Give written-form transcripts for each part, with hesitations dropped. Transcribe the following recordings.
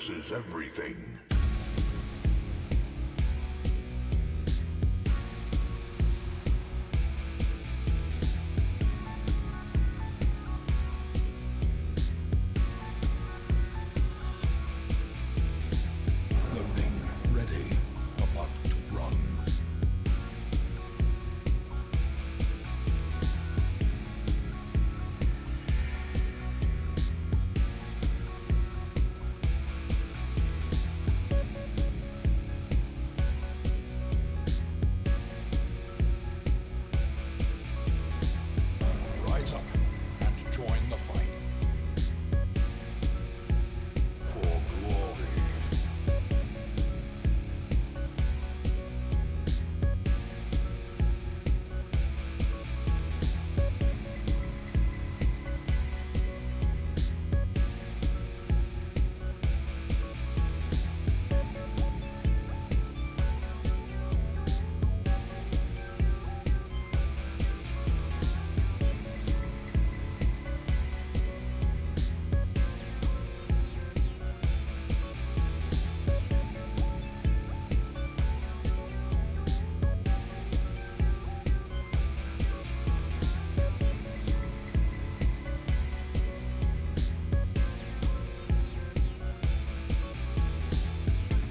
versus everything. Loading ready. About to run. Rise up and join the fight. For glory.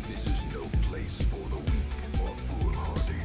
This is no place for the weak or foolhardy.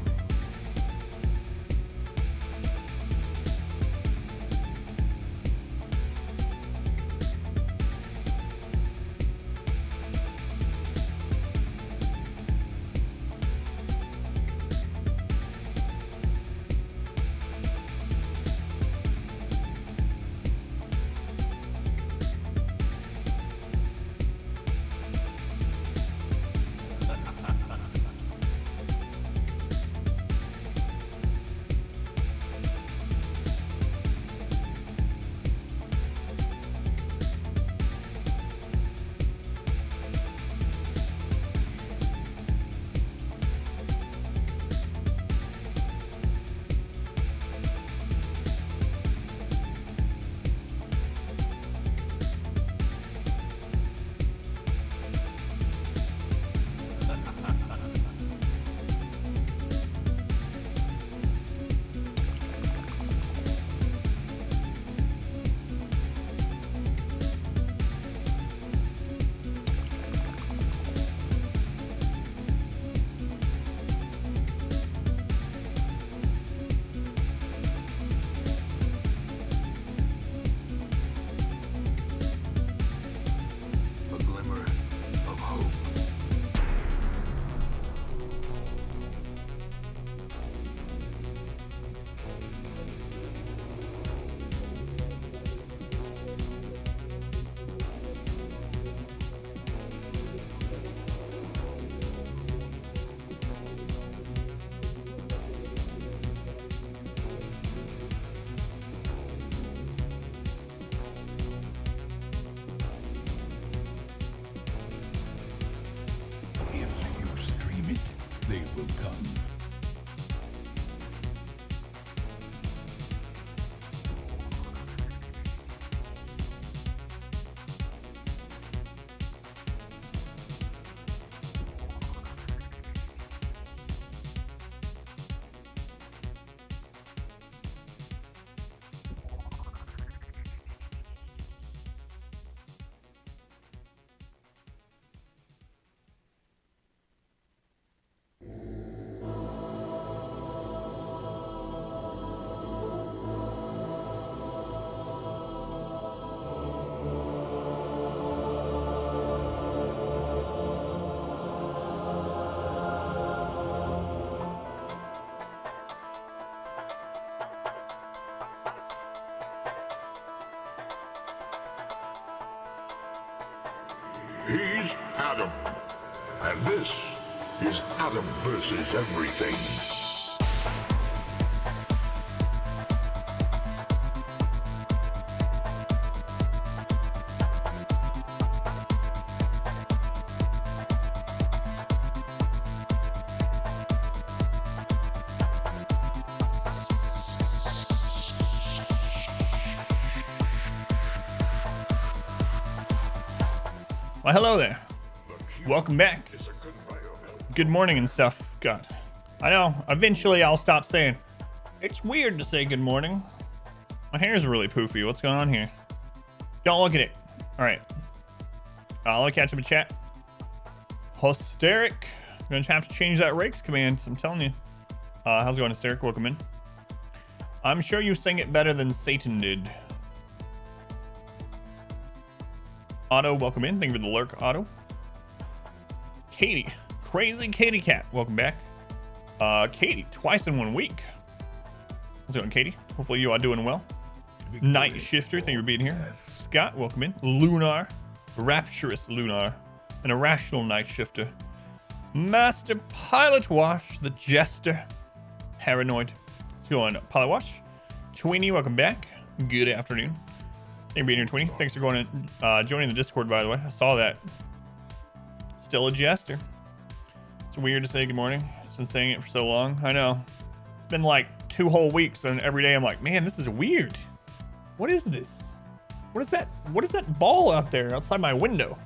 A glimmer of hope. If you stream it, they will come. He's Adam, and this is Adam versus everything. Well, hello there. Welcome back. Good morning and stuff. God, I know. Eventually, I'll stop saying. It's weird to say good morning. My hair is really poofy. What's going on here? Don't look at it. All right. Let me catch up in chat. Hysteric. I'm gonna have to change that rakes command. I'm telling you. How's it going, Hysteric? Welcome in. I'm sure you sang it better than Satan did. Otto, welcome in. Thank you for the lurk, Otto. Katie, crazy Katie Cat, welcome back. Katie, twice in 1 week. How's it going, Katie? Hopefully you are doing well. Night Shifter, thank you for being here. Scott, welcome in. Lunar, rapturous Lunar, an irrational Night Shifter. Master Pilot Wash, the Jester, paranoid. Let's go on Pilot Wash. Tweenie, welcome back. Good afternoon. Thank you for being here, Tweenie. Thanks for going and joining the Discord, by the way. I saw that. Still a Jester. It's weird to say good morning. I've been saying it for so long. I know. It's been like 2 whole weeks, and every day I'm like, man, this is weird. What is this? What is that? What is that ball out there outside my window?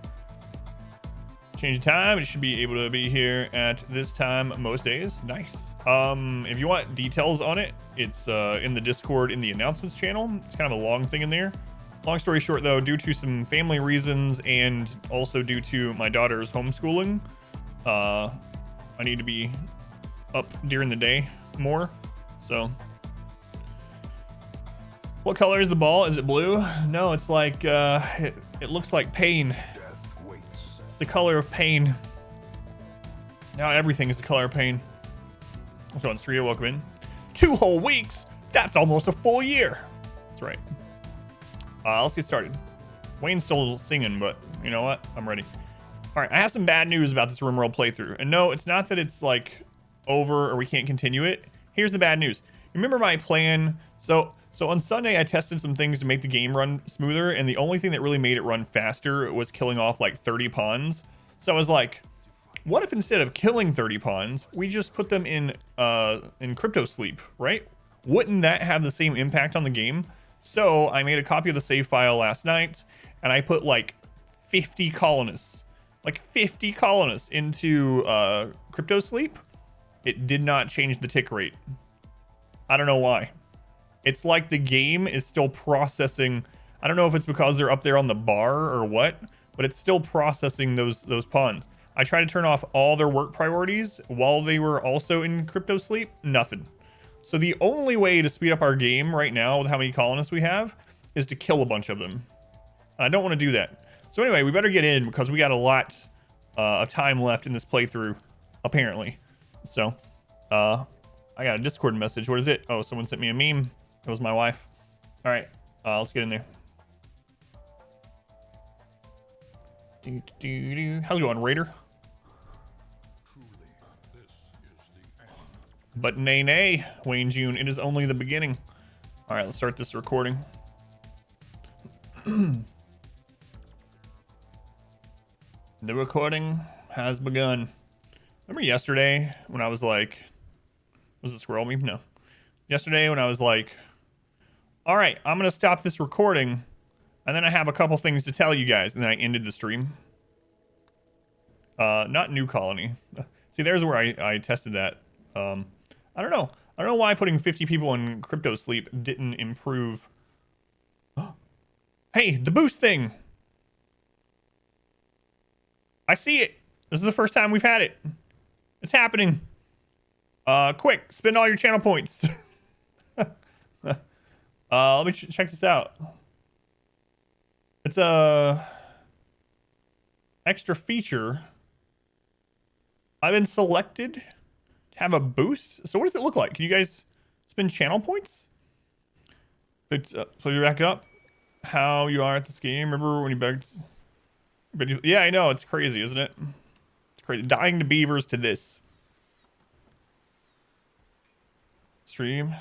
Change the time. It should be able to be here at this time most days. Nice. If you want details on it, it's in the Discord in the announcements channel. It's kind of a long thing in there. Long story short, though, due to some family reasons and also due to my daughter's homeschooling, I need to be up during the day more. So, what color is the ball? Is it blue? No, it's like it looks like pain. It's the color of pain. Now everything is the color of pain. Let's go on Stria. Welcome in. 2 whole weeks. That's almost a full year. That's right. Let's get started. Wayne's still singing, but you know what? I'm ready. All right, I have some bad news about this RimWorld playthrough. And no, it's not that it's like over or we can't continue it. Here's the bad news. Remember my plan? So on Sunday, I tested some things to make the game run smoother, and the only thing that really made it run faster was killing off like 30 pawns. So I was like, what if instead of killing 30 pawns, we just put them in crypto sleep, right? Wouldn't that have the same impact on the game? So I made a copy of the save file last night, and I put like 50 colonists into crypto sleep. It did not change the tick rate. I don't know why. It's like the game is still processing. I don't know if it's because they're up there on the bar or what, but it's still processing those pawns. I tried to turn off all their work priorities while they were also in crypto sleep. Nothing. So the only way to speed up our game right now with how many colonists we have is to kill a bunch of them. I don't want to do that. So anyway, we better get in because we got a lot of time left in this playthrough, apparently. So I got a Discord message. What is it? Oh, someone sent me a meme. It was my wife. All right, let's get in there. How's it going, Raider? But nay, Wayne June, it is only the beginning. All right, let's start this recording. The recording has begun. Remember yesterday when I was like, was it squirrel meme? No. Yesterday when I was like, all right, I'm going to stop this recording, and then I have a couple things to tell you guys, and then I ended the stream. Not New Colony. See, there's where I tested that. I don't know. I don't know why putting 50 people in crypto sleep didn't improve. Hey, the boost thing. I see it. This is the first time we've had it. It's happening. Quick, spend all your channel points. Let me check this out. It's a extra feature. I've been selected to have a boost. So what does it look like? Can you guys spend channel points? Put you back up. How you are at this game? Remember when you begged? But yeah, I know, it's crazy, isn't it? It's crazy. Dying to beavers to this. Stream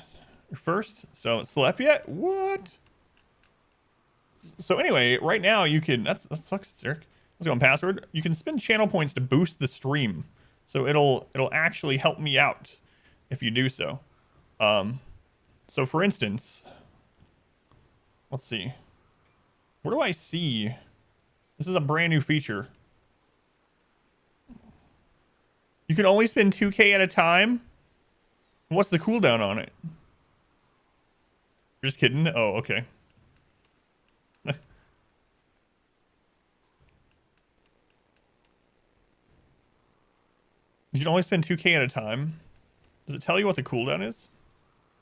first. So slept yet? What? So anyway, right now you can. That sucks, Eric. Let's go on password. You can spend channel points to boost the stream. So it'll actually help me out if you do so. So for instance, let's see. Where do I see? This is a brand new feature. You can only spend 2K at a time? What's the cooldown on it? You're just kidding? Oh, okay. You can only spend 2K at a time. Does it tell you what the cooldown is?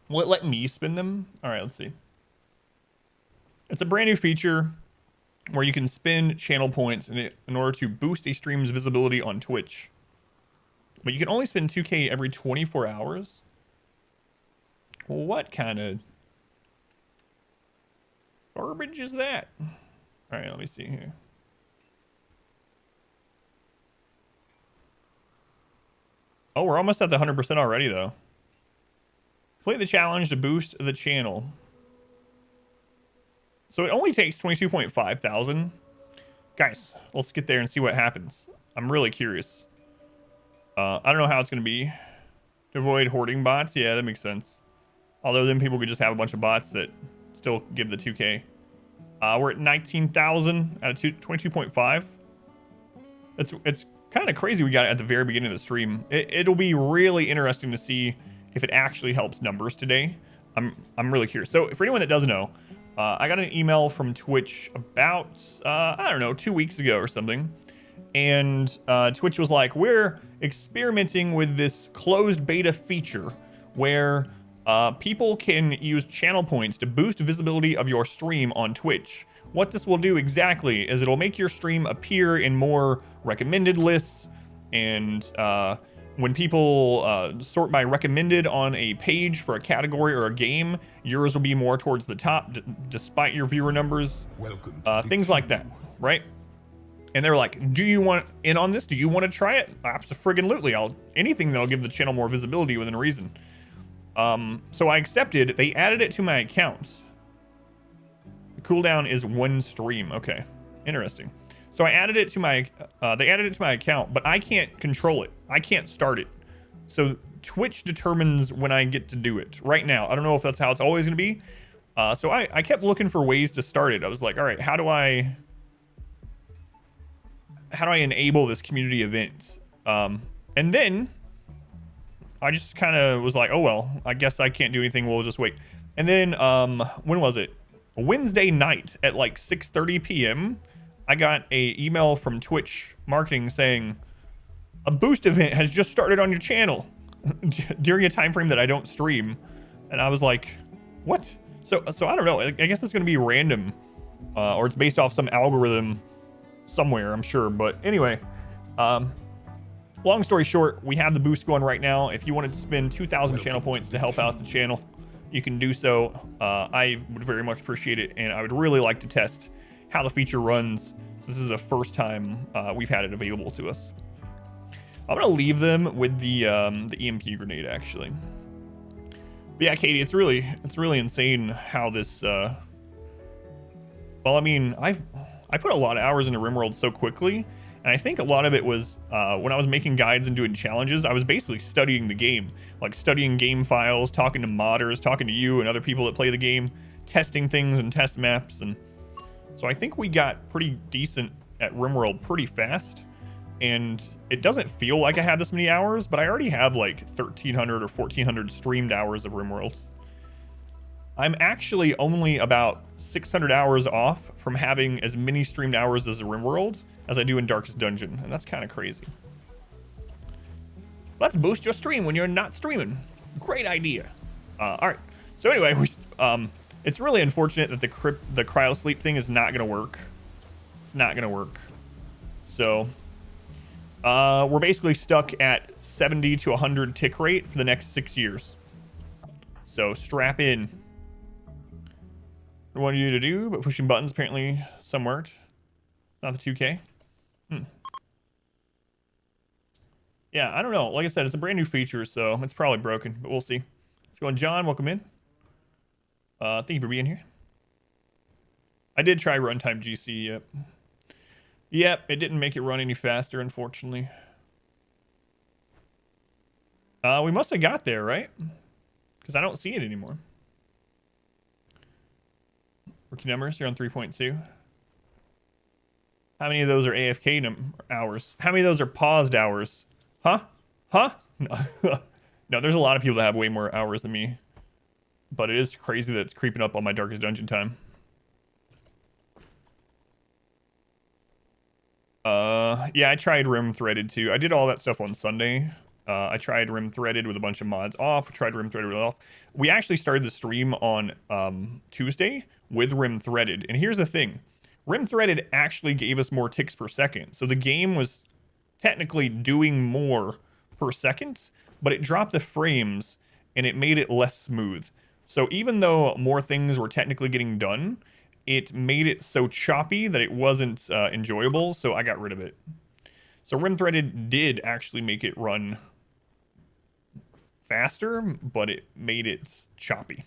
Will it let me spin them? All right, let's see. It's a brand new feature where you can spend channel points in order to boost a stream's visibility on Twitch. But you can only spend 2K every 24 hours? What kind of garbage is that? All right, let me see here. Oh, we're almost at the 100% already, though. Play the challenge to boost the channel. So it only takes 22.5 thousand. Guys, let's get there and see what happens. I'm really curious. I don't know how it's going to be. To avoid hoarding bots? Yeah, that makes sense. Although then people could just have a bunch of bots that still give the 2K. We're at 19,000 out of 22.5. It's kind of crazy we got it at the very beginning of the stream. It'll be really interesting to see if it actually helps numbers today. I'm really curious. So for anyone that doesn't know, I got an email from Twitch about, I don't know, 2 weeks ago or something. And Twitch was like, we're experimenting with this closed beta feature where people can use channel points to boost visibility of your stream on Twitch. What this will do exactly is it'll make your stream appear in more recommended lists, and when people sort by recommended on a page for a category or a game, yours will be more towards the top despite your viewer numbers. Welcome. Things like that, right? And they're like, do you want in on this? Do you want to try it? Absolutely. Anything that'll give the channel more visibility within a reason. So I accepted. They added it to my account. The cooldown is 1 stream. Okay, interesting. So I added it to my. They added it to my account, but I can't control it. I can't start it. So Twitch determines when I get to do it. Right now, I don't know if that's how it's always going to be. So I kept looking for ways to start it. I was like, all right, how do I enable this community event? And then I just kind of was like, oh, well, I guess I can't do anything. We'll just wait. And then when was it? Wednesday night at like 6:30 p.m. I got a email from Twitch marketing saying a boost event has just started on your channel during a time frame that I don't stream. And I was like, what? So I don't know. I guess it's going to be random, or it's based off some algorithm somewhere, I'm sure. But anyway, long story short, we have the boost going right now. If you wanted to spend 2,000 channel points to help out the channel, you can do so. I would very much appreciate it, and I would really like to test how the feature runs. So this is the first time we've had it available to us. I'm gonna leave them with the EMP grenade, actually. But yeah, Katie, it's really insane how this. Well, I mean, I put a lot of hours into RimWorld so quickly, and I think a lot of it was when I was making guides and doing challenges, I was basically studying the game, like studying game files, talking to modders, talking to you and other people that play the game, testing things and test maps. And so I think we got pretty decent at RimWorld pretty fast. And it doesn't feel like I had this many hours, but I already have like 1,300 or 1,400 streamed hours of RimWorld. I'm actually only about 600 hours off from having as many streamed hours as RimWorld as I do in Darkest Dungeon, and that's kind of crazy. Let's boost your stream when you're not streaming. Great idea. All right. So anyway, it's really unfortunate that the cryo sleep thing is not going to work. It's not going to work. So we're basically stuck at 70 to 100 tick rate for the next 6 years. So strap in. I wanted you to do, but pushing buttons apparently some worked. Not the 2K. Yeah, I don't know. Like I said, it's a brand new feature, so it's probably broken, but we'll see. Let's go on, John. Welcome in. Thank you for being here. I did try runtime GC. Yep. Yep, it didn't make it run any faster, unfortunately. We must have got there, right? Because I don't see it anymore. Rookie numbers, you're on 3.2. How many of those are AFK hours? How many of those are paused hours? Huh? Huh? No. No, there's a lot of people that have way more hours than me. But it is crazy that it's creeping up on my Darkest Dungeon time. Yeah, I tried Rim Threaded too. I did all that stuff on Sunday. I tried Rim Threaded with a bunch of mods off. Tried Rim Threaded with off. We actually started the stream on Tuesday with Rim Threaded. And here's the thing. Rim Threaded actually gave us more ticks per second. So the game was technically doing more per second, but it dropped the frames and it made it less smooth. So even though more things were technically getting done, it made it so choppy that it wasn't enjoyable, so I got rid of it. So Rim Threaded did actually make it run faster, but it made it choppy.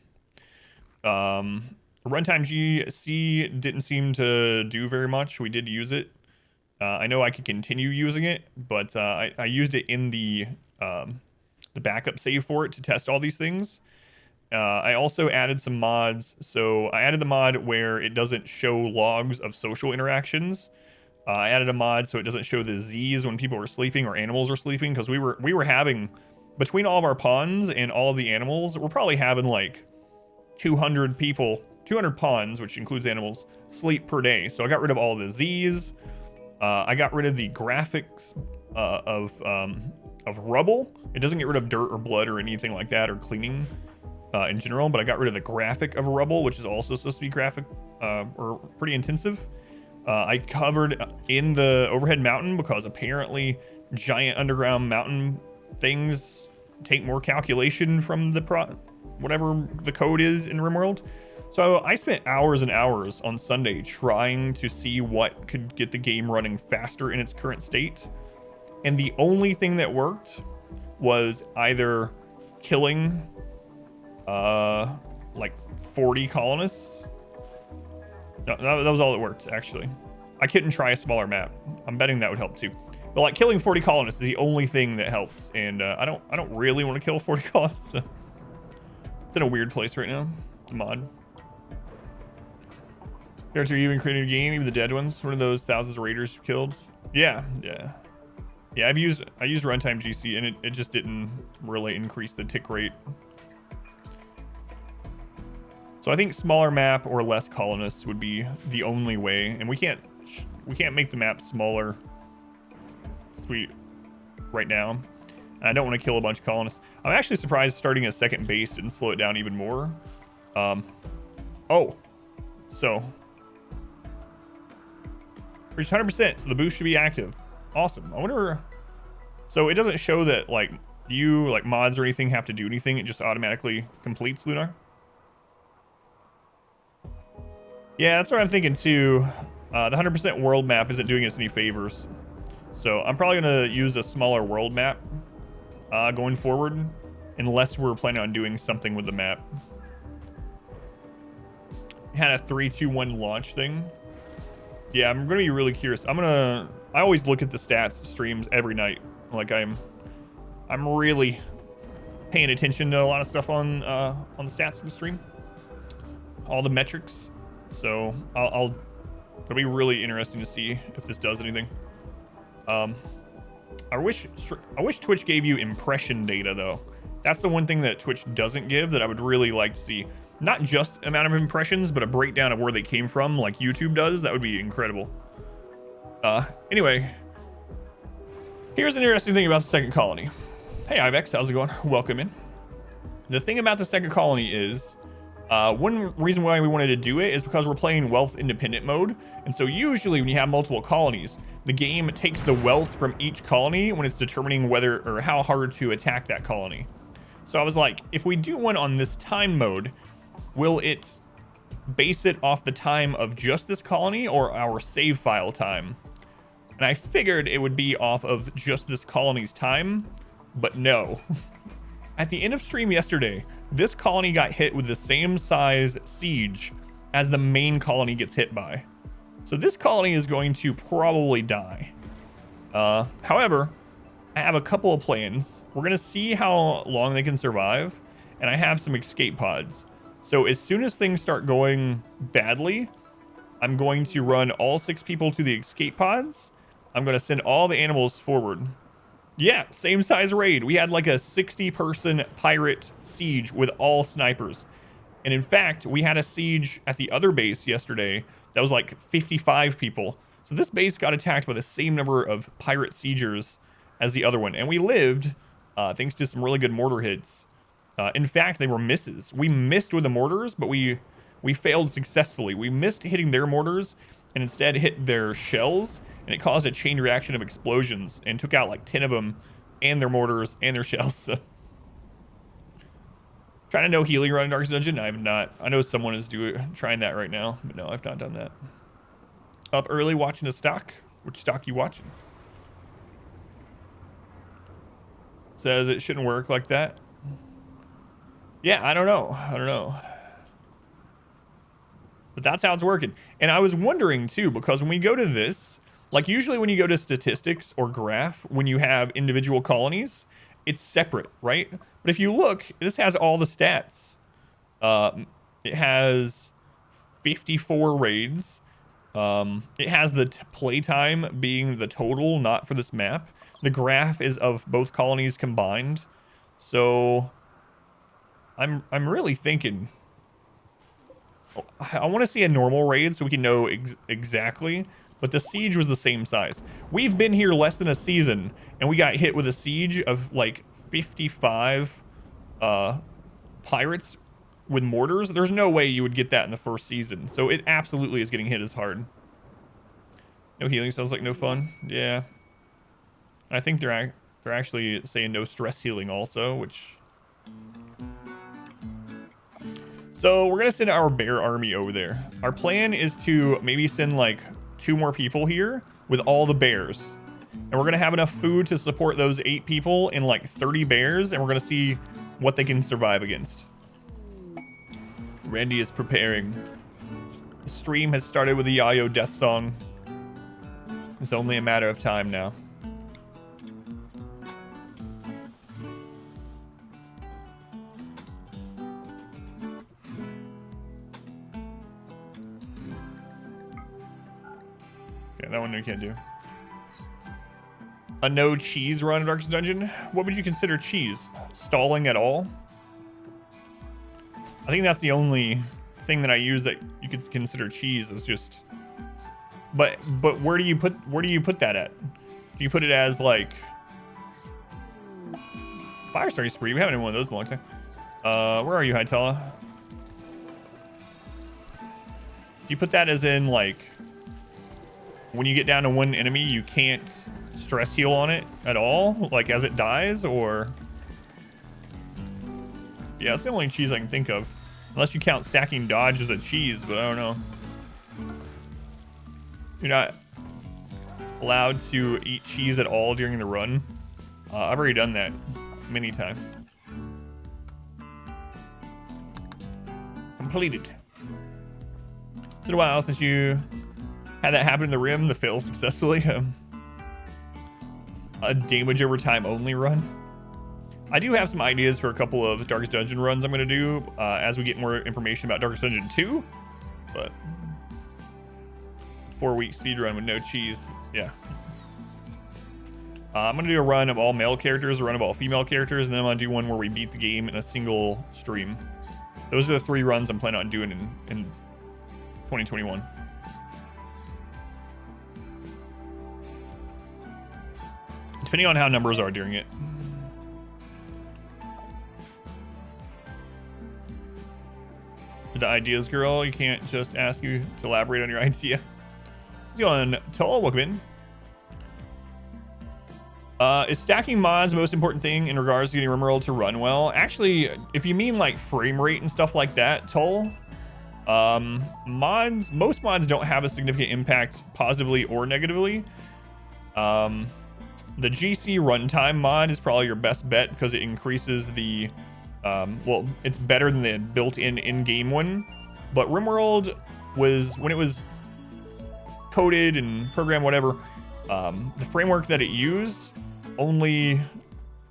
Runtime GC didn't seem to do very much. We did use it. I know I could continue using it, but I used it in the backup save for it to test all these things. I also added some mods. So I added the mod where it doesn't show logs of social interactions. I added a mod so it doesn't show the Z's when people were sleeping or animals were sleeping, because we were having, between all of our pawns and all of the animals, we're probably having like 200 pawns, which includes animals, sleep per day. So I got rid of all the Z's. I got rid of the graphics of rubble. It doesn't get rid of dirt or blood or anything like that, or cleaning in general, but I got rid of the graphic of rubble, which is also supposed to be graphic or pretty intensive. I covered in the overhead mountain because apparently giant underground mountain things take more calculation from the whatever the code is in RimWorld. So I spent hours and hours on Sunday trying to see what could get the game running faster in its current state. And the only thing that worked was either killing like 40 colonists. No, that was all that worked, actually. I couldn't try a smaller map. I'm betting that would help too. But like killing 40 colonists is the only thing that helps. And I don't really want to kill 40 colonists. It's in a weird place right now. The mod. Character you even created a game, even the dead ones. One of those thousands of raiders killed. Yeah. I used runtime GC and it just didn't really increase the tick rate. So I think smaller map or less colonists would be the only way, and we can't make the map smaller right now. And I don't want to kill a bunch of colonists. I'm actually surprised starting a second base didn't slow it down even more. So reached 100%, so the boost should be active. Awesome. I wonder. So it doesn't show that like mods or anything have to do anything. It just automatically completes, Lunar. Yeah, that's what I'm thinking too. The 100% world map isn't doing us any favors. So I'm probably going to use a smaller world map going forward, unless we're planning on doing something with the map. Had a 3-2-1 launch thing. Yeah, I'm going to be really curious. I always look at the stats streams every night. Like I'm really paying attention to a lot of stuff on the stats of the stream. All the metrics. So it'll be really interesting to see if this does anything. I wish Twitch gave you impression data though. That's the one thing that Twitch doesn't give that I would really like to see. Not just amount of impressions, but a breakdown of where they came from, like YouTube does. That would be incredible. Anyway, here's an interesting thing about the second colony. Hey Ibex, how's it going? Welcome in. The thing about the second colony is, one reason why we wanted to do it is because we're playing wealth independent mode. And so usually when you have multiple colonies, the game takes the wealth from each colony when it's determining whether or how hard to attack that colony. So I was like, if we do one on this time mode, will it base it off the time of just this colony or our save file time? And I figured it would be off of just this colony's time, but no. At the end of stream yesterday, this colony got hit with the same size siege as the main colony gets hit by. So this colony is going to probably die. However, I have a couple of plans. We're going to see how long they can survive, and I have some escape pods. So as soon as things start going badly, I'm going to run all 6 people to the escape pods. I'm going to send all the animals forward. Yeah, same size raid. We had like a 60-person pirate siege with all snipers. And in fact, we had a siege at the other base yesterday that was like 55 people. So this base got attacked by the same number of pirate siegers as the other one. And we lived thanks to some really good mortar hits. In fact, they were misses. We missed with the mortars, but we failed successfully. We missed hitting their mortars and instead hit their shells. And it caused a chain reaction of explosions and took out like 10 of them and their mortars and their shells. So trying to no healing run in Darkest Dungeon? I have not. I know someone is trying that right now, but no, I've not done that. Up early watching a stock. Which stock you watching? Says it shouldn't work like that. Yeah, I don't know. But that's how it's working. And I was wondering too, because when we go to this, like usually when you go to statistics or graph, when you have individual colonies, it's separate, right? But if you look, this has all the stats. It has 54 raids. It has the playtime being the total, not for this map. The graph is of both colonies combined. So I'm really thinking, I want to see a normal raid so we can know exactly. But the siege was the same size. We've been here less than a season, and we got hit with a siege of like 55 pirates with mortars. There's no way you would get that in the first season. So it absolutely is getting hit as hard. No healing sounds like no fun. Yeah. I think they're actually saying no stress healing also, which... So we're gonna send our bear army over there. Our plan is to maybe send like 2 more people here with all the bears. And we're gonna have enough food to support those 8 people and like 30 bears, and we're gonna see what they can survive against. Randy is preparing. The stream has started with the Yayo death song. It's only a matter of time now. That one we can't do. A no cheese run in Darkest Dungeon? What would you consider cheese? Stalling at all? I think that's the only thing that I use that you could consider cheese is just... But where do you put that at? Do you put it as like... Fire Starry Spree? We haven't had one of those in a long time. Where are you, Hytala? Do you put that as in like... When you get down to one enemy, you can't stress heal on it at all, like as it dies, or... Yeah, that's the only cheese I can think of. Unless you count stacking dodge as a cheese, but I don't know. You're not allowed to eat cheese at all during the run. I've already done that many times. Completed. It's been a while since you had that happen in the rim, the fail successfully. A damage over time only run. I do have some ideas for a couple of Darkest Dungeon runs I'm going to do as we get more information about Darkest Dungeon 2. But 4-week speedrun with no cheese. Yeah. I'm going to do a run of all male characters, a run of all female characters, and then I'm going to do one where we beat the game in a single stream. Those are the 3 runs I'm planning on doing in 2021. Depending on how numbers are during it. The ideas girl, you can't just ask you to elaborate on your idea. Let's go on. Toll, welcome in. Is stacking mods the most important thing in regards to getting RimWorld to run well? Actually, if you mean like frame rate and stuff like that, Toll, most mods don't have a significant impact positively or negatively. The GC runtime mod is probably your best bet because it increases the well, it's better than the built-in in-game one. But RimWorld was, when it was coded and programmed, whatever, the framework that it used only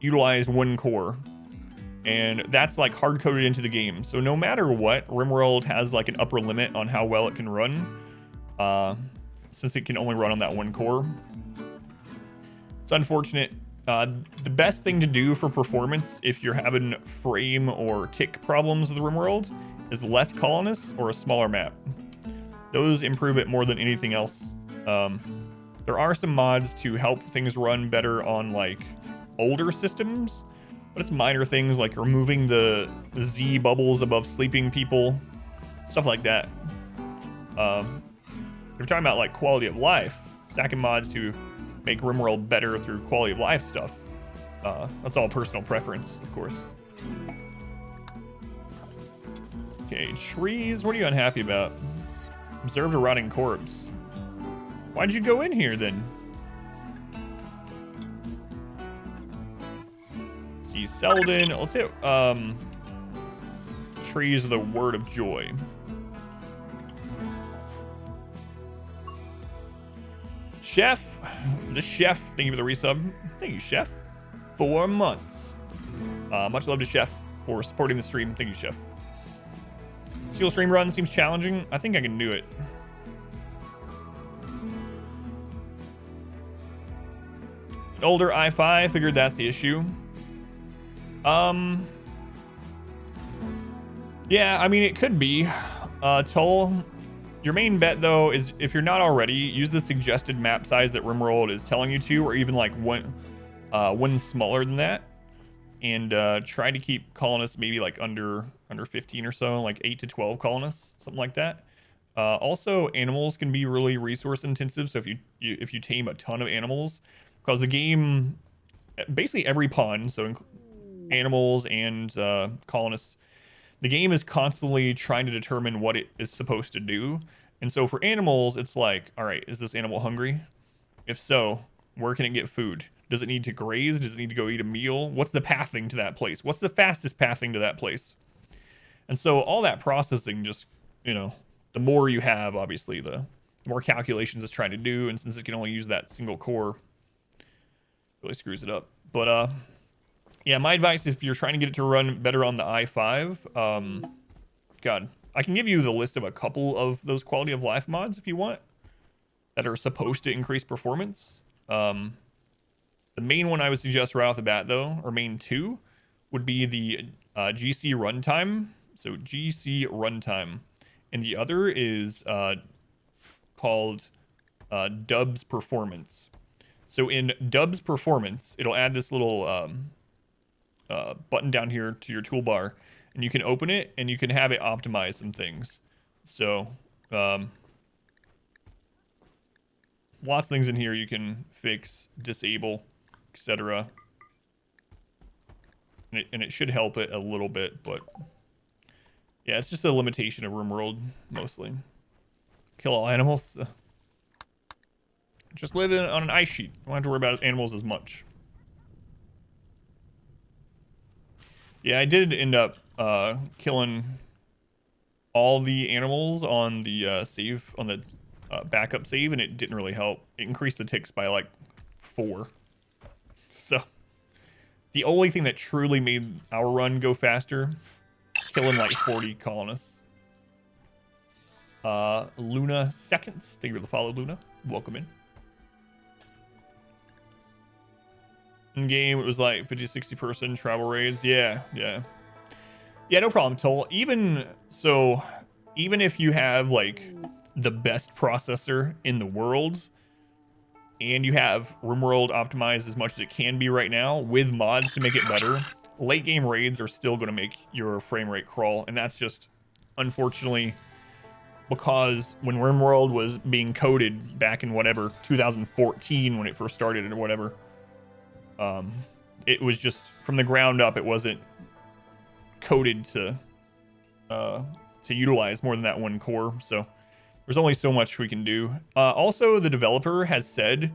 utilized 1 core. And that's like hard-coded into the game. So no matter what, RimWorld has like an upper limit on how well it can run, since it can only run on that 1 core. It's unfortunate. The best thing to do for performance if you're having frame or tick problems with RimWorld is less colonists or a smaller map. Those improve it more than anything else. There are some mods to help things run better on like older systems, but it's minor things like removing the Z bubbles above sleeping people, stuff like that. If you're talking about like quality of life, stacking mods to make RimWorld better through quality of life stuff. That's all personal preference, of course. Okay, trees, what are you unhappy about? Observed a rotting corpse. Why'd you go in here then? Let's see, Selden. Let's hit trees with a word of joy. Chef, the chef, thank you for the resub. Thank you, Chef. 4 months. Much love to Chef for supporting the stream. Thank you, Chef. Steel stream run seems challenging. I think I can do it. An older i5, figured that's the issue. Yeah, I mean, it could be. Toll, your main bet, though, is if you're not already, use the suggested map size that RimWorld is telling you to, or even like one smaller than that. And try to keep colonists maybe like under 15 or so, like 8 to 12 colonists, something like that. Also, animals can be really resource intensive. So if you tame a ton of animals, because the game, basically every pawn, so animals and colonists, the game is constantly trying to determine what it is supposed to do. And so for animals, it's like, all right, is this animal hungry? If so, where can it get food? Does it need to graze? Does it need to go eat a meal? What's the pathing to that place? What's the fastest pathing to that place? And so all that processing just, you know, the more you have, obviously, the more calculations it's trying to do. And since it can only use that single core, really screws it up. But yeah, my advice if you're trying to get it to run better on the i5, God, I can give you the list of a couple of those quality of life mods if you want that are supposed to increase performance. The main one I would suggest right off the bat, though, or main two, would be the GC runtime. So GC runtime. And the other is called Dubs Performance. So in Dubs Performance, it'll add this little button down here to your toolbar, and you can open it and you can have it optimize some things. So lots of things in here you can fix, disable, etc. And it should help it a little bit, but yeah, it's just a limitation of RimWorld mostly. Kill all animals. Just live on an ice sheet. Don't have to worry about animals as much. Yeah, I did end up killing all the animals on the save, on the backup save, and it didn't really help. It increased the ticks by like 4. So the only thing that truly made our run go faster, killing like 40 colonists. Luna Seconds, thank you for the follow, Luna. Welcome in. In game, it was like 50-60 person travel raids. Yeah, no problem, Toll. Even if you have like the best processor in the world and you have RimWorld optimized as much as it can be right now with mods to make it better, late game raids are still going to make your frame rate crawl. And that's just, unfortunately, because when RimWorld was being coded back in whatever, 2014 when it first started or whatever, it was just from the ground up, it wasn't coded to utilize more than that one core. So there's only so much we can do. Also, the developer has said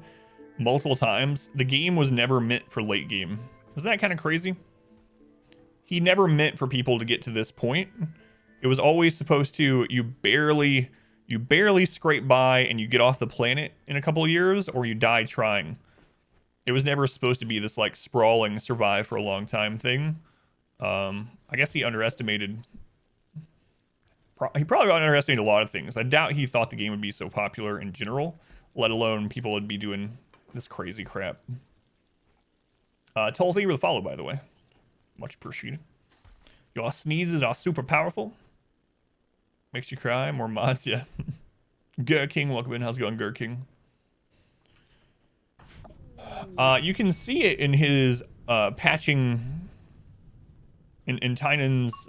multiple times the game was never meant for late game. Isn't that kind of crazy? He never meant for people to get to this point. It was always supposed to, you barely scrape by and you get off the planet in a couple of years, or you die trying. It was never supposed to be this like sprawling survive for a long time thing. I guess he underestimated. He probably underestimated a lot of things. I doubt he thought the game would be so popular in general, let alone people would be doing this crazy crap. Toll, thank you for the follow, by the way. Much appreciated. Your sneezes are super powerful. Makes you cry. More mods, yeah. King, welcome in. How's it going, King? You can see it in his patching, in Tynan's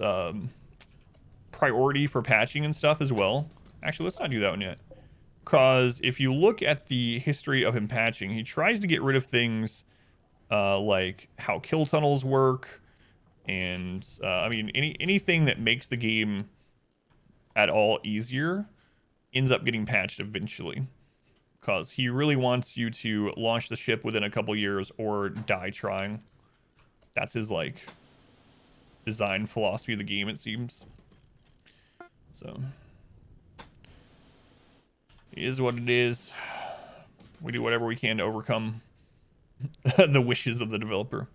priority for patching and stuff as well. Actually, let's not do that one yet. Because if you look at the history of him patching, he tries to get rid of things like how kill tunnels work, and I mean anything that makes the game at all easier ends up getting patched eventually. Because he really wants you to launch the ship within a couple years or die trying. That's his like design philosophy of the game, it seems. So it is what it is. We do whatever we can to overcome the wishes of the developer.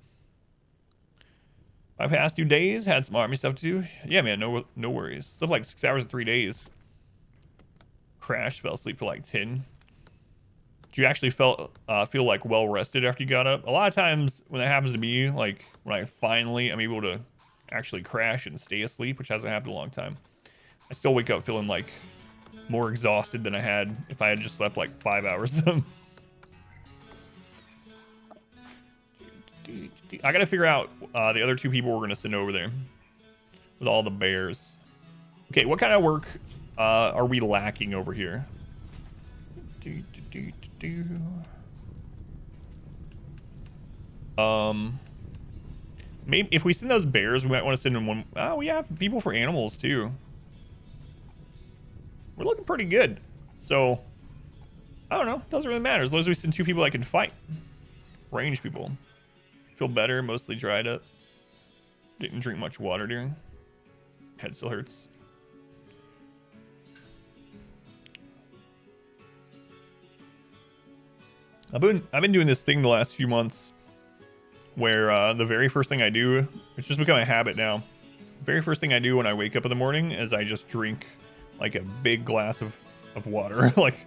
My past 2 days had some army stuff to do. Yeah, man, no worries. Slept like 6 hours in 3 days. Crashed, fell asleep for like 10. Did you actually feel like well rested after you got up? A lot of times when that happens to me, like when I finally am able to actually crash and stay asleep, which hasn't happened in a long time, I still wake up feeling like more exhausted than I had if I had just slept like 5 hours. I gotta figure out the other 2 people we're gonna send over there with all the bears. Okay, what kind of work are we lacking over here? Maybe if we send those bears, we might want to send them one. Oh, we have people for animals too. We're looking pretty good. So I don't know. Doesn't really matter as long as we send 2 people that can fight. Range people. Feel better. Mostly dried up. Didn't drink much water during. Head still hurts. I've been doing this thing the last few months where the very first thing I do, it's just become a habit now. The very first thing I do when I wake up in the morning is I just drink like a big glass of water. Like,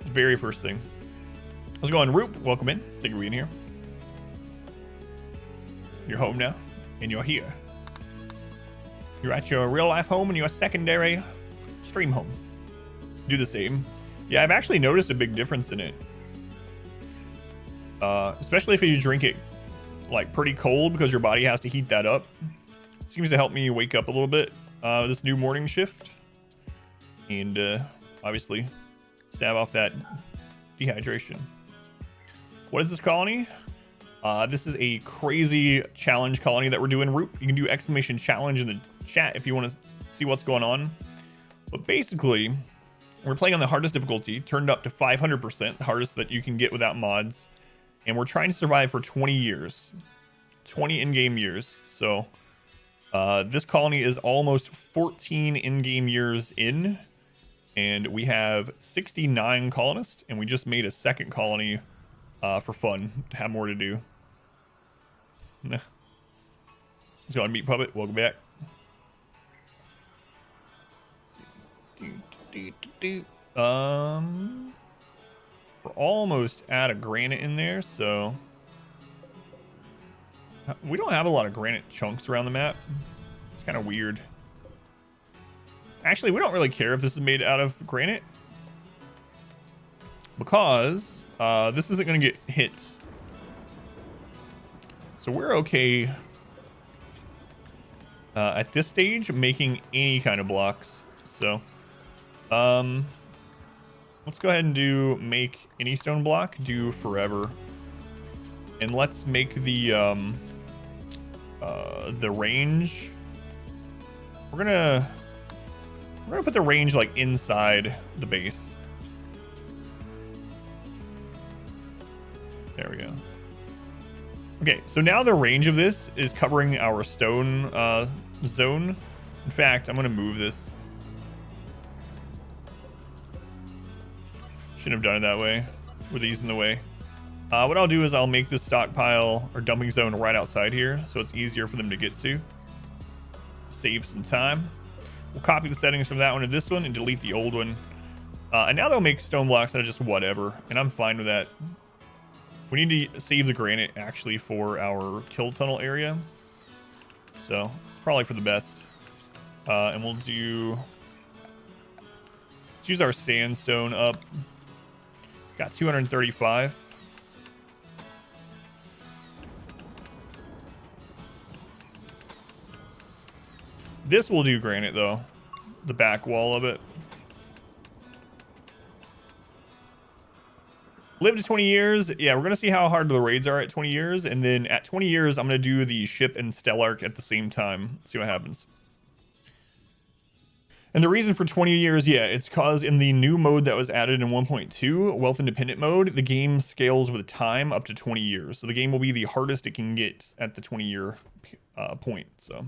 the very first thing. How's it going, Roop? Welcome in. Thank you for being here. You're home now, and you're here. You're at your real life home and your secondary stream home. Do the same. Yeah, I've actually noticed a big difference in it. Especially if you drink it like pretty cold because your body has to heat that up. It seems to help me wake up a little bit this new morning shift. And obviously stave off that dehydration. What is this colony? This is a crazy challenge colony that we're doing. Root, you can do exclamation challenge in the chat if you want to see what's going on. But basically, we're playing on the hardest difficulty, turned up to 500%, the hardest that you can get without mods. And we're trying to survive for 20 years. 20 in-game years. So this colony is almost 14 in-game years in. And we have 69 colonists. And we just made a second colony for fun, to have more to do. Nah. Let's go on Meat Puppet. Welcome back. We're almost out of granite in there, so we don't have a lot of granite chunks around the map. It's kind of weird. Actually, we don't really care if this is made out of granite because this isn't going to get hit. So we're okay at this stage making any kind of blocks. So let's go ahead and make any stone block, do forever. And let's make the range. We're gonna put the range like inside the base. There we go. Okay, so now the range of this is covering our stone zone. In fact, I'm gonna move this. Shouldn't have done it that way with these in the way. What I'll do is I'll make this stockpile or dumping zone right outside here so it's easier for them to get to. Save some time. We'll copy the settings from that one to this one and delete the old one. And now they'll make stone blocks that are just whatever, and I'm fine with that. We need to save the granite actually for our kill tunnel area. So it's probably for the best. And we'll do... Let's use our sandstone up. Got 235. This will do granite though. The back wall of it. Live to 20 years. Yeah, we're going to see how hard the raids are at 20 years. And then at 20 years, I'm going to do the ship and Stellark at the same time. See what happens. And the reason for 20 years, yeah, it's because in the new mode that was added in 1.2, Wealth Independent mode, the game scales with time up to 20 years. So the game will be the hardest it can get at the 20-year point. So,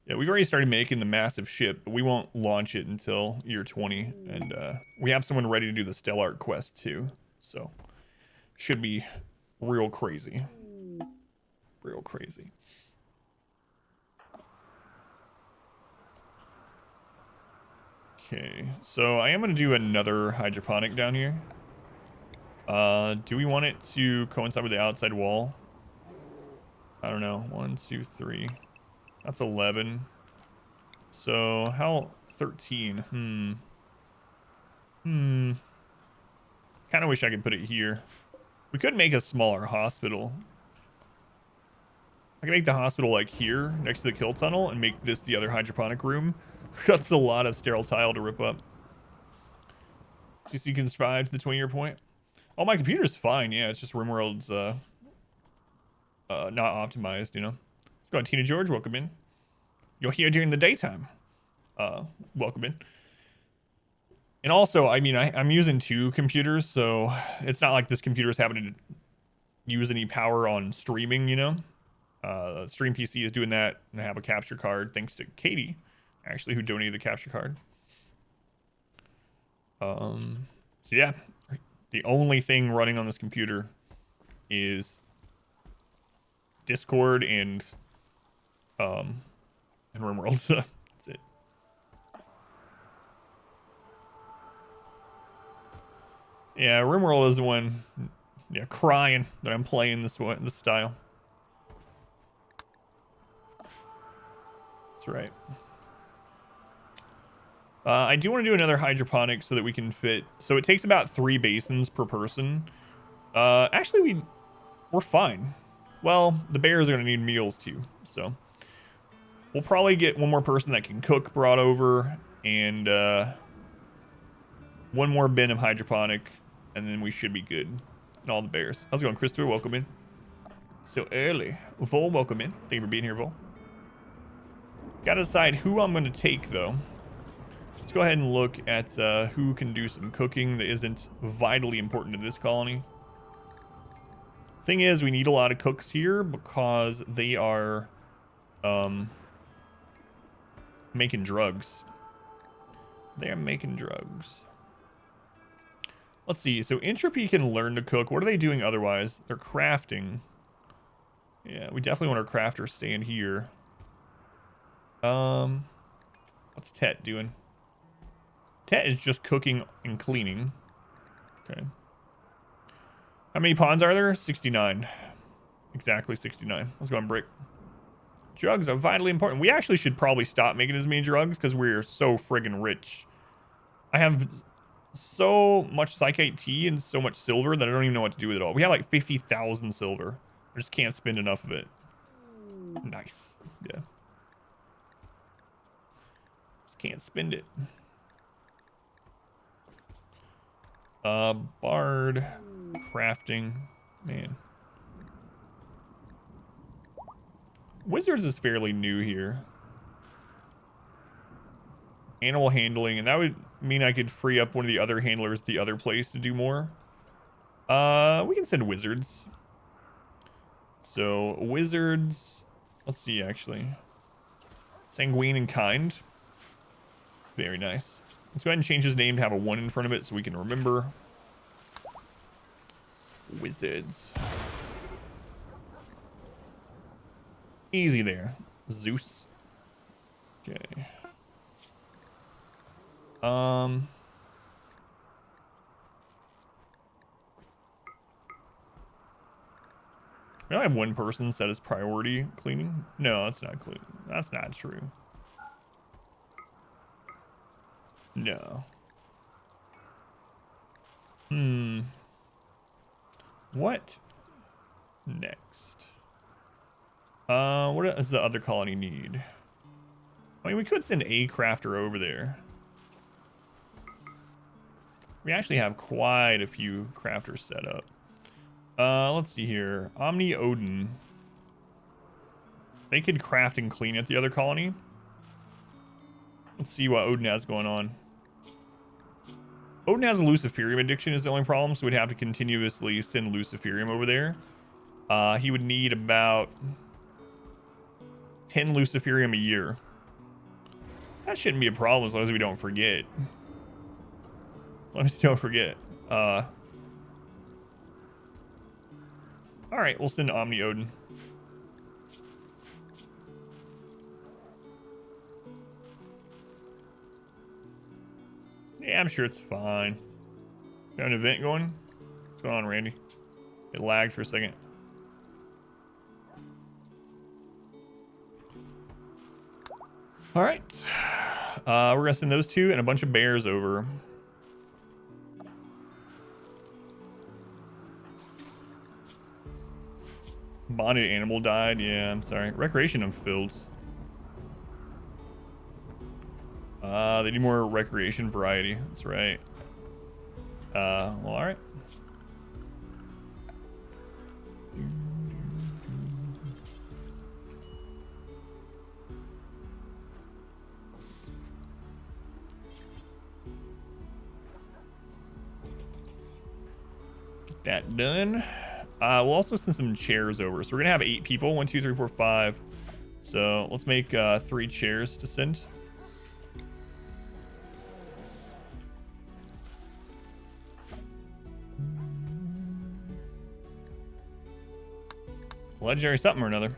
yeah, we've already started making the massive ship, but we won't launch it until year 20. And we have someone ready to do the Stellark quest too. So, should be real crazy. Real crazy. Okay, so I am going to do another hydroponic down here. Do we want it to coincide with the outside wall? I don't know. 1, 2, 3. That's 11. So how 13? Kind of wish I could put it here. We could make a smaller hospital. I can make the hospital like here next to the kill tunnel and make this the other hydroponic room. That's a lot of sterile tile to rip up. You can survive to the 20-year point. Oh, my computer's fine. Yeah, it's just RimWorld's not optimized, you know. Let's go on, Tina George. Welcome in. You're here during the daytime. Welcome in. And also, I mean, I'm using 2 computers, so it's not like this computer is having to use any power on streaming, you know. Stream PC is doing that, and I have a capture card thanks to Katie, actually, who donated the capture card. So yeah, the only thing running on this computer is Discord and RimWorld. So that's it. Yeah, RimWorld is the one, yeah, crying that I'm playing this style. That's right. I do want to do another hydroponic so that we can fit. So it takes about 3 basins per person. Actually, we're fine. Well, the bears are going to need meals too. So we'll probably get one more person that can cook brought over, and one more bin of hydroponic, and then we should be good. And all the bears. How's it going, Christopher? Welcome in. So early. Vol, welcome in. Thank you for being here, Vol. Gotta decide who I'm going to take, though. Let's go ahead and look at who can do some cooking that isn't vitally important to this colony. Thing is, we need a lot of cooks here because they are making drugs. They are making drugs. Let's see. So Entropy can learn to cook. What are they doing otherwise? They're crafting. Yeah, we definitely want our crafter staying here. What's Tet doing? Tet is just cooking and cleaning. Okay. How many pawns are there? 69. Exactly 69. Let's go on Brick. Drugs are vitally important. We actually should probably stop making as many drugs because we're so friggin' rich. I have so much Psychite tea and so much silver that I don't even know what to do with it all. We have like 50,000 silver. I just can't spend enough of it. Nice. Yeah. Just can't spend it. Bard, crafting, man. Wizards is fairly new here. Animal handling, and that would mean I could free up one of the other handlers the other place to do more. We can send wizards. So wizards, let's see actually. Sanguine and kind. Very nice. Let's go ahead and change his name to have a 1 in front of it so we can remember. Wizards. Easy there. Zeus. Okay. We only have one person set as priority cleaning. No, that's not clean. That's not true. No. What next? What does the other colony need? I mean, we could send a crafter over there. We actually have quite a few crafters set up. Let's see here. Omni Odin. They could craft and clean at the other colony. Let's see what Odin has going on. Odin has a Luciferium addiction is the only problem, so we'd have to continuously send Luciferium over there. He would need about 10 Luciferium a year. That shouldn't be a problem as long as we don't forget. As long as you don't forget. Alright, we'll send Omni Odin. Yeah, I'm sure it's fine. Got an event going? What's going on, Randy? It lagged for a second. Alright. We're gonna send those two and a bunch of bears over. Bonded animal died. Yeah, I'm sorry. Recreation I'm filled. They need more recreation variety. That's right. Well, alright. Get that done. We'll also send some chairs over. So we're gonna have 8 people. 1, 2, 3, 4, 5. So let's make 3 chairs to send. Legendary something or another.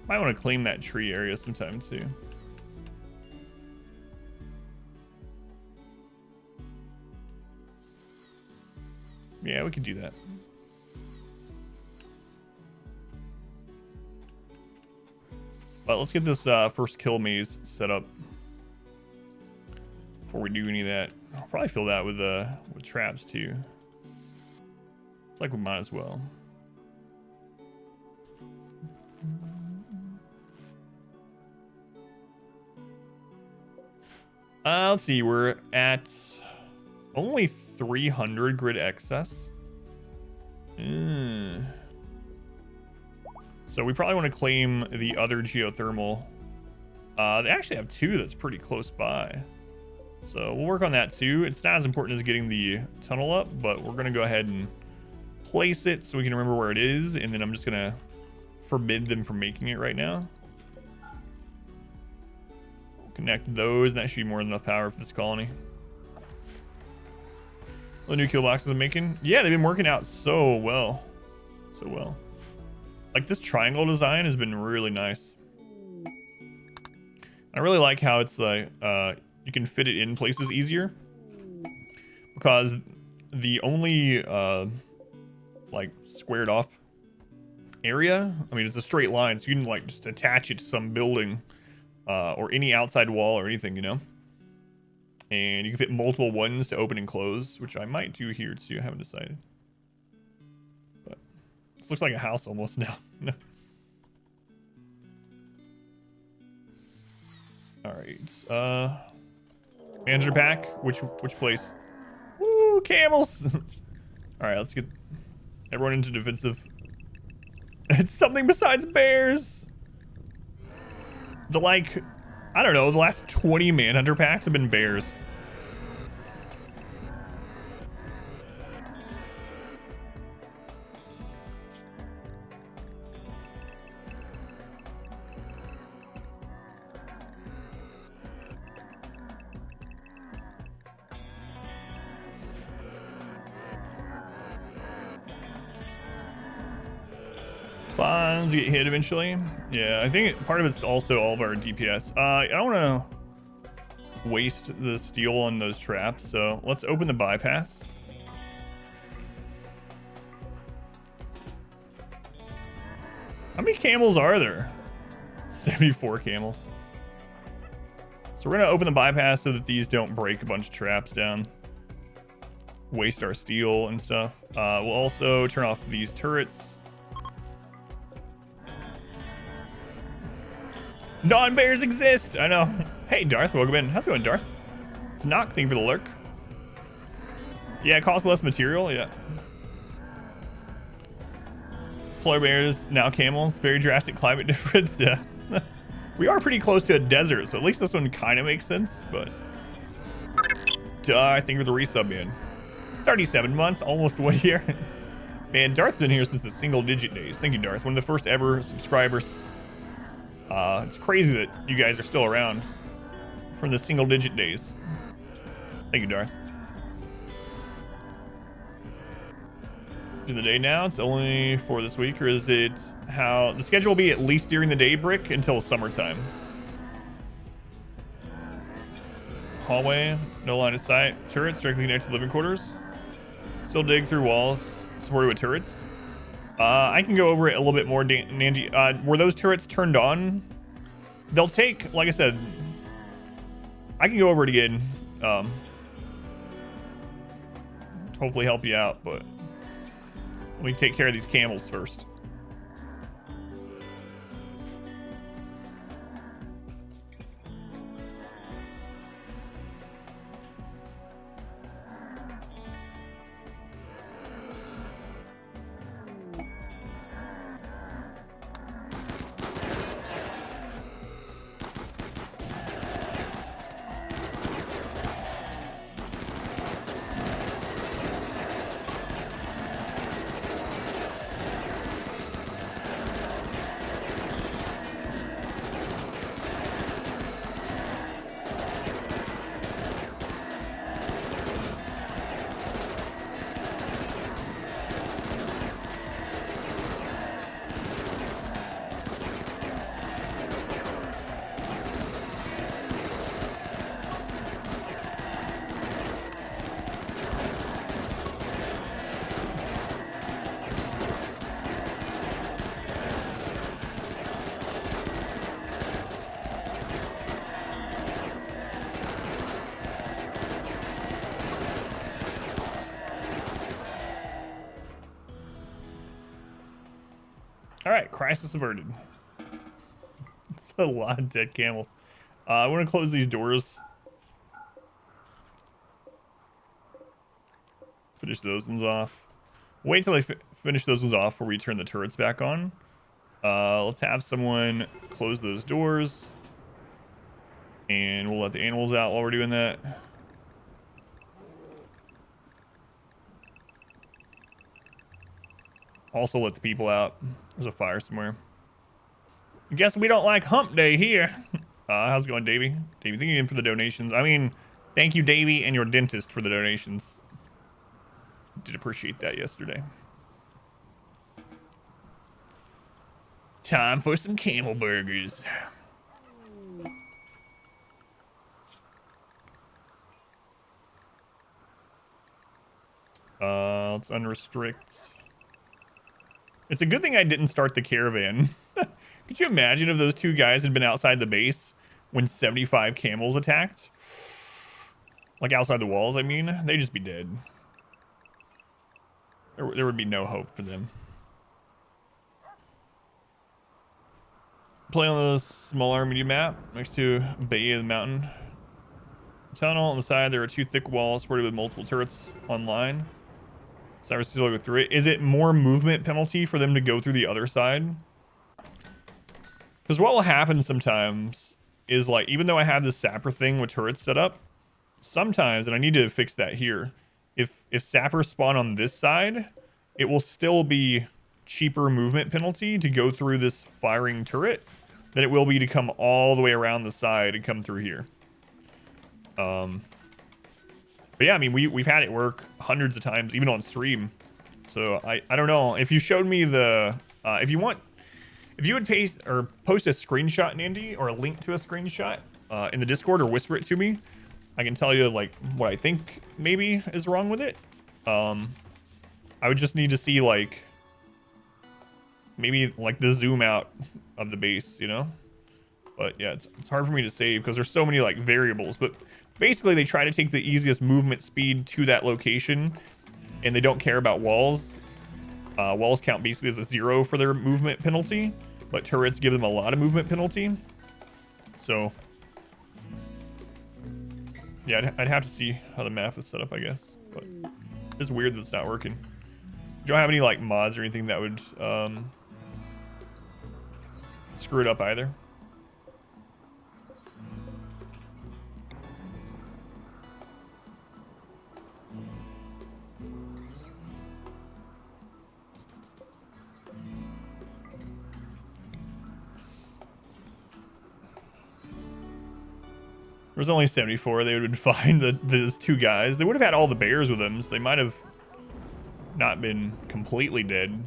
Might want to claim that tree area sometime too. Yeah, we could do that. But let's get this first kill maze set up before we do any of that. I'll probably fill that with traps too. It's like we might as well. Let's see. We're at only 300 grid excess. So we probably want to claim the other geothermal. They actually have 2 that's pretty close by. So we'll work on that too. It's not as important as getting the tunnel up, but we're going to go ahead and place it so we can remember where it is. And then I'm just going to forbid them from making it right now. Connect those, and that should be more than enough power for this colony. The new kill boxes I'm making. Yeah, they've been working out so well. So well. Like, this triangle design has been really nice. I really like how it's like you can fit it in places easier, because the only like squared off area, I mean, it's a straight line, so you can like just attach it to some building or any outside wall or anything, you know. And you can fit multiple ones to open and close, which I might do here too. I haven't decided. But this looks like a house almost now. All right. Manager pack. Which place? Woo, camels. All right, let's get everyone into defensive. It's something besides bears. I don't know, the last 20 Manhunter packs have been bears. Bonds get hit eventually. Yeah, I think part of it's also all of our DPS. I don't want to waste the steel on those traps, so let's open the bypass. How many camels are there? 74 camels. So we're gonna open the bypass so that these don't break a bunch of traps down, waste our steel and stuff. We'll also turn off these turrets. Non-bears exist. I know. Hey, Darth, welcome in. How's it going, Darth? It's Knock. Thank you for the lurk. Yeah, it costs less material. Yeah. Polar bears, now camels. Very drastic climate difference. Yeah. We are pretty close to a desert, so at least this one kind of makes sense, but... I think for the resub, man. 37 months, almost 1 year. Man, Darth's been here since the single-digit days. Thank you, Darth. One of the first ever subscribers. It's crazy that you guys are still around from the single-digit days. Thank you, Darth. In the day now, it's only for this week, or is it how the schedule will be at least during the day, Brick, until summertime? Hallway, no line of sight. Turrets directly connected to living quarters. Still dig through walls supported with turrets. I can go over it a little bit more, Nanji. Were those turrets turned on? They'll take, like I said, I can go over it again. Hopefully help you out, but we take care of these camels first. All right, crisis averted. It's a lot of dead camels. I want to close these doors. Finish those ones off. Wait till I finish those ones off before we turn the turrets back on. Let's have someone close those doors. And we'll let the animals out while we're doing that. Also let the people out. There's a fire somewhere. I guess we don't like hump day here. How's it going, Davey? Davey, thank you again for the donations. I mean, thank you, Davey, and your dentist for the donations. Did appreciate that yesterday. Time for some camel burgers. Let's unrestrict. It's a good thing I didn't start the caravan. Could you imagine if those two guys had been outside the base when 75 camels attacked? Like outside the walls, I mean? They'd just be dead. There would be no hope for them. Play on the smaller media map next to Bay of the Mountain. Tunnel on the side, there are two thick walls supported with multiple turrets online. Cyrus still go through it. Is it more movement penalty for them to go through the other side? Because what will happen sometimes is, like, even though I have this sapper thing with turrets set up, sometimes, and I need to fix that here, if sappers spawn on this side, it will still be cheaper movement penalty to go through this firing turret than it will be to come all the way around the side and come through here. But yeah, I mean, we've had it work hundreds of times, even on stream. So I don't know. If you showed me the, if you want, If you would paste or post a screenshot, Nandy, or a link to a screenshot in the Discord, or whisper it to me, I can tell you like what I think maybe is wrong with it. I would just need to see like maybe like the zoom out of the base, you know. But yeah, it's hard for me to save because there's so many like variables. But basically, they try to take the easiest movement speed to that location, and they don't care about walls. Walls count basically as a 0 for their movement penalty, but turrets give them a lot of movement penalty. So yeah, I'd have to see how the map is set up, I guess. But it's weird that it's not working. You don't have any like mods or anything that would screw it up either. There was only 74. They would find those two guys. They would have had all the bears with them, so they might have not been completely dead.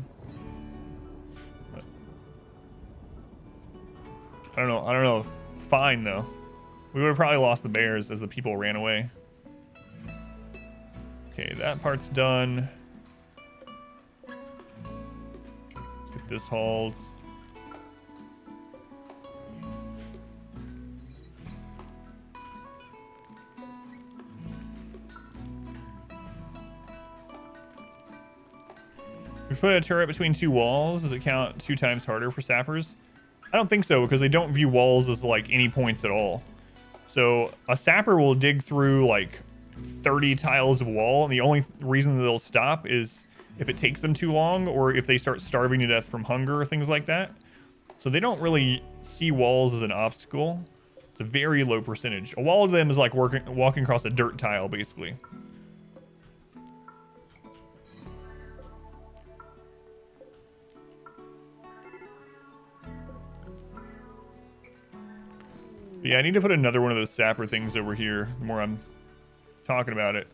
But I don't know. I don't know. Fine though. We would have probably lost the bears as the people ran away. Okay, that part's done. Let's get this hauled. We put a turret between two walls. Does it count 2 times harder for sappers? I don't think so, because they don't view walls as like any points at all. So a sapper will dig through like 30 tiles of wall, and the only reason that they'll stop is if it takes them too long, or if they start starving to death from hunger or things like that. So they don't really see walls as an obstacle. It's a very low percentage. A wall to them is like walking across a dirt tile, basically. Yeah, I need to put another one of those sapper things over here the more I'm talking about it.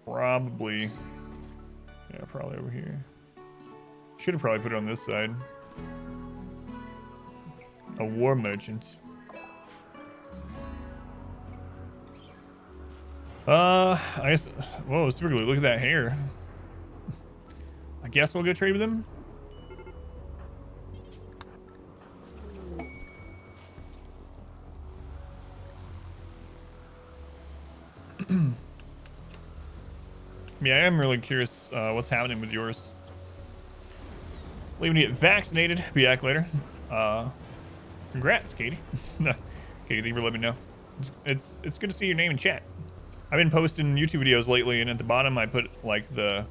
Probably. Yeah, probably over here. Should have probably put it on this side. A war merchant. I guess. Whoa, super glue. Look at that hair. I guess we'll go trade with him. Yeah, I am really curious what's happening with yours. Leaving to get vaccinated. Be back later. Congrats, Katie. Katie, thank you for letting me know. It's good to see your name in chat. I've been posting YouTube videos lately, and at the bottom I put like the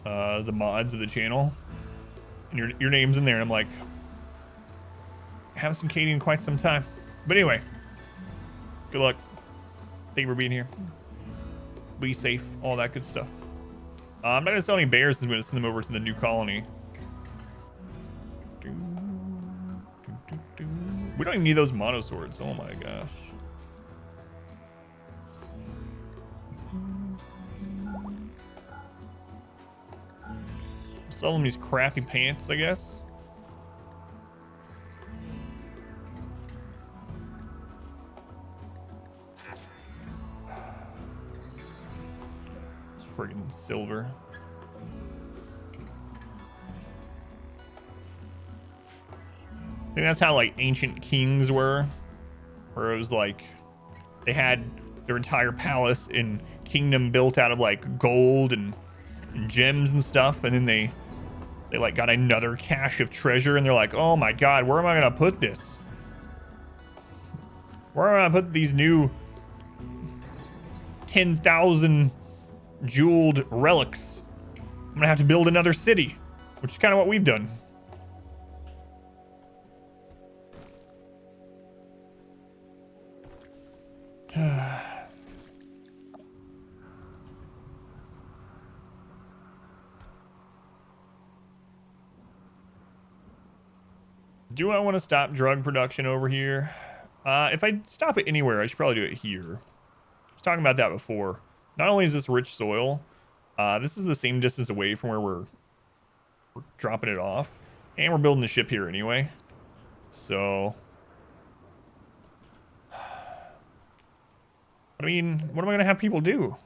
mods of the channel, and your name's in there, and I'm like, I haven't seen Katie in quite some time. But anyway, good luck. Thank you for being here. Be safe, all that good stuff. I'm not gonna sell any bears. I'm gonna send them over to the new colony. We don't even need those mono swords. Oh my gosh. Sell them these crappy pants, I guess. Friggin' silver. I think that's how like ancient kings were, where it was like they had their entire palace and kingdom built out of like gold and gems and stuff, and then they like got another cache of treasure, and they're like, oh my god, where am I gonna put this? Where am I gonna put these new 10,000 jeweled relics? I'm gonna have to build another city, which is kind of what we've done. Do I want to stop drug production over here? If I stop it anywhere, I should probably do it here. I was talking about that before. Not only is this rich soil, This is the same distance away from where we're dropping it off. And we're building the ship here anyway. So... I mean, what am I going to have people do?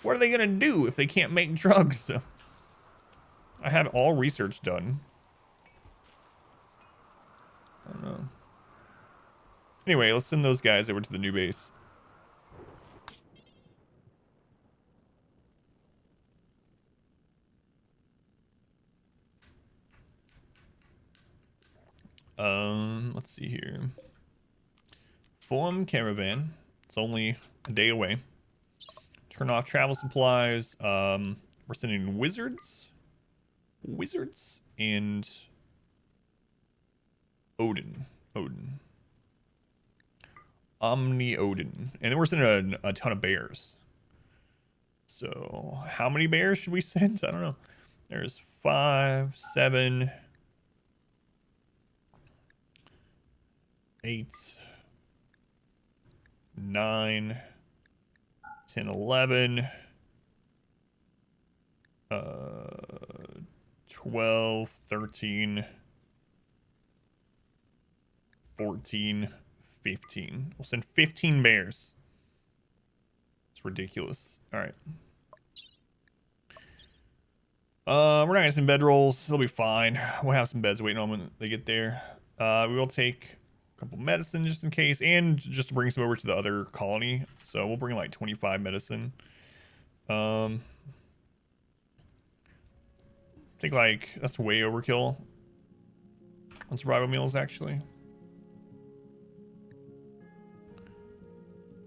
What are they going to do if they can't make drugs? I had all research done. I don't know. Anyway, let's send those guys over to the new base. Let's see here. Form caravan. It's only a day away. Turn off travel supplies. We're sending wizards. Wizards and Odin. Omni Odin. And then we're sending a ton of bears. So how many bears should we send? I don't know. There's 5, 7, 8, 9, 10, 11, 12, 13, 14, 15. We'll send 15 bears. It's ridiculous. All right. We're not gonna send bedrolls. They'll be fine. We'll have some beds waiting on when they get there. We will take a couple medicine just in case, and just to bring some over to the other colony. So we'll bring like 25 medicine. I think like that's way overkill on survival meals actually.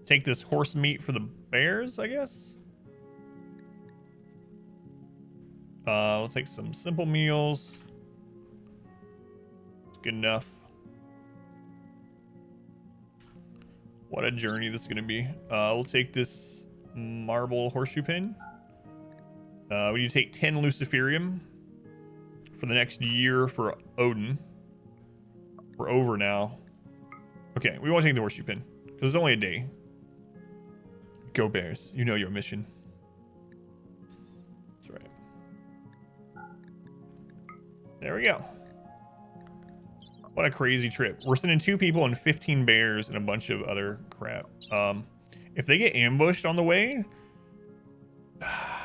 Take this horse meat for the bears, I guess. We'll take some simple meals. It's good enough. What a journey this is going to be. We'll take this marble horseshoe pin. We need to take 10 luciferium for the next year for Odin. We're over now. Okay, we won't take the horseshoe pin because it's only a day. Go Bears. You know your mission. That's right. There we go. What a crazy trip. We're sending 2 people and 15 bears and a bunch of other crap. If they get ambushed on the way,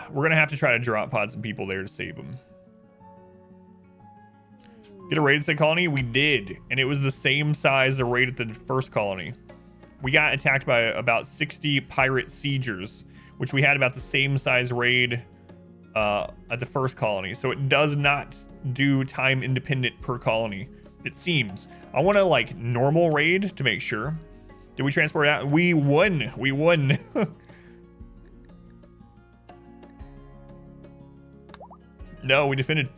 we're going to have to try to drop pod some people there to save them. Get a raid at the colony? We did. And it was the same size the raid at the first colony. We got attacked by about 60 pirate siegers, which we had about the same size raid at the first colony. So it does not do time independent per colony, it seems. I want to like normal raid to make sure. Did we transport out? We won. We won. No, we defended.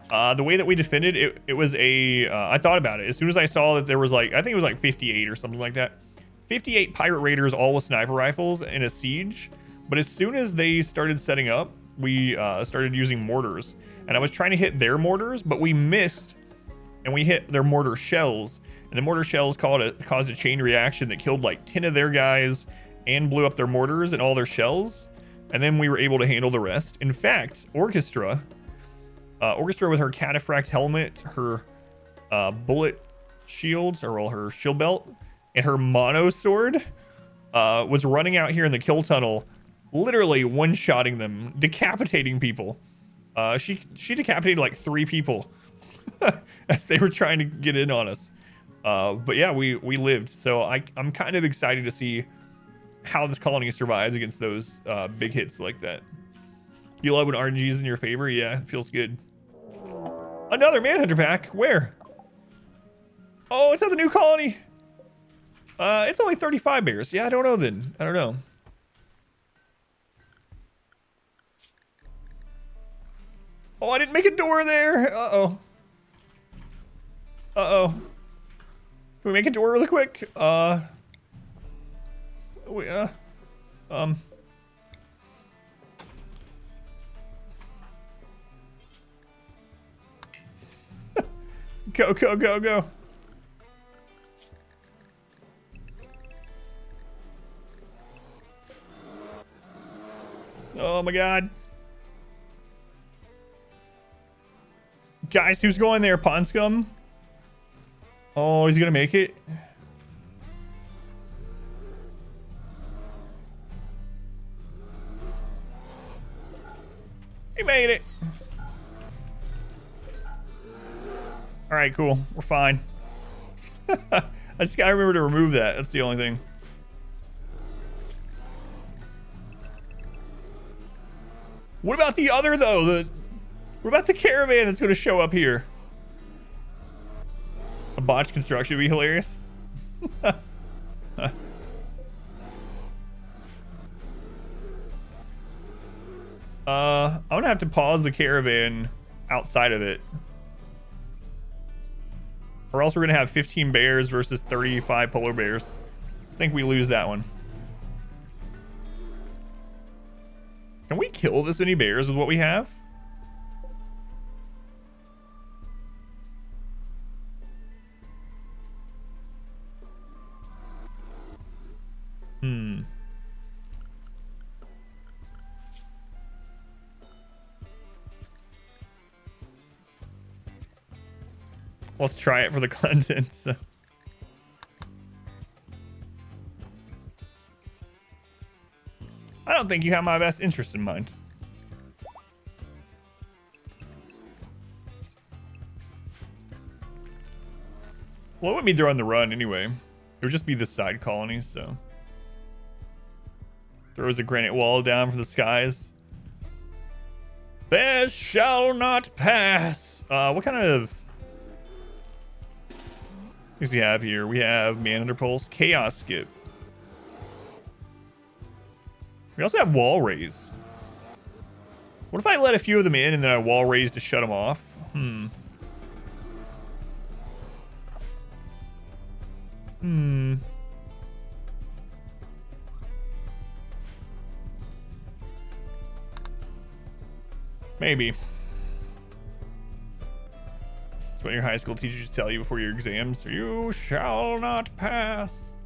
The way that we defended it was a I thought about it as soon as I saw that there was like, I think it was like 58 or something like that, 58 pirate raiders, all with sniper rifles in a siege. But as soon as they started setting up, we started using mortars, and I was trying to hit their mortars, but we missed, and we hit their mortar shells, and the mortar shells caused a chain reaction that killed like 10 of their guys and blew up their mortars and all their shells, and then we were able to handle the rest. In fact, Orchestra with her cataphract helmet, her bullet shields, or well, her shield belt, and her mono sword, was running out here in the kill tunnel, literally one-shotting them, decapitating people. She decapitated like 3 people as they were trying to get in on us. But yeah, we lived. So I'm kind of excited to see how this colony survives against those big hits like that. You love when RNG is in your favor? Yeah, it feels good. Another Manhunter pack. Where? Oh, it's at the new colony. It's only 35 bears. Yeah, I don't know then. I don't know. Oh, I didn't make a door there. Uh-oh. Uh-oh. Can we make a door really quick? Go, go, go, go. Oh my god. Guys, who's going there? Pond Scum? Oh, he's gonna make it? He made it. All right, cool. We're fine. I just gotta remember to remove that. That's the only thing. What about the other though? What about the caravan that's gonna show up here? A botched construction would be hilarious. I'm gonna have to pause the caravan outside of it. Or else we're gonna have 15 bears versus 35 polar bears. I think we lose that one. Can we kill this many bears with what we have? Let's try it for the content. So. I don't think you have my best interest in mind. Well, it wouldn't be there on the run anyway. It would just be the side colonies, so. Throws a granite wall down for the skies. Bears shall not pass. What kind of things we have here? We have Manhunter Pulse, Chaos Skip. We also have Wall Raise. What if I let a few of them in and then I Wall Raise to shut them off? Maybe. That's what your high school teachers tell you before your exams. You shall not pass.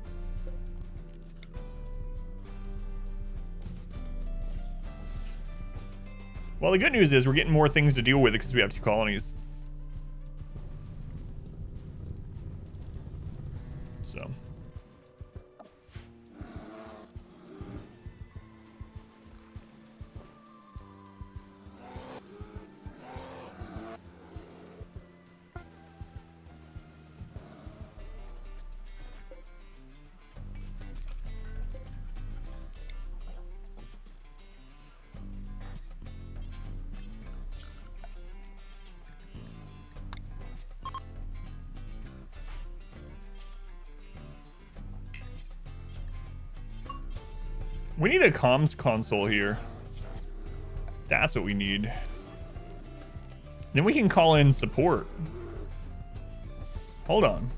Well, the good news is we're getting more things to deal with because we have 2 colonies. So. We need a comms console here. That's what we need. Then we can call in support. Hold on.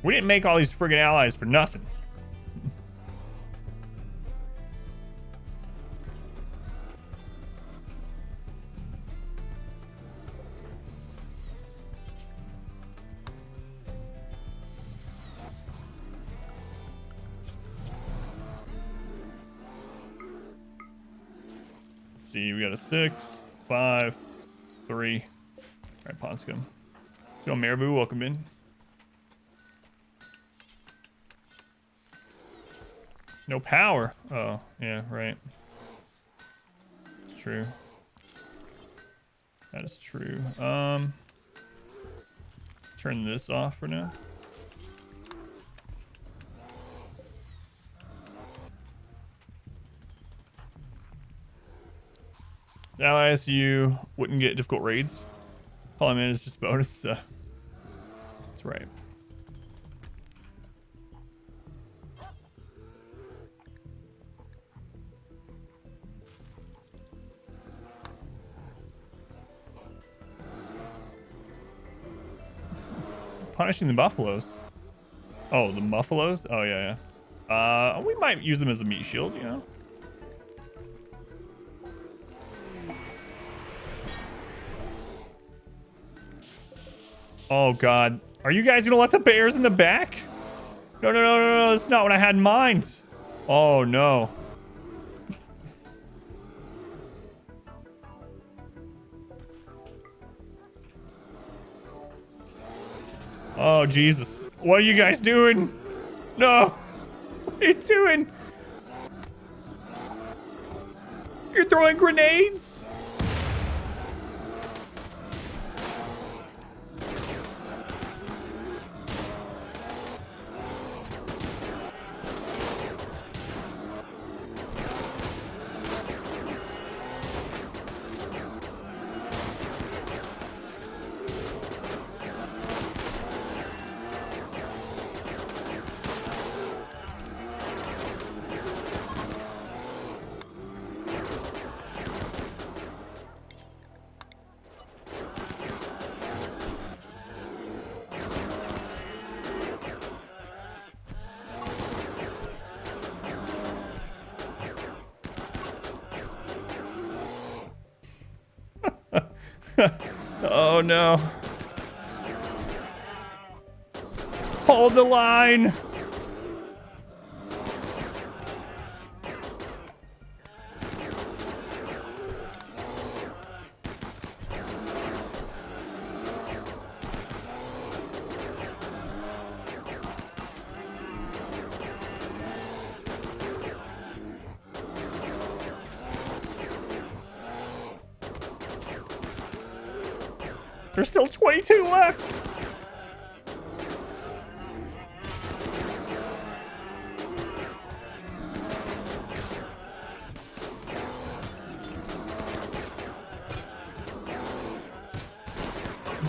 We didn't make all these friggin' allies for nothing. See, we got a 6, 5, 3. All right, Pond Scum. Let's go, Marabou. Welcome in. No power. Oh, yeah, right. It's true. That is true. Let's turn this off for now. Now ISU wouldn't get difficult raids. All I'm in is just bonus, so that's right. Punishing the buffaloes. Oh, the buffaloes? Oh yeah, yeah. We might use them as a meat shield, you know. Oh, God. Are you guys going to let the bears in the back? No, no, no, no, no. That's not what I had in mind. Oh, no. Oh, Jesus. What are you guys doing? No. What are you doing? You're throwing grenades? Oh, no. Hold the line. There's still 22 left.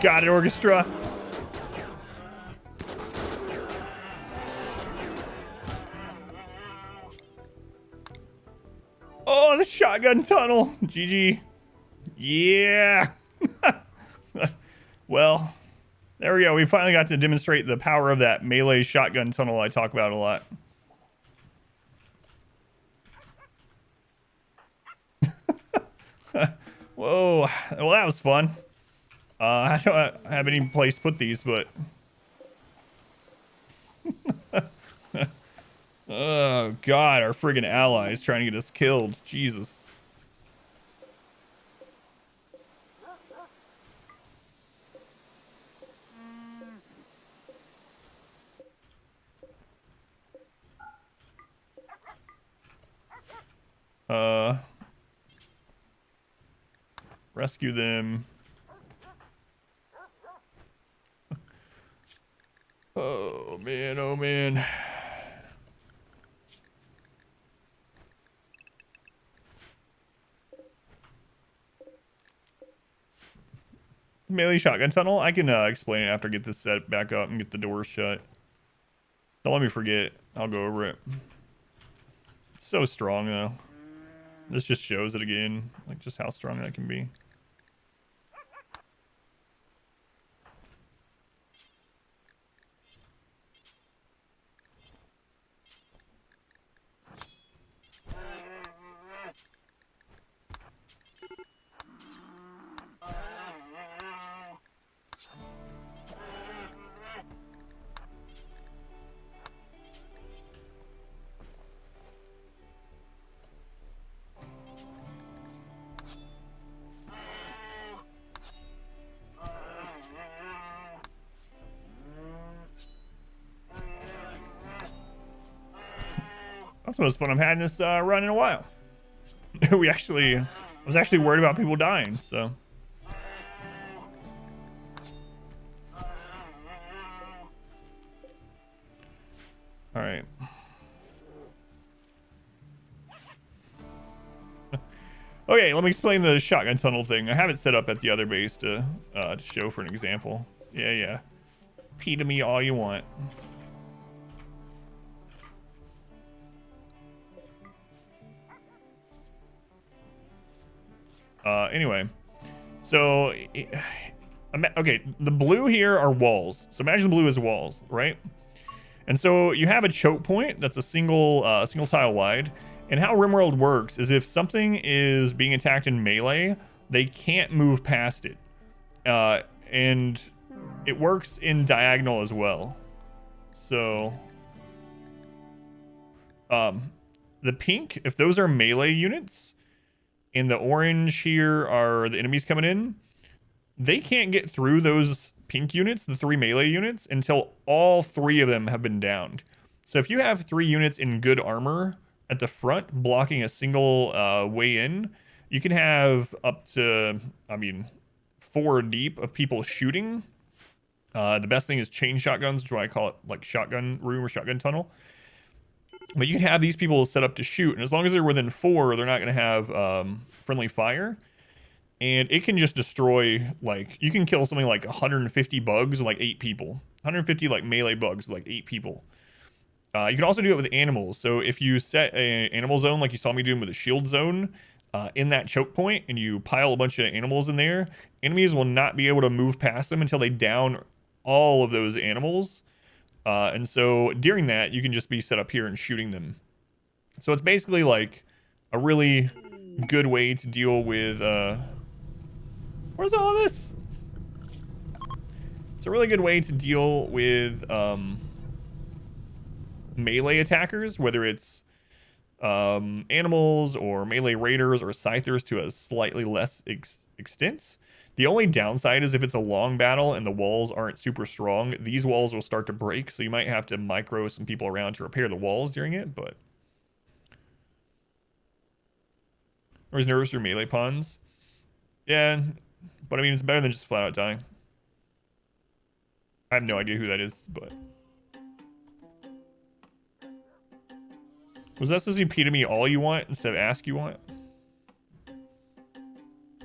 Got it, Orchestra. Oh, the shotgun tunnel. GG. Yeah. Well, there we go. We finally got to demonstrate the power of that melee shotgun tunnel I talk about a lot. Whoa. Well, that was fun. I don't have any place to put these, but... Oh, God. Our friggin' allies trying to get us killed. Jesus. Rescue them. Oh, man. Oh, man. Melee shotgun tunnel? I can explain it after I get this set back up and get the doors shut. Don't let me forget. I'll go over it. It's so strong, though. This just shows it again, like just how strong that can be. That's the most fun I've had in this run in a while. I was actually worried about people dying, so. All right. Okay, let me explain the shotgun tunnel thing. I have it set up at the other base to show for an example. Yeah. Pee to me all you want. Anyway, so okay, the blue here are walls. So imagine the blue is walls, right? And so you have a choke point that's a single tile wide. And how RimWorld works is if something is being attacked in melee, they can't move past it. And it works in diagonal as well. So the pink, if those are melee units, and the orange here are the enemies coming in, they can't get through those pink units, the 3 melee units, until all 3 of them have been downed. So if you have 3 units in good armor at the front blocking a single way in, you can have up to, I mean, 4 deep of people shooting. The best thing is chain shotguns, which is why I call it like shotgun room or shotgun tunnel. But you can have these people set up to shoot, and as long as they're within 4, they're not going to have friendly fire. And it can just destroy, like, you can kill something like 150 bugs with like 8 people. 150 like melee bugs with like 8 people. You can also do it with animals. So if you set an animal zone like you saw me doing with a shield zone in that choke point, and you pile a bunch of animals in there, enemies will not be able to move past them until they down all of those animals. And so during that, you can just be set up here and shooting them. So it's basically like a really good way to deal with... where's all this? It's a really good way to deal with melee attackers, whether it's animals or melee raiders or scythers to a slightly less extent. The only downside is if it's a long battle and the walls aren't super strong, these walls will start to break, so you might have to micro some people around to repair the walls during it, but... Or is nervous for melee puns? Yeah, but I mean, it's better than just flat out dying. I have no idea who that is, but... Was that supposed to be P to me all you want instead of ask you want?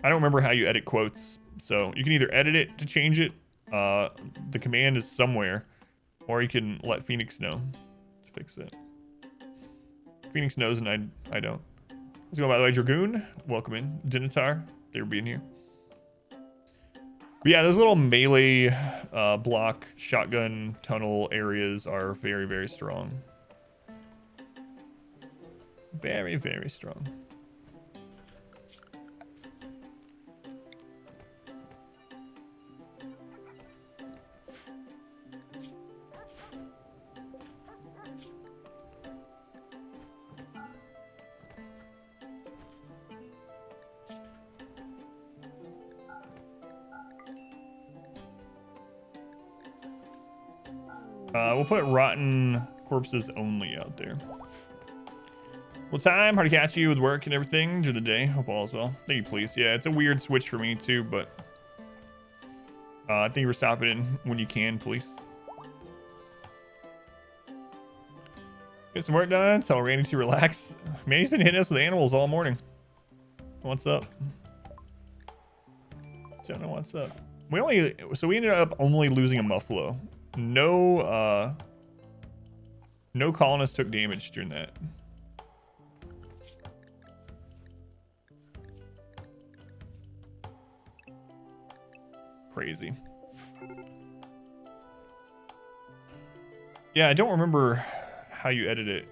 I don't remember how you edit quotes, so you can either edit it to change it. The command is somewhere, or you can let Phoenix know to fix it. Phoenix knows and I don't. Let's go, by the way, Dragoon. Welcome in. Dinitar, they were being here. But yeah, those little melee block shotgun tunnel areas are very, very strong. Very, very strong. We'll put rotten corpses only out there. What time? Hard to catch you with work and everything during the day. Hope all is well. Thank you, please. Yeah, it's a weird switch for me too, but thank you for stopping in when you can, please. Get some work done. Tell Randy to relax. Man, he's been hitting us with animals all morning. What's up? Don't know what's up. We ended up only losing a Muffalo. No colonists took damage during that. Crazy. Yeah, I don't remember how you edit it.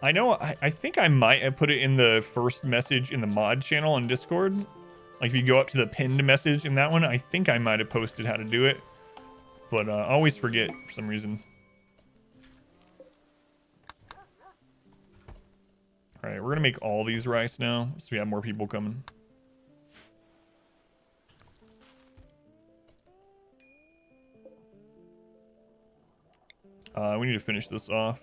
I know, I think I might have put it in the first message in the mod channel on Discord. Like if you go up to the pinned message in that one, I think I might have posted how to do it. But I always forget for some reason. All right, we're gonna make all these rice now, so we have more people coming. We need to finish this off.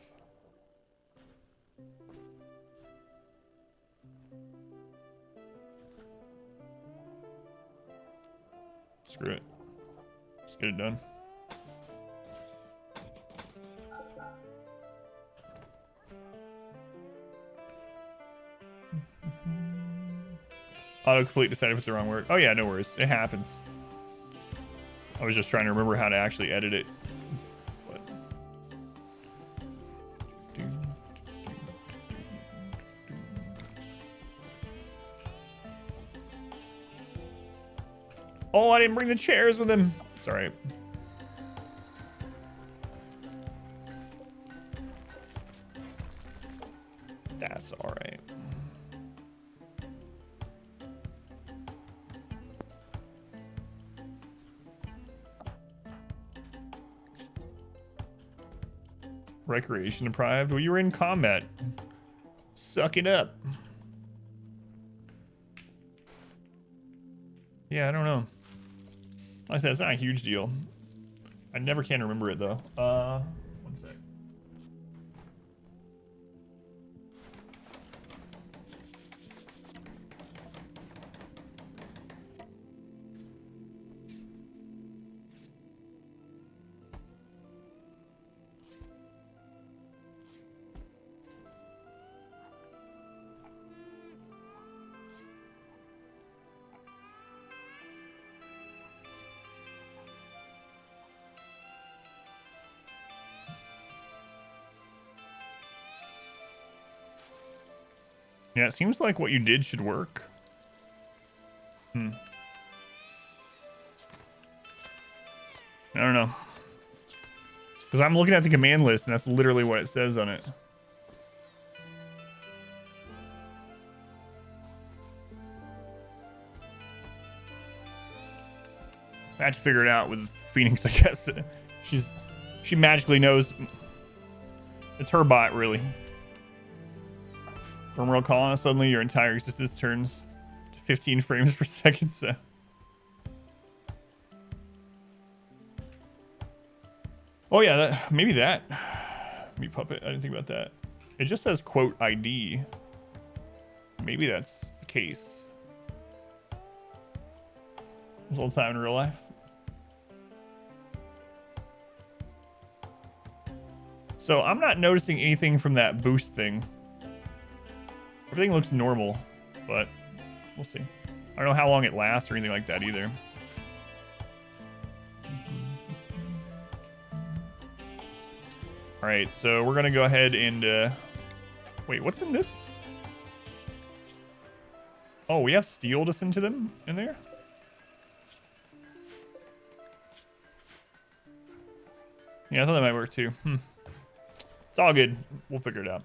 Screw it. Just get it done. Autocomplete decided to put the wrong word. Oh yeah, no worries. It happens. I was just trying to remember how to actually edit it. But... Oh, I didn't bring the chairs with him. It's all right. That's all right. Recreation deprived. Well, you were in combat. Suck it up. Yeah, I don't know. Like I said, it's not a huge deal. I never can remember it though. One sec. Yeah, it seems like what you did should work. I don't know. Because I'm looking at the command list, and that's literally what it says on it. I had to figure it out with Phoenix, I guess. She magically knows. It's her bot, really. From World Colony, suddenly your entire existence turns to 15 frames per second. So. Oh yeah, maybe that. Me puppet. I didn't think about that. It just says quote ID. Maybe that's the case. There's all the time in real life. So I'm not noticing anything from that boost thing. Everything looks normal, but we'll see. I don't know how long it lasts or anything like that either. All right, so we're gonna go ahead and wait. What's in this? Oh, we have steel to send to them in there. Yeah, I thought that might work too. It's all good. We'll figure it out.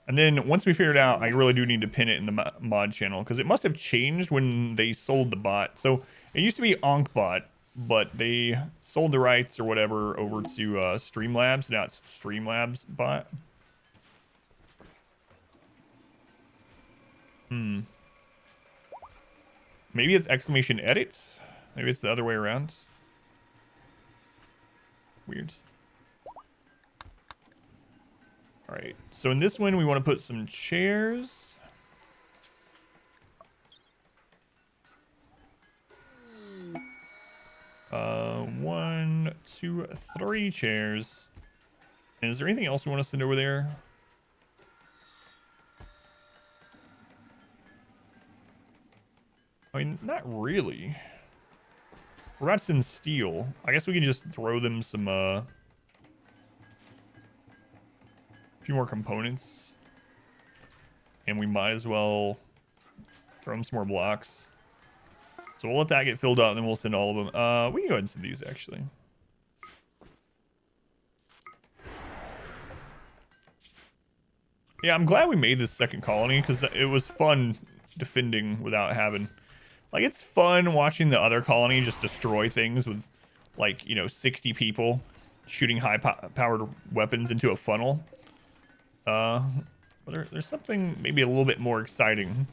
And then once we figure it out, I really do need to pin it in the mod channel because it must have changed when they sold the bot. So it used to be Onkbot, but they sold the rights or whatever over to Streamlabs. Now it's Streamlabs bot. Maybe it's exclamation edits. Maybe it's the other way around. Weird. All right, so in this one, we want to put some chairs. One, two, three chairs. And is there anything else we want to send over there? I mean, not really. We're about to send steel. I guess we can just throw them some, a few more components. And we might as well throw them some more blocks. So we'll let that get filled out, and then we'll send all of them. We can go ahead and send these, actually. Yeah, I'm glad we made this second colony, because it was fun defending without having... Like, it's fun watching the other colony just destroy things with, like, you know, 60 people shooting high-powered weapons into a funnel. But there's something maybe a little bit more exciting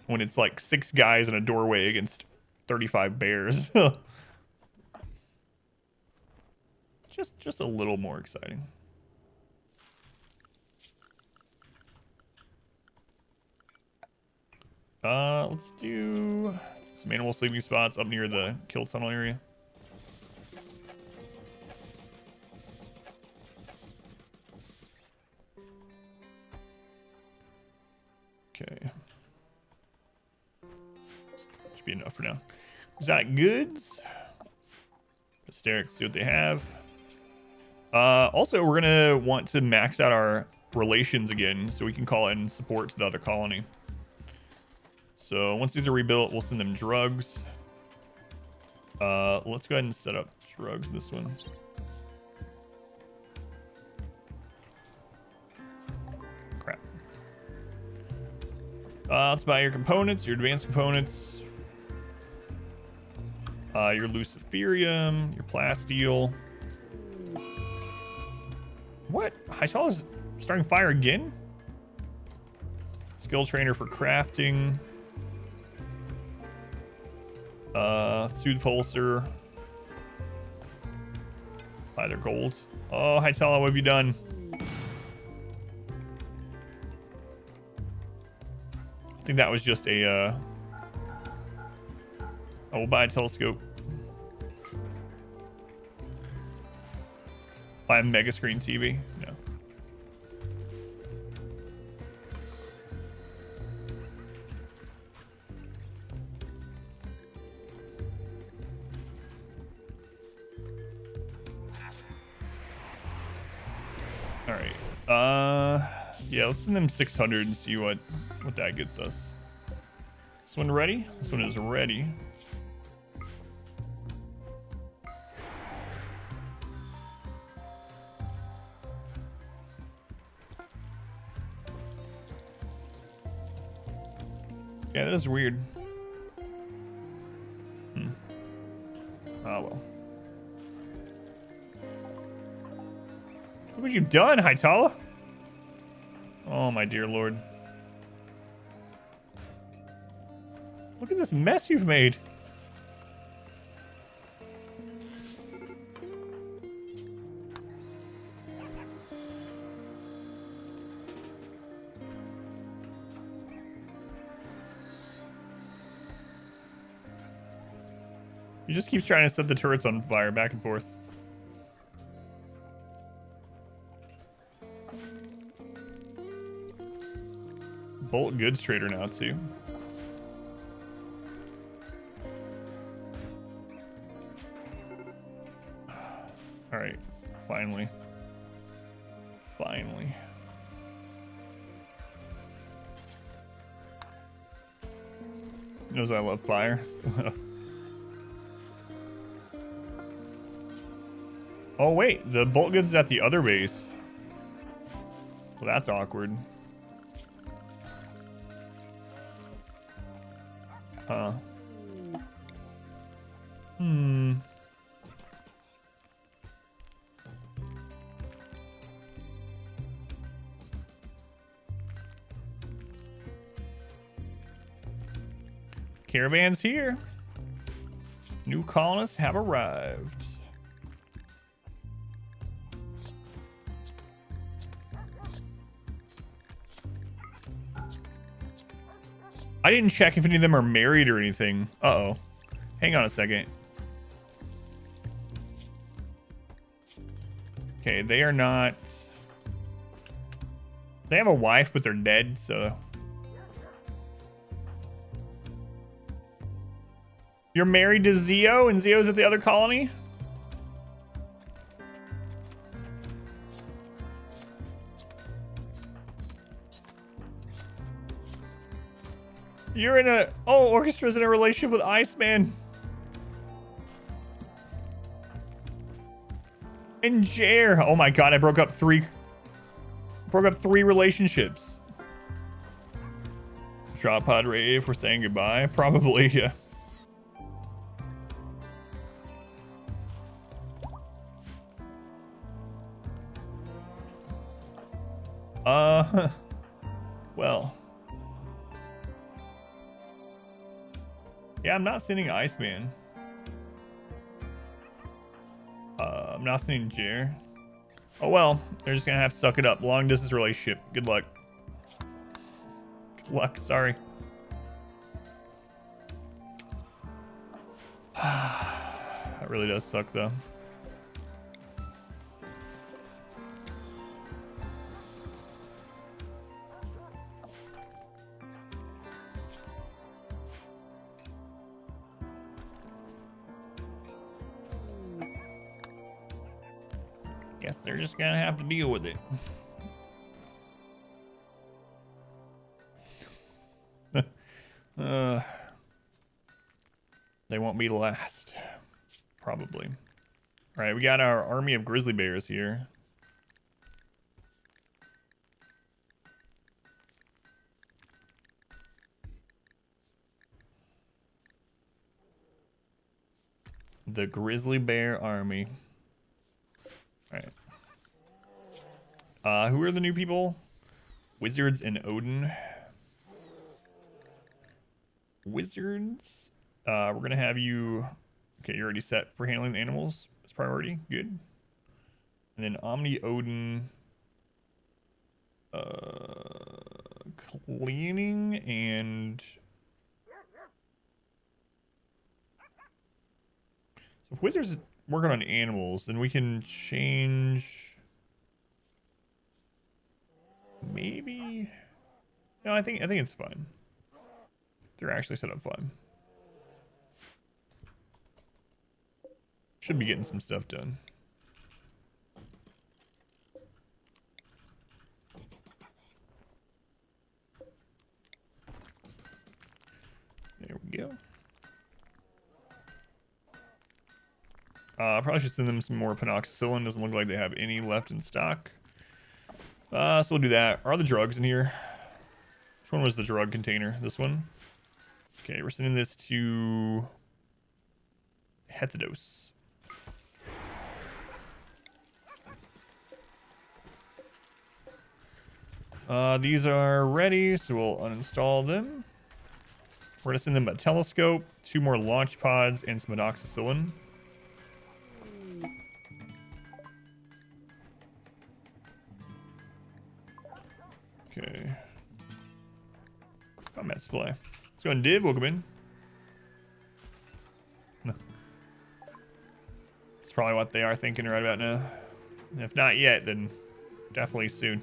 when it's, like, 6 guys in a doorway against 35 bears. just a little more exciting. Let's do some animal sleeping spots up near the kill tunnel area. Okay. Should be enough for now. Exotic goods. Hysteric, see what they have. Also, we're gonna want to max out our relations again so we can call in support to the other colony. So once these are rebuilt, we'll send them drugs. Let's go ahead and set up drugs this one. Crap. Let's buy your components, your advanced components. Your luciferium, your plasteel. Hytala's starting fire again. Skill trainer for crafting. Soothe pulsar. Buy their gold. Oh, Hytala, what have you done? I think that was just a oh, we'll buy a telescope. Buy a mega screen TV. No. All right. Yeah, let's send them 600 and see what that gets us. This one ready? This one is ready. Yeah, that is weird. Oh, well. Look what you've done, Hytala. Oh, my dear lord. Look at this mess you've made. He just keeps trying to set the turrets on fire back and forth. Bolt goods trader now too. All right, finally. Finally. He knows I love fire. Oh wait, the bolt goods is at the other base. Well, that's awkward. Huh. Caravan's here. New colonists have arrived. I didn't check if any of them are married or anything. Uh-oh. Hang on a second. Okay, they are not... They have a wife, but they're dead, so... You're married to Zio, and Zio's at the other colony? You're in a... Oh, Orchestra's in a relationship with Iceman. And Jer. Oh my god, I broke up three relationships. Drop pod rave, we're saying goodbye. Probably, yeah. Well. Yeah, I'm not sending Iceman. I'm not sending Jer. Oh well, they're just gonna have to suck it up. Long distance relationship. Good luck. Good luck, sorry. That really does suck though. Guess they're just gonna have to deal with it. They won't be last. Probably. Alright, we got our army of grizzly bears here. The grizzly bear army. Alright. Who are the new people? Wizards and Odin. Wizards. We're gonna have you. Okay, you're already set for handling the animals as priority. Good. And then Omni Odin. Cleaning and. So if Wizards working on animals, then we can change. Maybe. No, I think it's fine. They're actually set up fine. Should be getting some stuff done. There we go. Probably should send them some more penoxycyllin. Doesn't look like they have any left in stock. So we'll do that. Are the drugs in here? Which one was the drug container? This one? Okay, we're sending this to Hethedos. These are ready, so we'll uninstall them. We're gonna send them a telescope, 2 more launch pods, and some amoxicillin. Okay. Combat supply. Let's go and div. Welcome in. That's probably what they are thinking right about now. And if not yet, then definitely soon.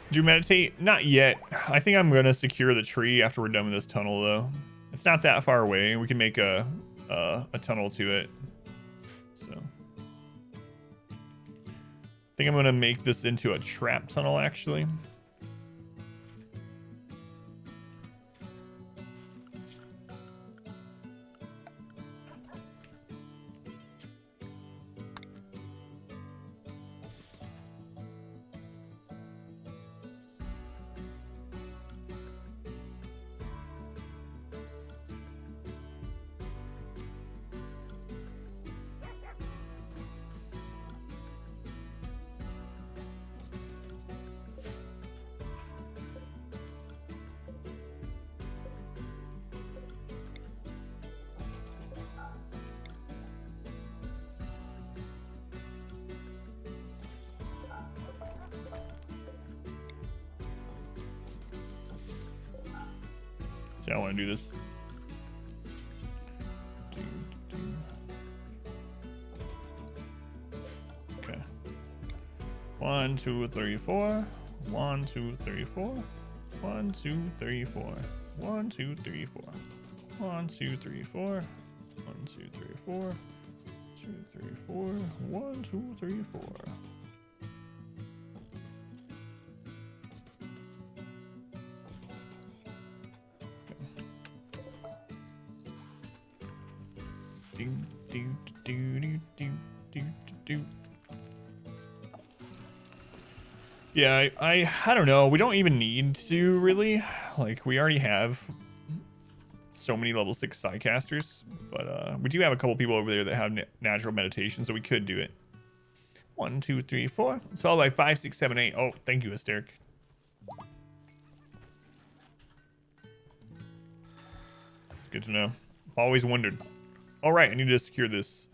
Do you meditate? Not yet. I think I'm gonna secure the tree after we're done with this tunnel, though. It's not that far away. We can make a tunnel to it. So, I think I'm gonna make this into a trap tunnel, actually. See how I want to do this. Okay. 1, 2, 3, 4. 1, 2, 3, 4. 1, 2, 3, 4. 1, 2, 3, 4. 1, 2, 3, 4. 1, 2, 3, 4. 2, 3, 4. 1, 2, 3, 4. Yeah, I don't know. We don't even need to really. Like, we already have so many level 6 Psycasters, but we do have a couple people over there that have natural meditation, so we could do it. 1, 2, 3, 4. It's followed by 5, 6, 7, 8. Oh, thank you, Asteric. It's good to know. I've always wondered. All right, I need to secure this.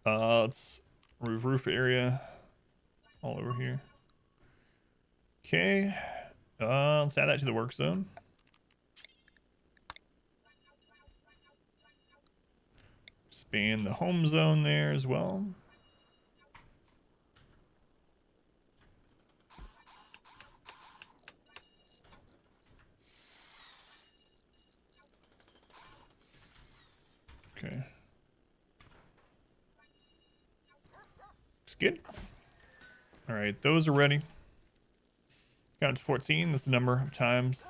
Let's roof area all over here. Okay, let's add that to the work zone. Expand the home zone there as well. Okay. Looks good. All right, those are ready. Got it to 14. That's the number of times.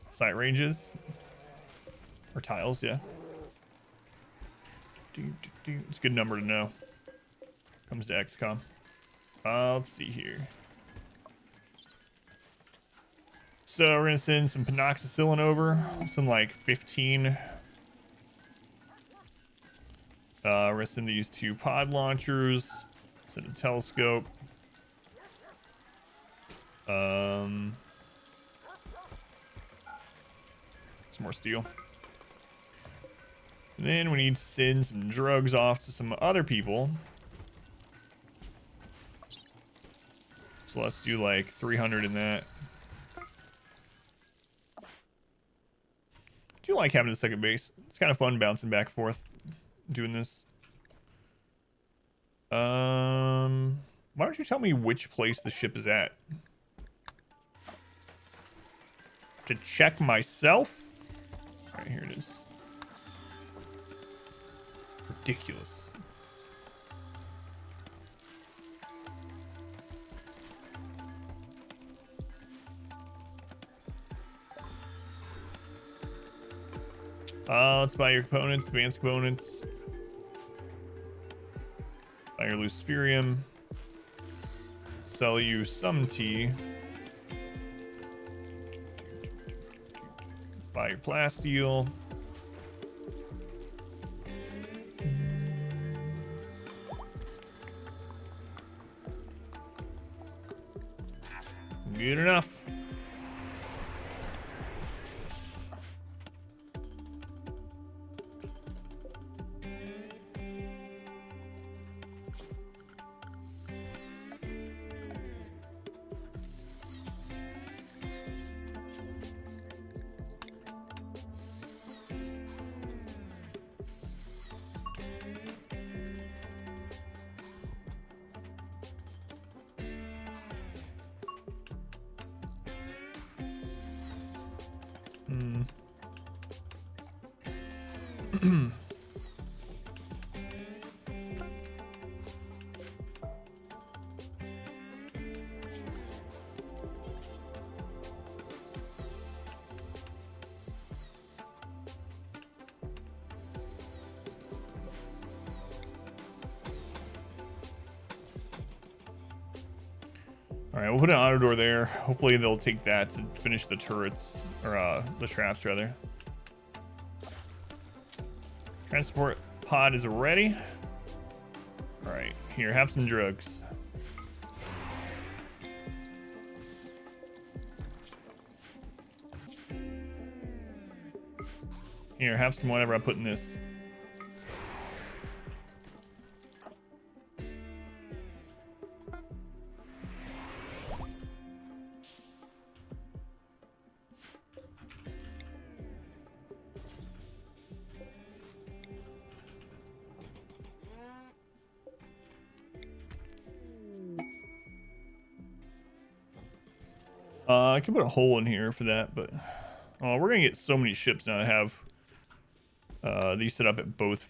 Sight ranges. Or tiles, yeah. It's a good number to know. Comes to XCOM. Let's see here. So we're gonna send some penoxycillin over. Some like 15. We're gonna send these 2 pod launchers. Send a telescope. Some more steel. And then we need to send some drugs off to some other people. So let's do like 300 in that. Do like having a second base. It's kind of fun bouncing back and forth doing this. Why don't you tell me which place the ship is at? To check myself? All right, here it is. Ridiculous. Let's buy your components, advanced components. Buy your Luciferium. Sell you some tea. Buy your plasteel. Good enough. All right, we'll put an auto door there. Hopefully they'll take that to finish the turrets, or the traps rather. Transport pod is ready. All right, here, have some drugs. Here, have some whatever I put in this. I can put a hole in here for that, but we're gonna get so many ships now. I have these set up at both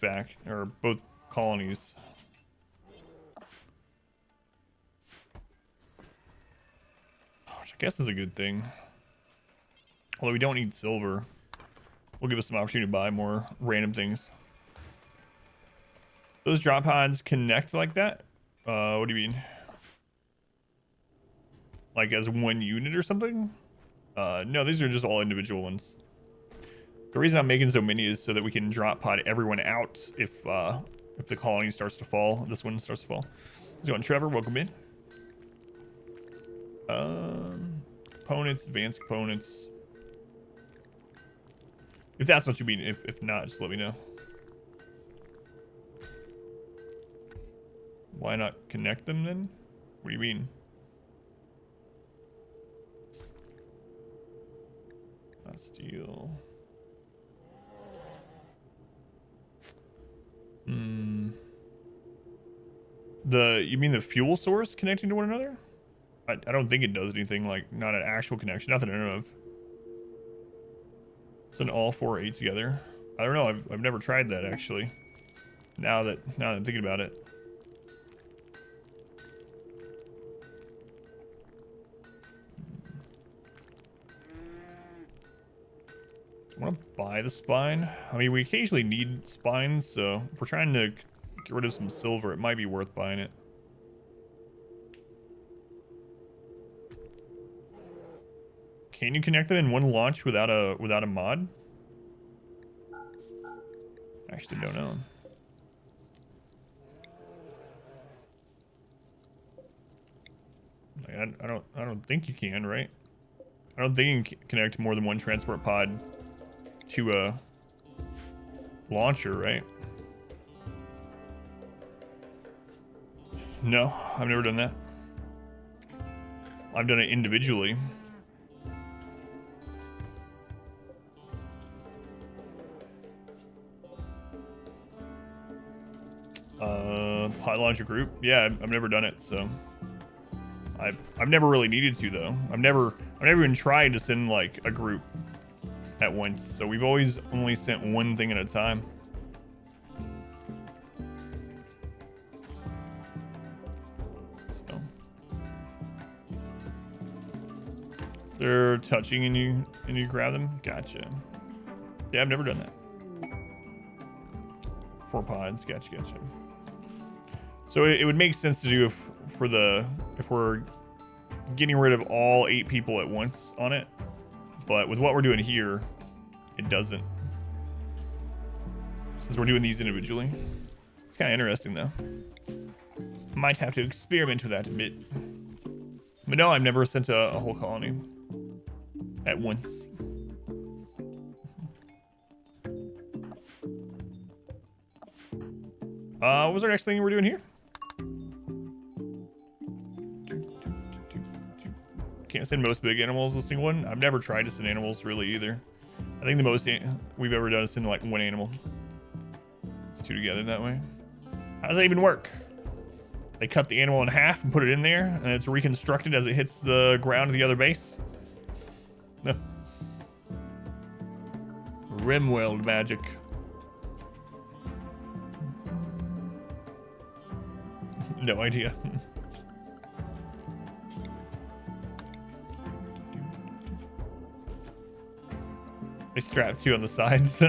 both colonies. Which I guess is a good thing. Although we don't need silver, will give us some opportunity to buy more random things. Those drop pods connect like that? What do you mean? Like as one unit or something? No, these are just all individual ones. The reason I'm making so many is so that we can drop pod everyone out if the colony starts to fall. This one starts to fall. How's it going, Trevor? Welcome in. Components, advanced components. If that's what you mean. If not, just let me know. Why not connect them then? What do you mean? Steel. You mean the fuel source connecting to one another? I don't think it does anything, like not an actual connection, nothing I know of. Send all 4 8 together. I don't know. I've never tried that actually. Now that I'm thinking about it. I want to buy the spine. I mean, we occasionally need spines, so if we're trying to get rid of some silver, it might be worth buying it. Can you connect them in one launch without a mod? I actually don't know. Like, I don't think you can, right? I don't think you can connect more than one transport pod to a launcher, right? No, I've never done that. I've done it individually. Pod launcher group? Yeah, I've never done it, so I've never really needed to though. I've never even tried to send like a group at once, so we've always only sent one thing at a time. So they're touching and you grab them. Gotcha. Yeah, I've never done that. 4 pods. Gotcha. So it would make sense to do if we're getting rid of all 8 people at once on it, but with what we're doing here, it doesn't. Since we're doing these individually, it's kind of interesting though. Might have to experiment with that a bit. But no, I've never sent a whole colony at once. What was our next thing we're doing here? Can't send most big animals a single one. I've never tried to send animals really either. I think the most we've ever done is send like 1 animal. It's 2 together that way. How does that even work? They cut the animal in half and put it in there, and it's reconstructed as it hits the ground of the other base. No. Rimweld magic. No idea. They strapped you on the sides.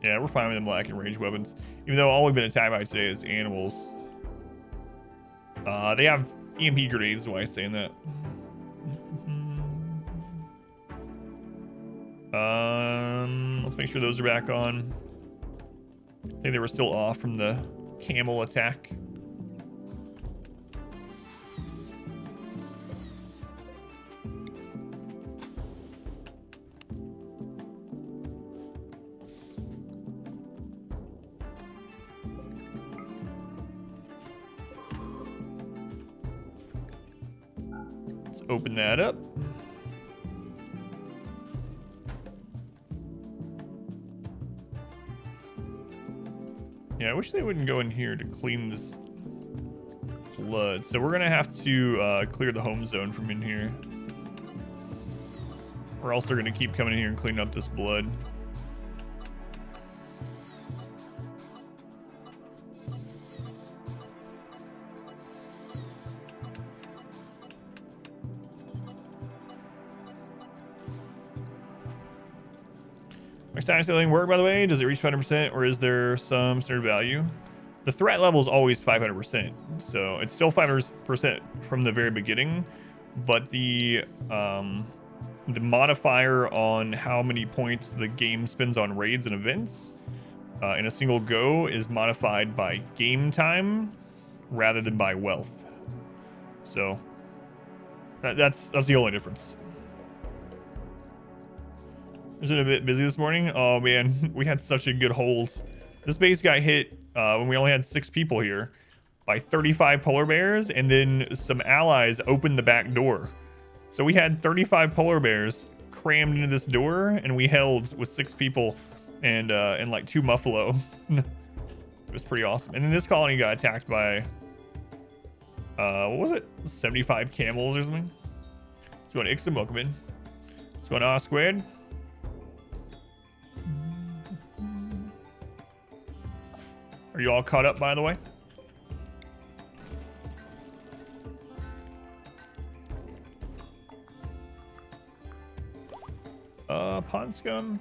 Yeah, we're fine with them lacking range weapons. Even though all we've been attacked by today is animals. They have EMP grenades, is why I'm saying that. Let's make sure those are back on. I think they were still off from the camel attack. Let's open that up. Yeah, I wish they wouldn't go in here to clean this blood. So we're gonna have to clear the home zone from in here. Or else they're gonna keep coming in here and cleaning up this blood. Next time something work, by the way, does it reach 500% or is there some standard value? The threat level is always 500%, so it's still 500% from the very beginning, but the modifier on how many points the game spends on raids and events in a single go is modified by game time rather than by wealth. So that's the only difference. Is it a bit busy this morning? Oh man, we had such a good hold. This base got hit when we only had 6 people here by 35 polar bears, and then some allies opened the back door. So we had 35 polar bears crammed into this door, and we held with 6 people and like 2 muffalo. It was pretty awesome. And then this colony got attacked by, what was it? 75 camels or something. Let's go to Ixom, welcome in. Let's go to R squared. Are you all caught up, by the way? Pond scum.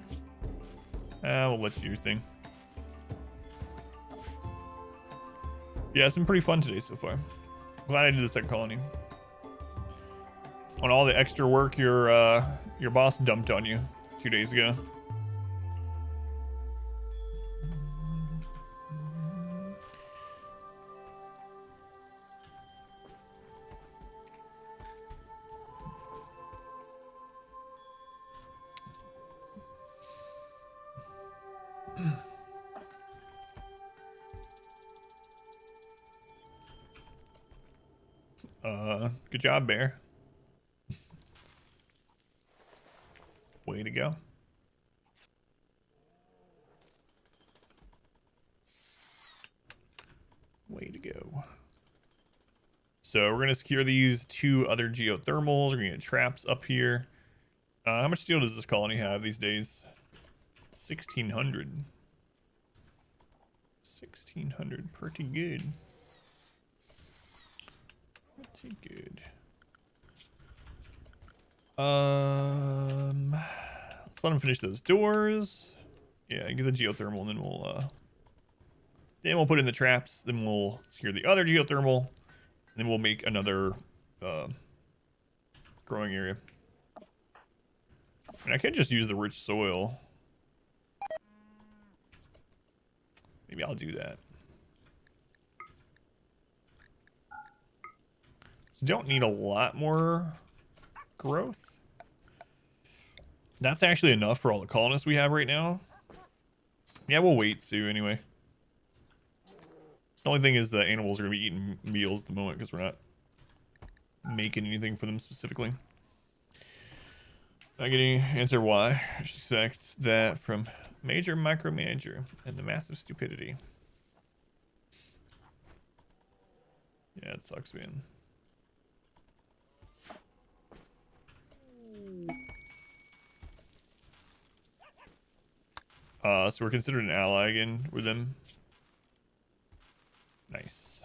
We'll let you do your thing. Yeah, it's been pretty fun today so far. Glad I did the second colony. On all the extra work your boss dumped on you 2 days ago. Good job, Bear. Way to go. Way to go. So we're going to secure these 2 other geothermals. We're going to get traps up here. How much steel does this colony have these days? 1,600. 1,600. Pretty good. Pretty good. Let's let them finish those doors. Yeah, get the geothermal, and then we'll put in the traps. Then we'll secure the other geothermal, and then we'll make another growing area. And I could just use the rich soil. Maybe I'll do that. So don't need a lot more growth. That's actually enough for all the colonists we have right now. Yeah, we'll wait, Sue, anyway. The only thing is the animals are going to be eating meals at the moment because we're not making anything for them specifically. Not getting answer why. I should expect that from major micromanager and the massive stupidity. Yeah, it sucks, man. So we're considered an ally again with them. Nice.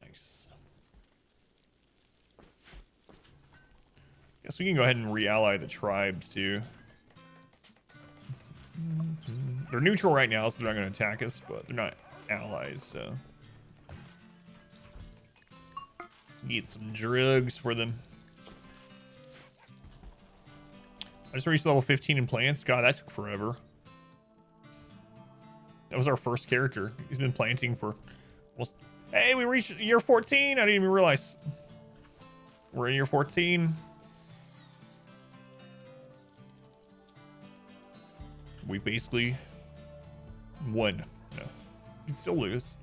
Nice. Guess we can go ahead and re-ally the tribes too. They're neutral right now, so they're not going to attack us, but they're not allies, so. Get some drugs for them. I just reached level 15 in plants. God, that took forever. That was our first character. He's been planting for almost... Hey, we reached year 14. I didn't even realize. We're in year 14. We basically won. No, you can still lose.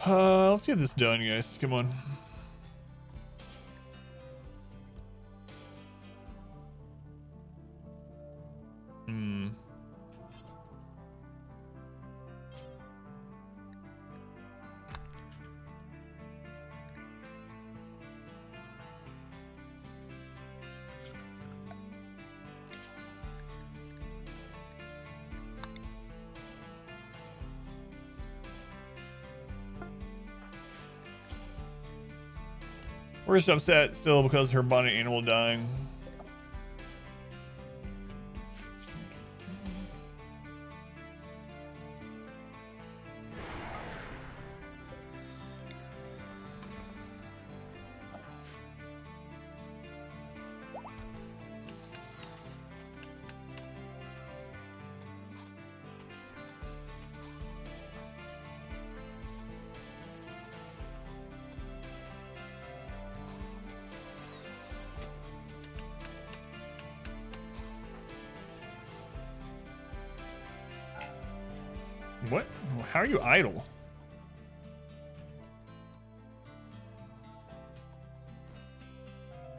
Let's get this done, guys. Come on. We're just upset still because her bonnet animal dying. What? How are you idle?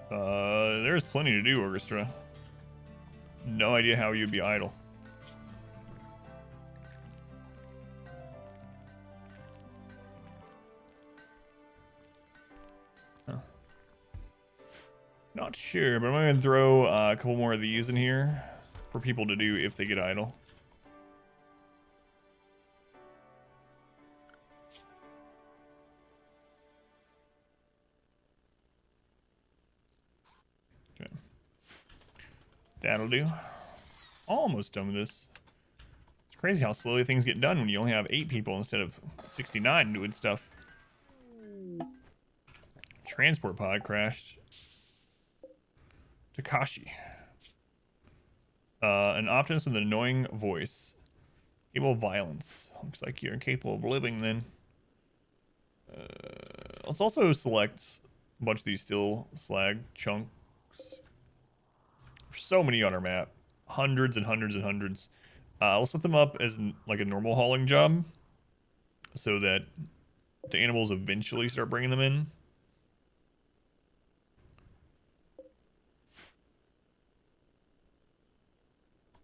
There's plenty to do, Orchestra. No idea how you'd be idle. Huh. Not sure, but I'm going to throw a couple more of these in here for people to do if they get idle. Okay. That'll do. Almost done with this. It's crazy how slowly things get done when you only have 8 people instead of 69 doing stuff. Transport pod crashed. Takashi. An optimist with an annoying voice. Capable of violence. Looks like you're incapable of living then. Let's also select a bunch of these steel slag chunks. There's so many on our map. Hundreds and hundreds and hundreds. We'll set them up as like a normal hauling job so that the animals eventually start bringing them in.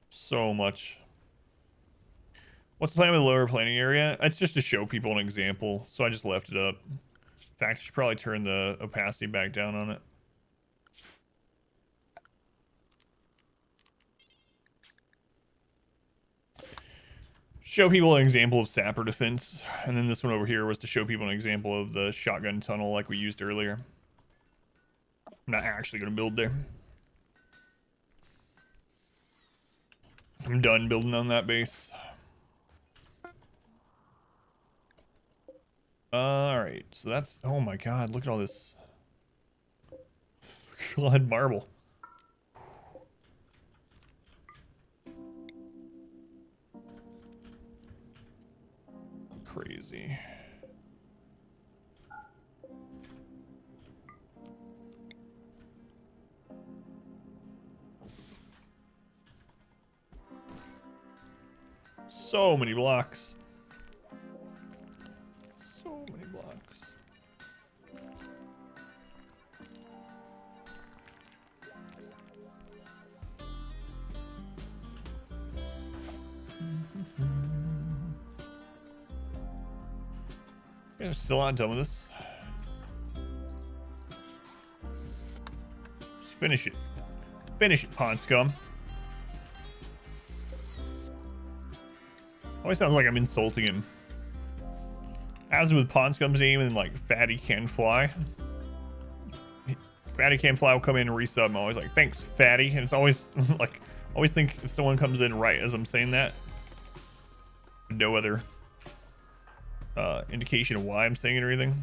So much. What's the plan with the lower planning area? It's just to show people an example, so I just left it up. In fact, I should probably turn the opacity back down on it. Show people an example of sapper defense, and then this one over here was to show people an example of the shotgun tunnel like we used earlier. I'm not actually going to build there. I'm done building on that base. Alright, so that's... Oh my god, look at all this. God, marble. Crazy. So many blocks. So many blocks. Yeah, still not done with this. Just finish it. Finish it, Pond Scum. Always sounds like I'm insulting him. As with Pond Scum's name and like Fatty Can Fly. Fatty Can Fly will come in and resub. I'm always like, thanks, Fatty. And it's always like, always think if someone comes in right as I'm saying that. No other indication of why I'm saying it or anything.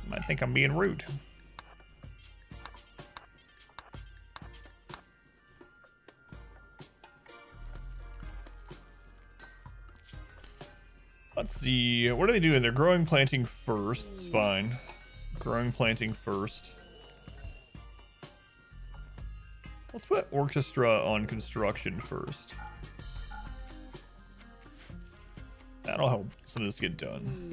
You might think I'm being rude. Let's see. What are they doing? They're growing planting first. It's fine. Growing planting first. Let's put orchestra on construction first. That'll help some of this get done.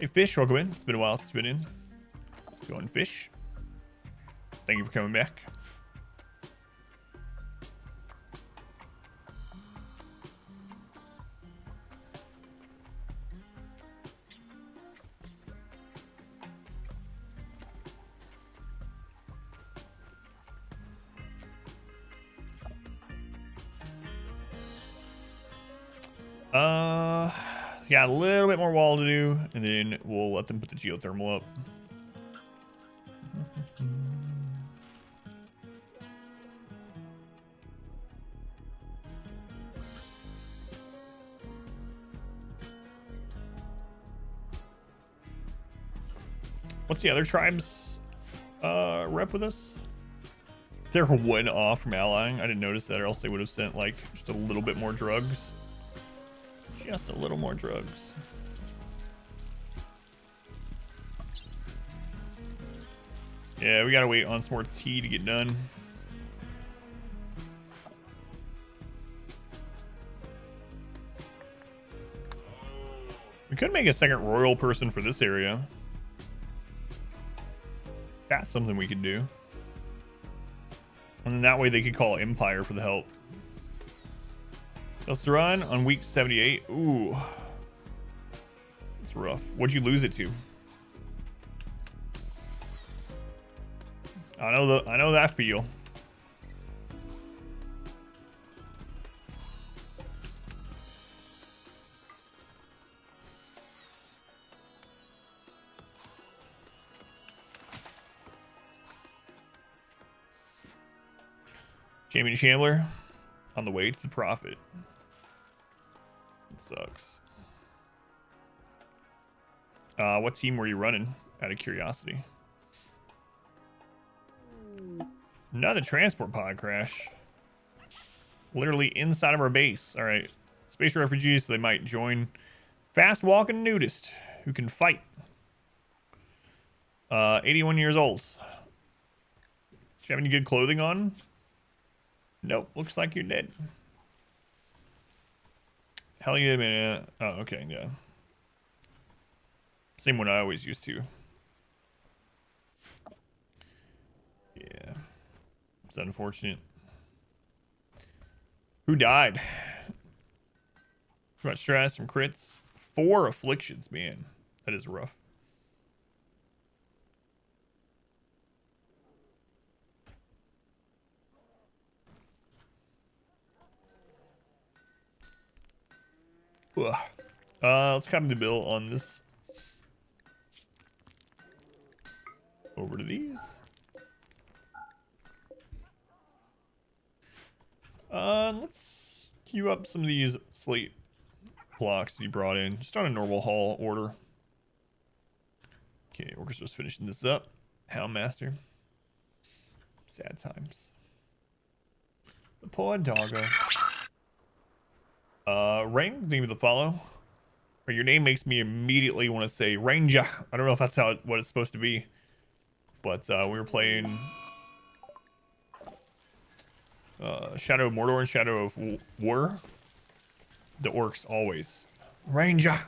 Hey, Fish, welcome in. It's been a while since you've been in. Going, Fish. Thank you for coming back. Yeah, a little bit more wall to do, and then we'll let them put the geothermal up. What's the other tribe's rep with us? They're 1 off from allying. I didn't notice that, or else they would have sent like just a little bit more drugs. Just a little more drugs. Yeah, we gotta wait on some more tea to get done. could make a second royal person for this area. That's something we could do. And then that way they could call Empire for the help. Let's run on week 78. Ooh. It's rough. What'd you lose it to? I know that feel. Jamie Chandler on the way to the Prophet. It sucks. What team were you running out of curiosity? Another transport pod crash. Literally inside of our base. All right. Space refugees, so they might join fast walking nudist who can fight. 81 years old. Do you have any good clothing on? Nope. Looks like you're dead. Hell yeah, man. Oh, okay. Yeah. Same one I always used to. Yeah. It's unfortunate. Who died? Too much stress, some crits. 4 afflictions, man. That is rough. Ugh. Let's copy the bill on this. Over to these. Let's queue up some of these slate blocks that you brought in, just on a normal haul order. Okay, we're just finishing this up. Houndmaster. Sad times. The poor doggo. Ring, name of the follow. Or your name makes me immediately want to say Ranger. I don't know if that's what it's supposed to be. But we were playing Shadow of Mordor and Shadow of War. The orcs always. Ranger.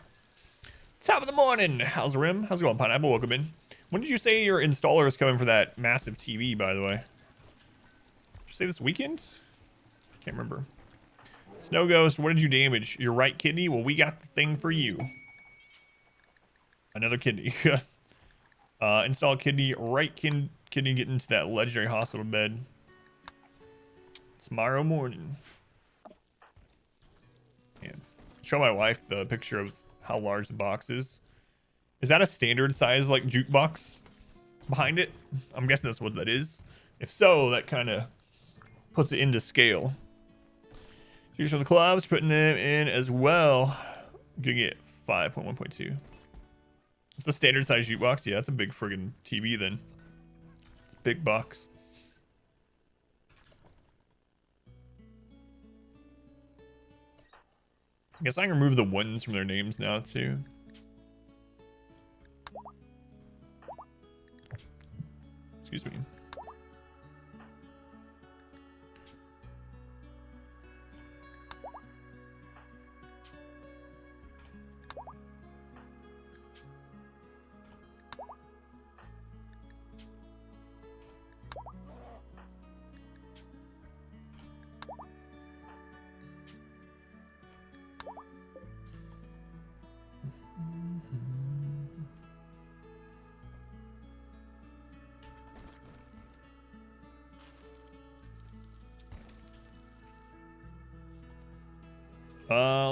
Top of the morning. How's the rim? How's it going, Pineapple? Welcome in. When did you say your installer is coming for that massive TV, by the way? Did you say this weekend? Can't remember. Snow Ghost, what did you damage? Your right kidney? Well, we got the thing for you. Another kidney. Install kidney, right kidney, get into that legendary hospital bed. Tomorrow morning. Man. Show my wife the picture of how large the box is. Is that a standard size, like, jukebox behind it? I'm guessing that's what that is. If so, that kind of puts it into scale. Here's for the clubs, putting them in as well. Gonna get 5.1.2. It's a standard size jukebox. Yeah, that's a big friggin' TV then. It's a big box. I guess I can remove the ones from their names now too. Excuse me.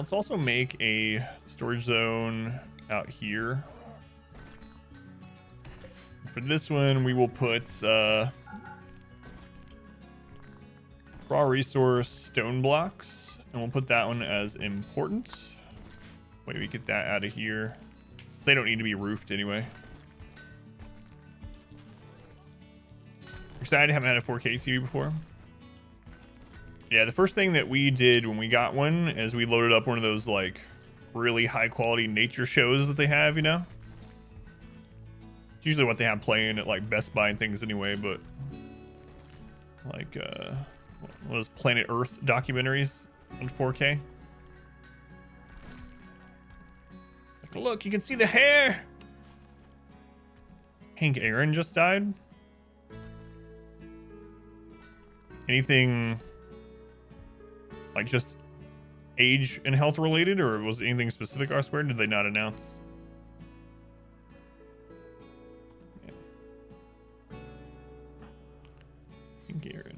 Let's also make a storage zone out here. For this one, we will put raw resource stone blocks, and we'll put that one as important. Wait, we get that out of here. Since they don't need to be roofed anyway. Excited, haven't had a 4K TV before. Yeah, the first thing that we did when we got one is we loaded up one of those, like, really high quality nature shows that they have, you know? It's usually what they have playing at, like, Best Buy and things anyway, but like one of those Planet Earth documentaries on 4K. Look, you can see the hair. Hank Aaron just died. Anything like just age and health related, or was it anything specific? I swear, did they not announce? Yeah. Hank Aaron.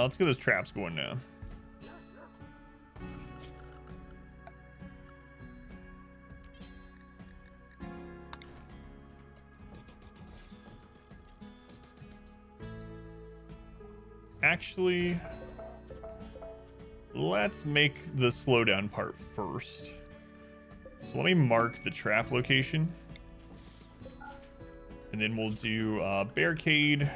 Let's get those traps going now. Actually, let's make the slowdown part first. So let me mark the trap location. And then we'll do barricade.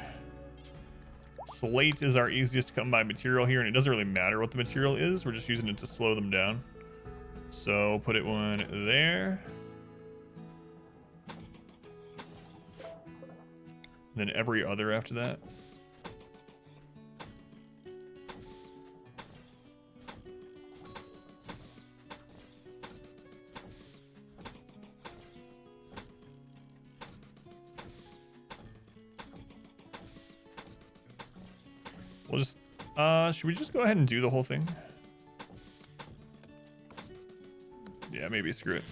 Slate is our easiest to come by material here, and it doesn't really matter what the material is. We're just using it to slow them down. So put it one there. Then every other after that. We'll just, should we just go ahead and do the whole thing? Yeah, maybe screw it.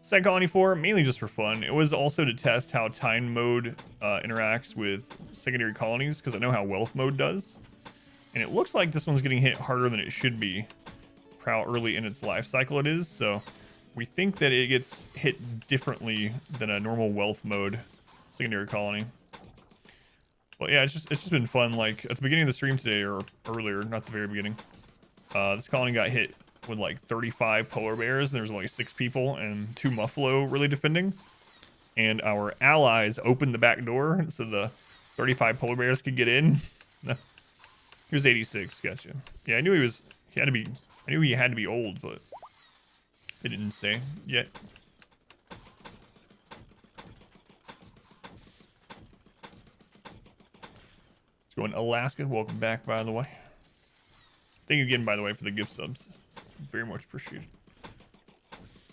Site Colony 4, mainly just for fun. It was also to test how Time mode interacts with secondary colonies, because I know how Wealth mode does. And it looks like this one's getting hit harder than it should be for how early in its life cycle it is. So we think that it gets hit differently than a normal Wealth mode secondary colony. Well, yeah, it's just been fun. Like at the beginning of the stream today, or earlier, not the very beginning, this colony got hit with like 35 polar bears, and there was only 6 people and 2 Muffalo really defending. And our allies opened the back door so the 35 polar bears could get in. He was 86. Gotcha. Yeah, I knew he had to be old, but they didn't say yet. Going Alaska, welcome back, by the way. Thank you again, by the way, for the gift subs. Very much appreciated.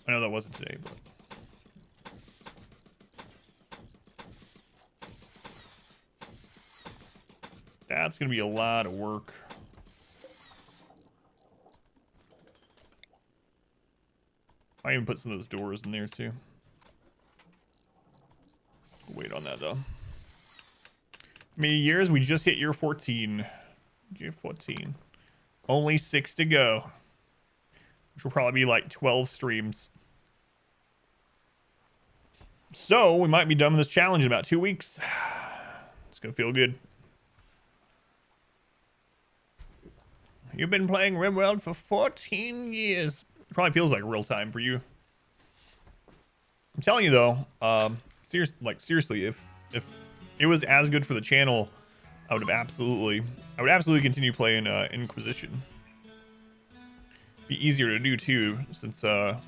I know that wasn't today, but that's gonna be a lot of work. I even put some of those doors in there too. Wait on that though. Many years, we just hit year 14. Year 14. Only 6 to go. Which will probably be like 12 streams. So, we might be done with this challenge in about 2 weeks. It's gonna feel good. You've been playing RimWorld for 14 years. It probably feels like real time for you. I'm telling you though, seriously, if it was as good for the channel, I would absolutely continue playing Inquisition. Be easier to do too, since I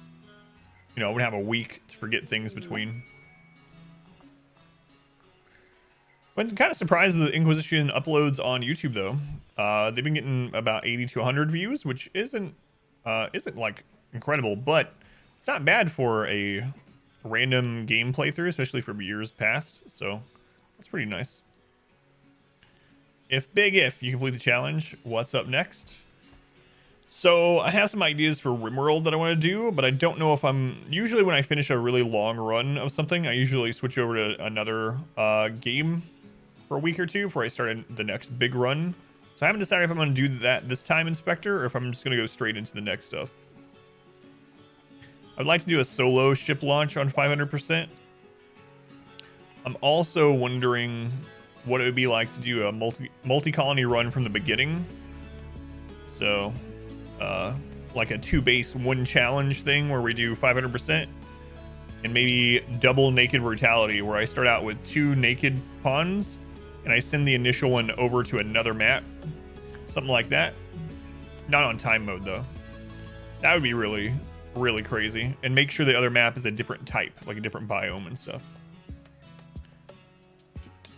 would have a week to forget things between. But I'm kind of surprised that the Inquisition uploads on YouTube though. They've been getting about 80 to 100 views, which isn't like incredible, but it's not bad for a random game playthrough, especially from years past. So that's pretty nice. If you complete the challenge, what's up next? So I have some ideas for RimWorld that I want to do, but I don't know if usually when I finish a really long run of something, I usually switch over to another game for a week or two before I start the next big run. So I haven't decided if I'm going to do that this time, Inspector, or if I'm just going to go straight into the next stuff. I'd like to do a solo ship launch on 500%. I'm also wondering what it would be like to do a multi-colony run from the beginning. So, like a 2 base 1 challenge thing where we do 500%, and maybe double naked brutality where I start out with 2 naked pawns and I send the initial one over to another map. Something like that. Not on time mode though. That would be really, really crazy. And make sure the other map is a different type, like a different biome and stuff.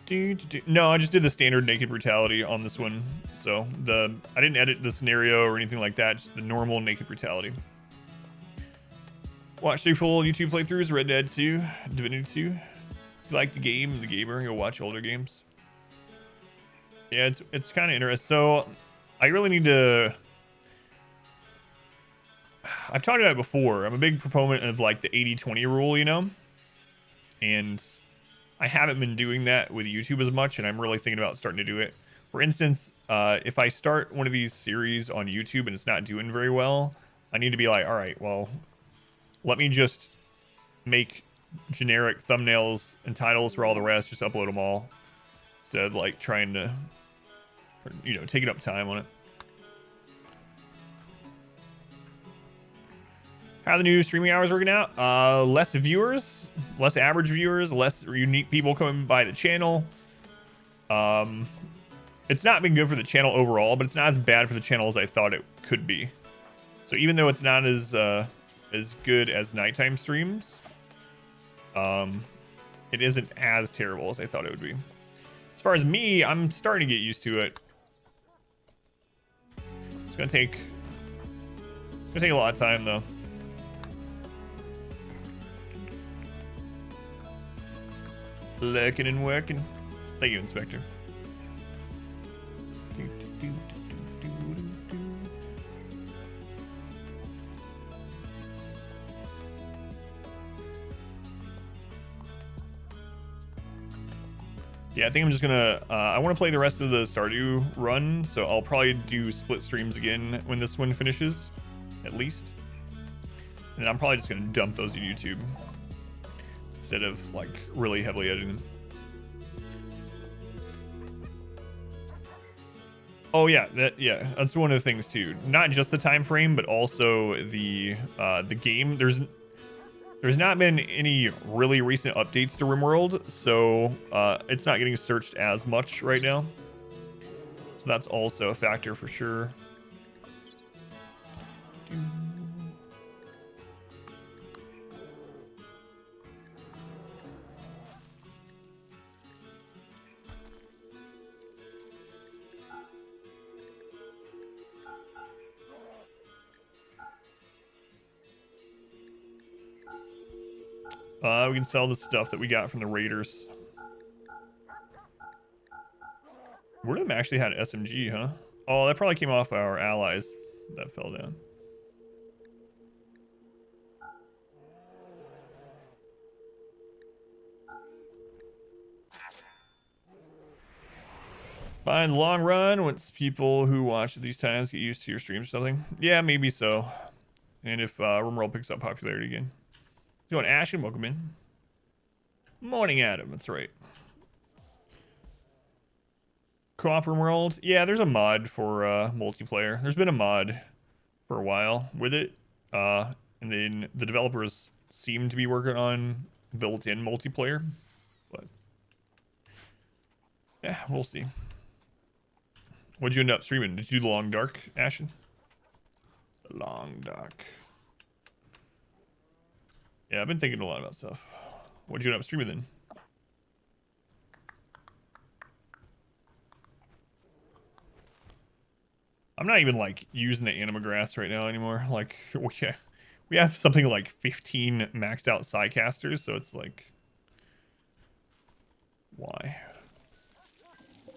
No, I just did the standard naked brutality on this one. So I didn't edit the scenario or anything like that. Just the normal naked brutality. Watch 3 full YouTube playthroughs, Red Dead 2, Divinity 2. If you like the game and the gamer, you'll watch older games. Yeah, it's kind of interesting. So I really need to... I've talked about it before. I'm a big proponent of like the 80-20 rule, you know? And I haven't been doing that with YouTube as much, and I'm really thinking about starting to do it. For instance, if I start one of these series on YouTube and it's not doing very well, I need to be like, all right, well, let me just make generic thumbnails and titles for all the rest, just upload them all, instead of like trying to, you know, taking up time on it. How are the new streaming hours working out? Less viewers, less average viewers, less unique people coming by the channel. It's not been good for the channel overall, but it's not as bad for the channel as I thought it could be. So even though it's not as good as nighttime streams, it isn't as terrible as I thought it would be. As far as me, I'm starting to get used to it. It's gonna take a lot of time though. Lurking and working. Thank you, Inspector. Yeah, I think I'm just gonna, I want to play the rest of the Stardew run, so I'll probably do split streams again when this one finishes, at least. And then I'm probably just gonna dump those to YouTube instead of like really heavily editing them. Oh yeah, that's one of the things too. Not just the time frame, but also the game. There's not been any really recent updates to RimWorld, so it's not getting searched as much right now. So that's also a factor for sure. We can sell the stuff that we got from the raiders. One of them actually had SMG, huh? Oh, that probably came off our allies that fell down. By in the long run, once people who watch at these times get used to your streams or something. Yeah, maybe so. And if RimWorld picks up popularity again. Going Ashen, welcome in. Morning, Adam. That's right. Co-op RimWorld. Yeah, there's a mod for multiplayer. There's been a mod for a while with it. And then the developers seem to be working on built-in multiplayer. But yeah, we'll see. What'd you end up streaming? Did you do the Long Dark, Ashen? The Long Dark. Yeah, I've been thinking a lot about stuff. What'd you end up streaming then? I'm not even like using the anima grass right now anymore. Like we have something like 15 maxed out Psycasters, so it's like, why?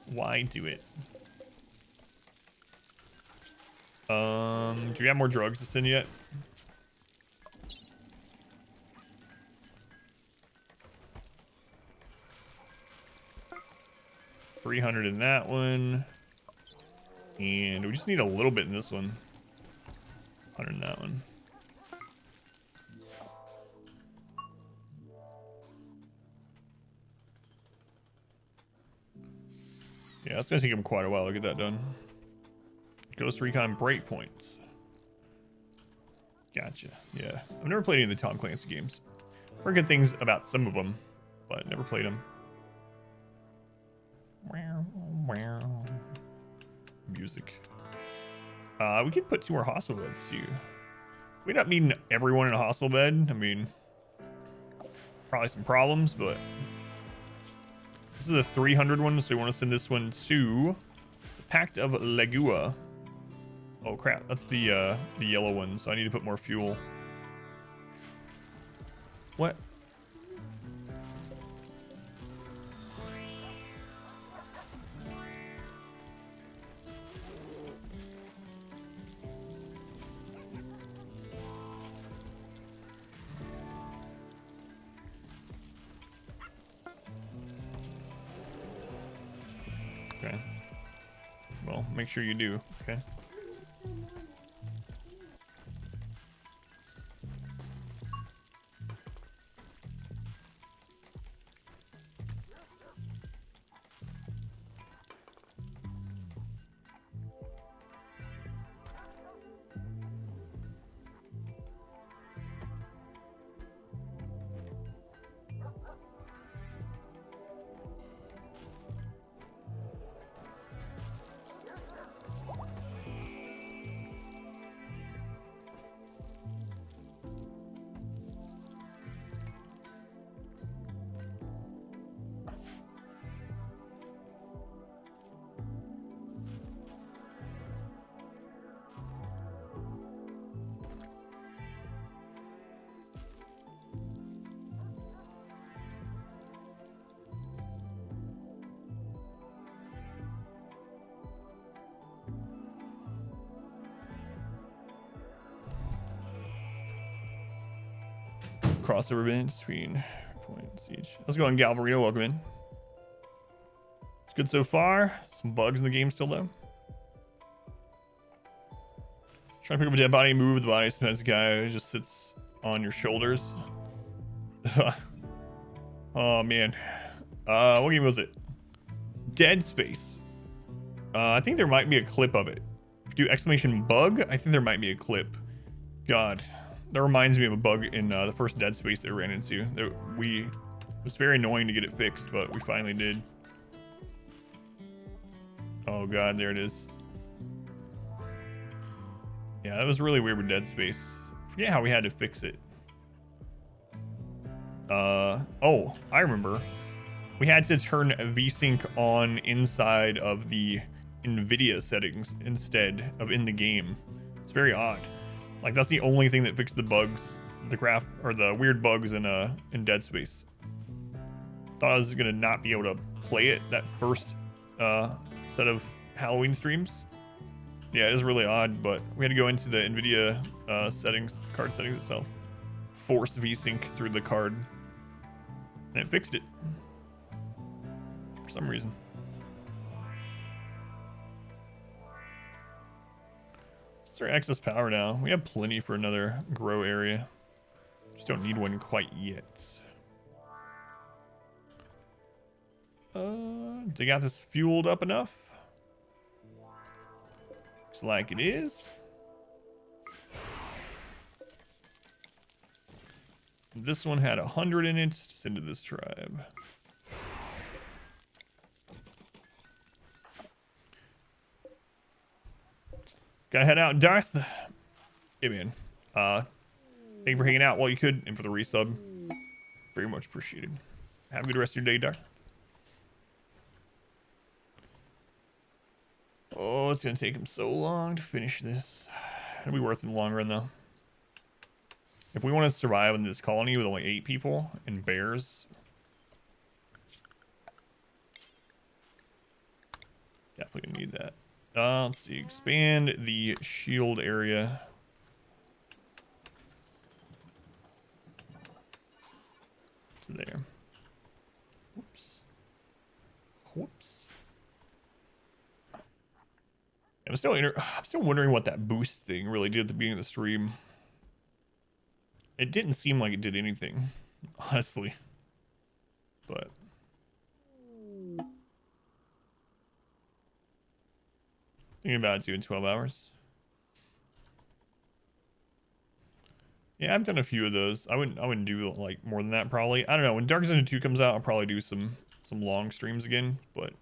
Why do it? Do you have more drugs to send yet? $300 in that one. And we just need a little bit in this one. 100 in that one. Yeah, it's gonna take him quite a while to get that done. Ghost Recon Breakpoints. Gotcha. Yeah, I've never played any of the Tom Clancy games. I've heard good things about some of them, but never played them. Music. We could put 2 more hospital beds too. We end up needing everyone in a hospital bed. I mean, probably some problems, but This is a 300 one, so we want to send this one to the Pact of Legua. Oh crap, that's the yellow one, so I need to put more fuel. What? Okay. Well, make sure you do, okay? Crossover event between points each. Let's go on Galvarino. Welcome in. It's good so far. Some bugs in the game still though. Trying to pick up a dead body, move the body. Sometimes the guy just sits on your shoulders. Oh man. What game was it? Dead Space. I think there might be a clip of it. If you do exclamation bug, I think there might be a clip. God. That reminds me of a bug in the first Dead Space that we ran into. It was very annoying to get it fixed, but we finally did. Oh god, there it is. Yeah, that was really weird with Dead Space. Forget how we had to fix it. Oh, I remember. We had to turn VSync on inside of the NVIDIA settings instead of in the game. It's very odd. Like that's the only thing that fixed the bugs, the weird bugs in Dead Space. Thought I was gonna not be able to play it that first set of Halloween streams. Yeah, it is really odd, but we had to go into the NVIDIA settings, card settings itself, force VSync through the card, and it fixed it for some reason. Our excess power now. We have plenty for another grow area. Just don't need one quite yet. They got this fueled up enough? Looks like it is. This one had 100 in it to send to this tribe. Gotta head out, Darth. Hey, man. Thank you for hanging out while you could and for the resub. Very much appreciated. Have a good rest of your day, Darth. Oh, it's gonna take him so long to finish this. It'll be worth it in the long run, though. If we want to survive in this colony with only 8 people and bears, definitely gonna need that. Let's see, expand the shield area. To there. Whoops. Whoops. I'm still wondering what that boost thing really did at the beginning of the stream. It didn't seem like it did anything, honestly. But thinking about it too in 12 hours. Yeah, I've done a few of those. I wouldn't do like more than that probably. I don't know. When Dark Zone 2 comes out, I'll probably do some long streams again, but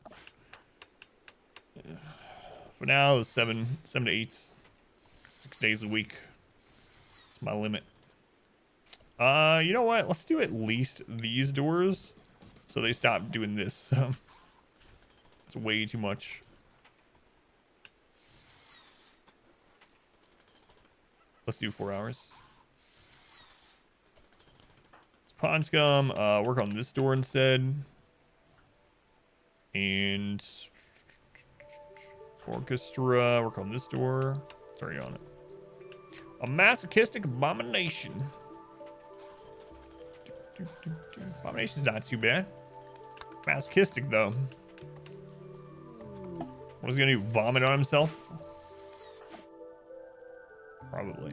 for now, 7 to 8, 6 days a week. It's my limit. You know what? Let's do at least these doors So they stopped doing this. It's way too much. Let's do 4 hours. It's Pond Scum. Work on this door instead. And Orchestra. Work on this door. It's already on it. A masochistic abomination. Abomination's not too bad. Masochistic though. What is he gonna do? Vomit on himself? Probably.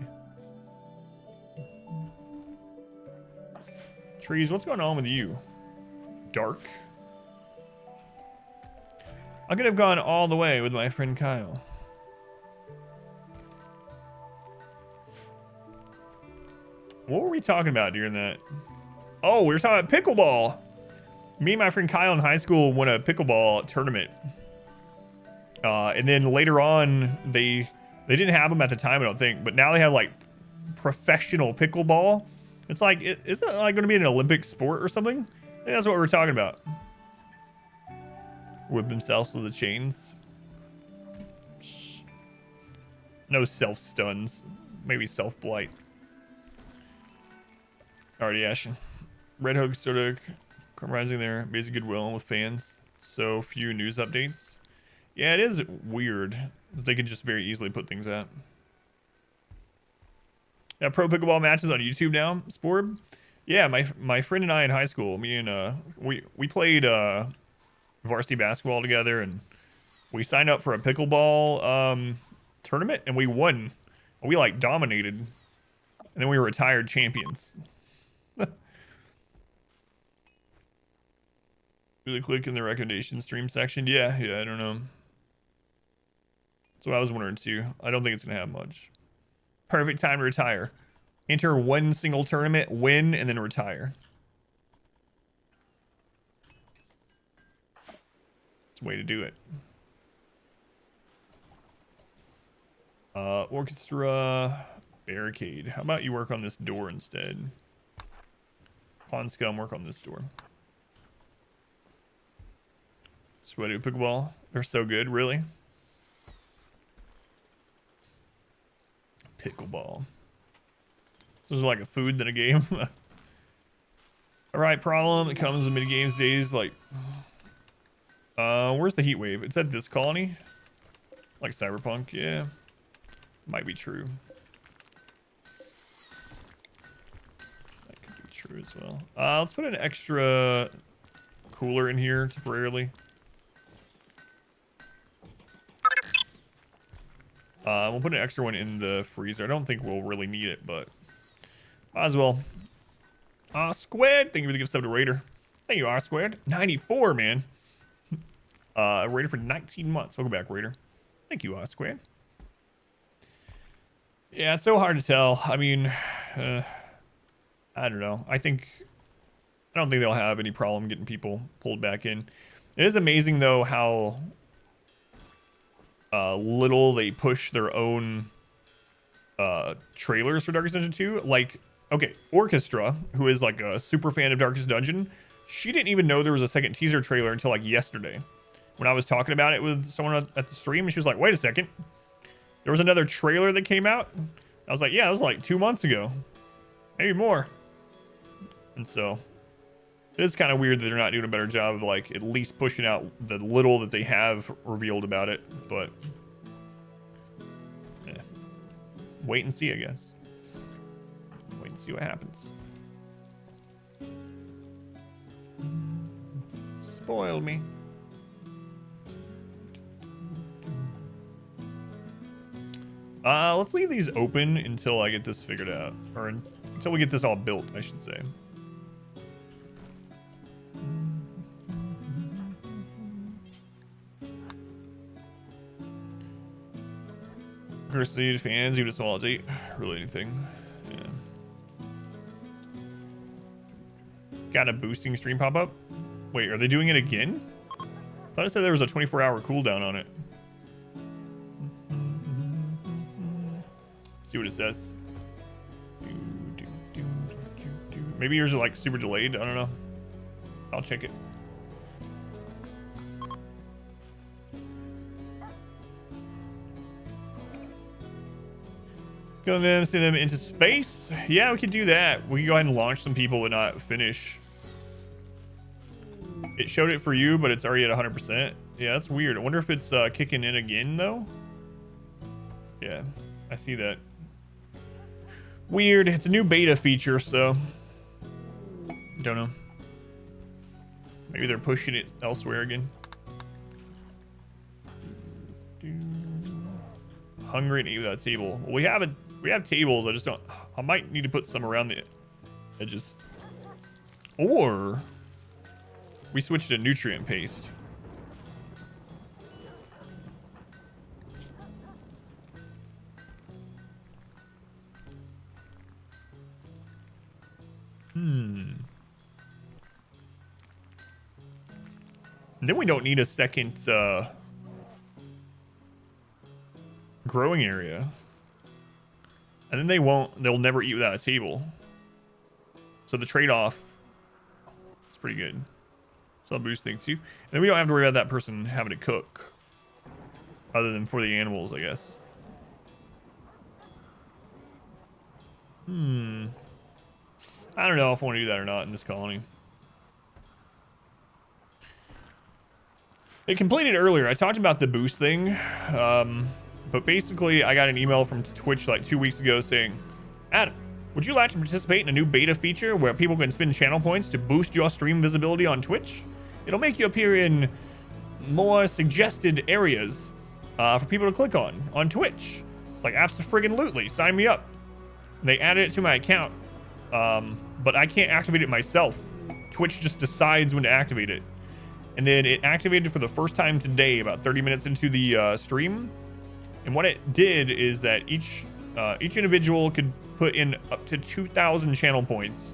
Trees, what's going on with you? Dark. I could have gone all the way with my friend Kyle. What were we talking about during that? Oh, we were talking about pickleball. Me and my friend Kyle in high school won a pickleball tournament. And then later on, they didn't have them at the time, I don't think, but now they have like professional pickleball. It's like, isn't it like going to be an Olympic sport or something? I think that's what we're talking about. Whip themselves with the chains. No self-stuns. Maybe self-blight. Alrighty, Ashen. Red Hook sort of rising there. Basic goodwill with fans. So few news updates. Yeah, it is weird that they can just very easily put things out. Yeah, pro pickleball matches on YouTube now, Sporb. Yeah, my friend and I in high school, me and we played varsity basketball together, and we signed up for a pickleball tournament, and we won. We like dominated, and then we were retired champions. Really click in the recommendation stream section. Yeah, I don't know. That's what I was wondering too. I don't think it's gonna have much. Perfect time to retire. Enter one single tournament, win, and then retire. It's a way to do it. Orchestra, barricade. How about you work on this door instead? Pond Scum, work on this door. Sweaty pickleball. They're so good, really. Pickleball. This is like a food than a game. Alright, problem. It comes in mini games days like where's the heat wave? It's at this colony? Like Cyberpunk, yeah. Might be true. That could be true as well. Let's put an extra cooler in here temporarily. We'll put an extra one in the freezer. I don't think we'll really need it, but might as well. Squid, thank you for the gift sub to Raider. Thank you, Squid. 94, man. Raider for 19 months. Welcome back, Raider. Thank you, Squid. Yeah, it's so hard to tell. I mean, I don't know. I don't think they'll have any problem getting people pulled back in. It is amazing, though, how little they push their own trailers for Darkest Dungeon 2. Like, okay, Orchestra, who is like a super fan of Darkest Dungeon, she didn't even know there was a second teaser trailer until like yesterday. When I was talking about it with someone at the stream, and she was like, wait a second. There was another trailer that came out? I was like, yeah, it was like 2 months ago. Maybe more. And so it is kind of weird that they're not doing a better job of like at least pushing out the little that they have revealed about it. But yeah. Wait and see, I guess. Wait and see what happens. Spoil me. Let's leave these open until I get this figured out. Or until we get this all built, I should say. Cursed fans, even a small date. Really anything. Yeah. Got a boosting stream pop up? Wait, are they doing it again? I thought it said there was a 24-hour cooldown on it. See what it says. Maybe yours are like super delayed. I don't know. I'll check it. Go them, send them into space. Yeah, we could do that. We can go ahead and launch some people but not finish. It showed it for you, but it's already at 100%. Yeah, that's weird. I wonder if it's kicking in again, though. Yeah, I see that. Weird. It's a new beta feature, so... Don't know. Maybe they're pushing it elsewhere again. Hungry and eat without a table. Well, we have tables. I just don't... I might need to put some around the edges. Or... we switch to nutrient paste. And then we don't need a second growing area. And then they'll never eat without a table. So the trade-off is pretty good. So I'll boost things too. And then we don't have to worry about that person having to cook. Other than for the animals, I guess. I don't know if I want to do that or not in this colony. It completed earlier. I talked about the boost thing. But basically, I got an email from Twitch like 2 weeks ago saying, Adam, would you like to participate in a new beta feature where people can spend channel points to boost your stream visibility on Twitch? It'll make you appear in more suggested areas for people to click on Twitch. It's like abso-friggin-lutely. Sign me up. And they added it to my account. But I can't activate it myself. Twitch just decides when to activate it. And then it activated for the first time today, about 30 minutes into the stream. And what it did is that each individual could put in up to 2,000 channel points.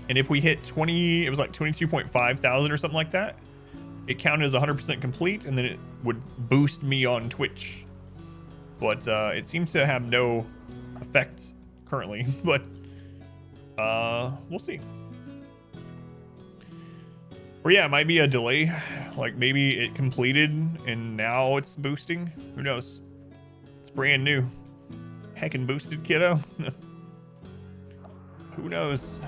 And if we hit 20, it was like 22.5 thousand or something like that, it counted as 100% complete, and then it would boost me on Twitch. But it seems to have no effect currently, but we'll see. Or yeah, it might be a delay. Like maybe it completed and now it's boosting. Who knows? It's brand new. Heckin' boosted, kiddo. Who knows?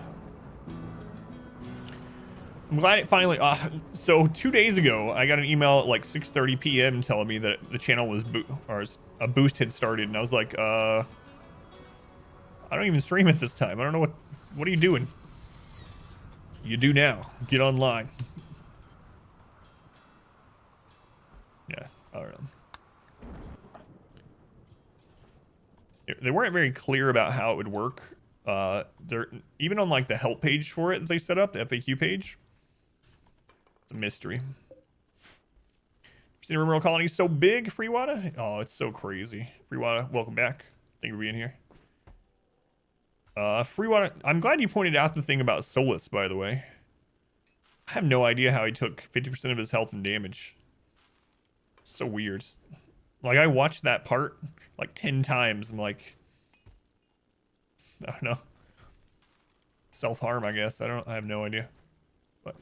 I'm glad it finally... so 2 days ago, I got an email at like 6:30 p.m. telling me that the channel was a boost had started, and I was like, I don't even stream at this time. I don't know what are you doing? You do now. Get online. Yeah, I don't know. They weren't very clear about how it would work. They're even on like the help page for it that they set up, the FAQ page. It's a mystery. Seen Rimworld Colony so big, Freewada? Oh, it's so crazy. Freewada, welcome back. Thank you for being here. Freewada, I'm glad you pointed out the thing about Solus, by the way. I have no idea how he took 50% of his health and damage. So weird. Like, I watched that part like 10 times. I'm like, I don't know. Self-harm, I guess. I have no idea. But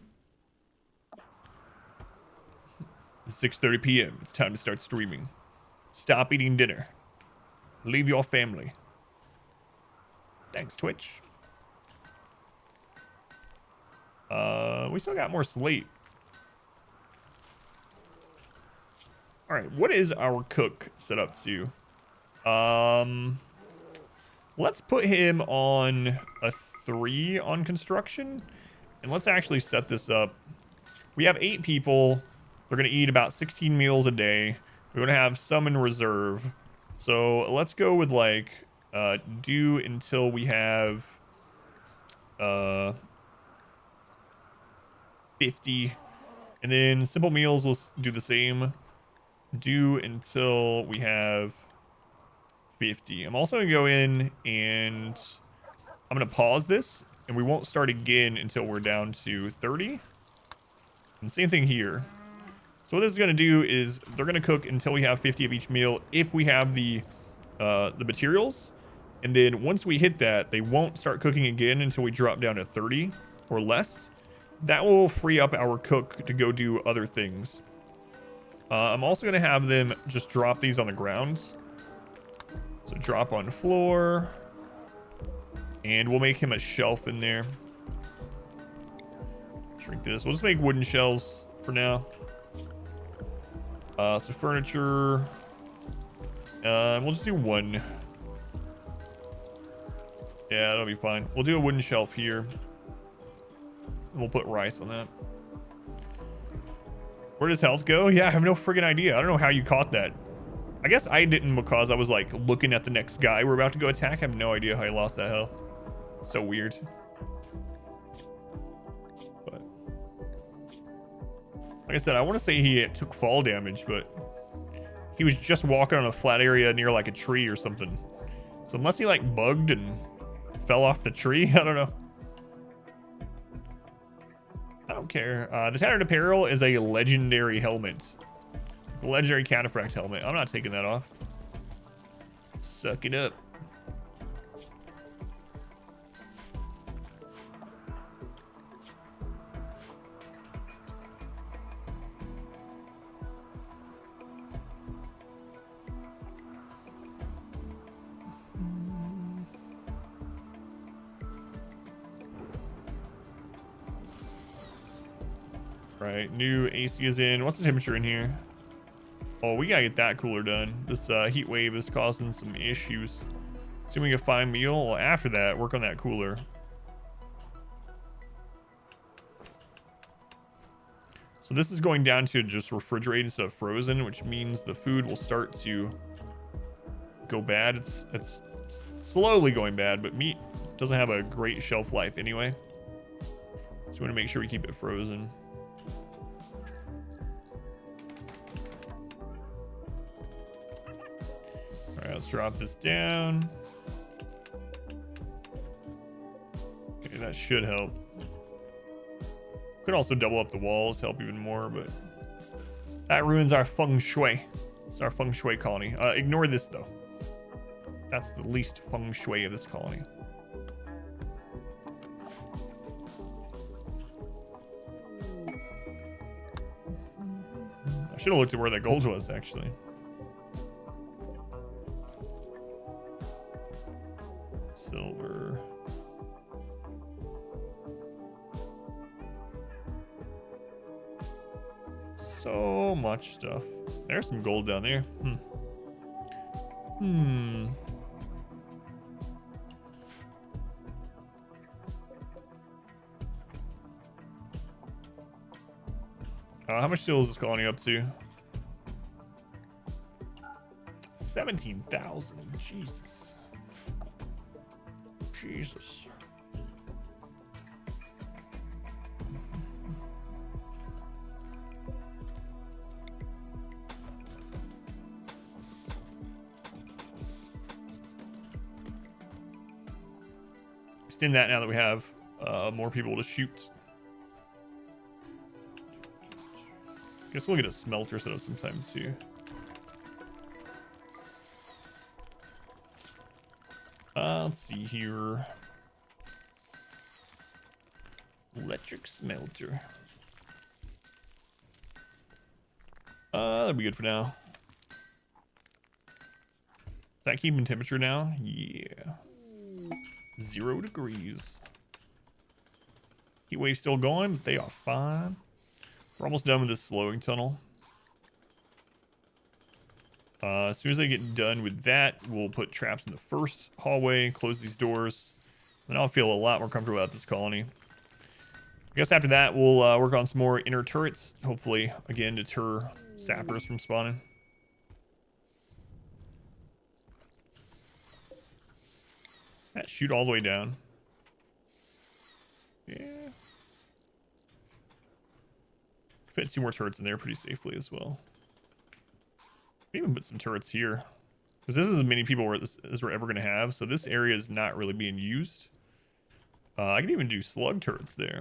it's 6:30 p.m. It's time to start streaming. Stop eating dinner. Leave your family. Thanks, Twitch. We still got more slate. All right, what is our cook set up to? Let's put him on a 3 on construction, and let's actually set this up. We have 8 people. They're gonna eat about 16 meals a day. We're gonna have some in reserve. So let's go with like do until we have 50, and then simple meals will do the same. Do until we have 50. I'm also gonna go in and I'm gonna pause this, and we won't start again until we're down to 30. And same thing here. So what this is gonna do is they're gonna cook until we have 50 of each meal if we have the materials. And then once we hit that, they won't start cooking again until we drop down to 30 or less. That will free up our cook to go do other things. I'm also going to have them just drop these on the ground. So So drop on the floor. And we'll make him a shelf in there. Shrink this. We'll just make wooden shelves for now. So furniture. We'll just do one. Yeah, that'll be fine. We'll do a wooden shelf here. And we'll put rice on that. Where does health go? Yeah, I have no friggin' idea. I don't know how you caught that. I guess I didn't because I was like looking at the next guy we're about to go attack. I have no idea how he lost that health. It's so weird. But like I said, I want to say he took fall damage, but he was just walking on a flat area near like a tree or something. So unless he like bugged and fell off the tree, I don't know. I don't care. The Tattered Apparel is a legendary helmet. The legendary Cataphract helmet. I'm not taking that off. Suck it up. Right, new AC is in. What's the temperature in here? Oh, we gotta get that cooler done. This heat wave is causing some issues. Assuming a fine meal. Well, after that, work on that cooler. So this is going down to just refrigerated instead of frozen, which means the food will start to go bad. It's slowly going bad, but meat doesn't have a great shelf life anyway. So we want to make sure we keep it frozen. All right, let's drop this down. Okay, that should help. Could also double up the walls, help even more, but that ruins our feng shui. It's our feng shui colony. Ignore this though. That's the least feng shui of this colony. I should have looked at where that gold was actually. Silver. So much stuff. There's some gold down there. How much steel is this colony up to? 17,000. Jesus. Jesus. Extend that now that we have more people to shoot. Guess we'll get a smelter set up sometime too. Let's see here. Electric smelter. That'll be good for now. Is that keeping temperature now? Yeah. 0 degrees. Heat wave still going, but they are fine. We're almost done with this slowing tunnel. As soon as I get done with that, we'll put traps in the first hallway, close these doors, and I'll feel a lot more comfortable about this colony. I guess after that, we'll work on some more inner turrets. Hopefully, again, deter sappers from spawning. That shoot all the way down. Yeah. Fit 2 more turrets in there pretty safely as well. Even put some turrets here, because this is as many people as we're ever going to have. So this area is not really being used. I could even do slug turrets there.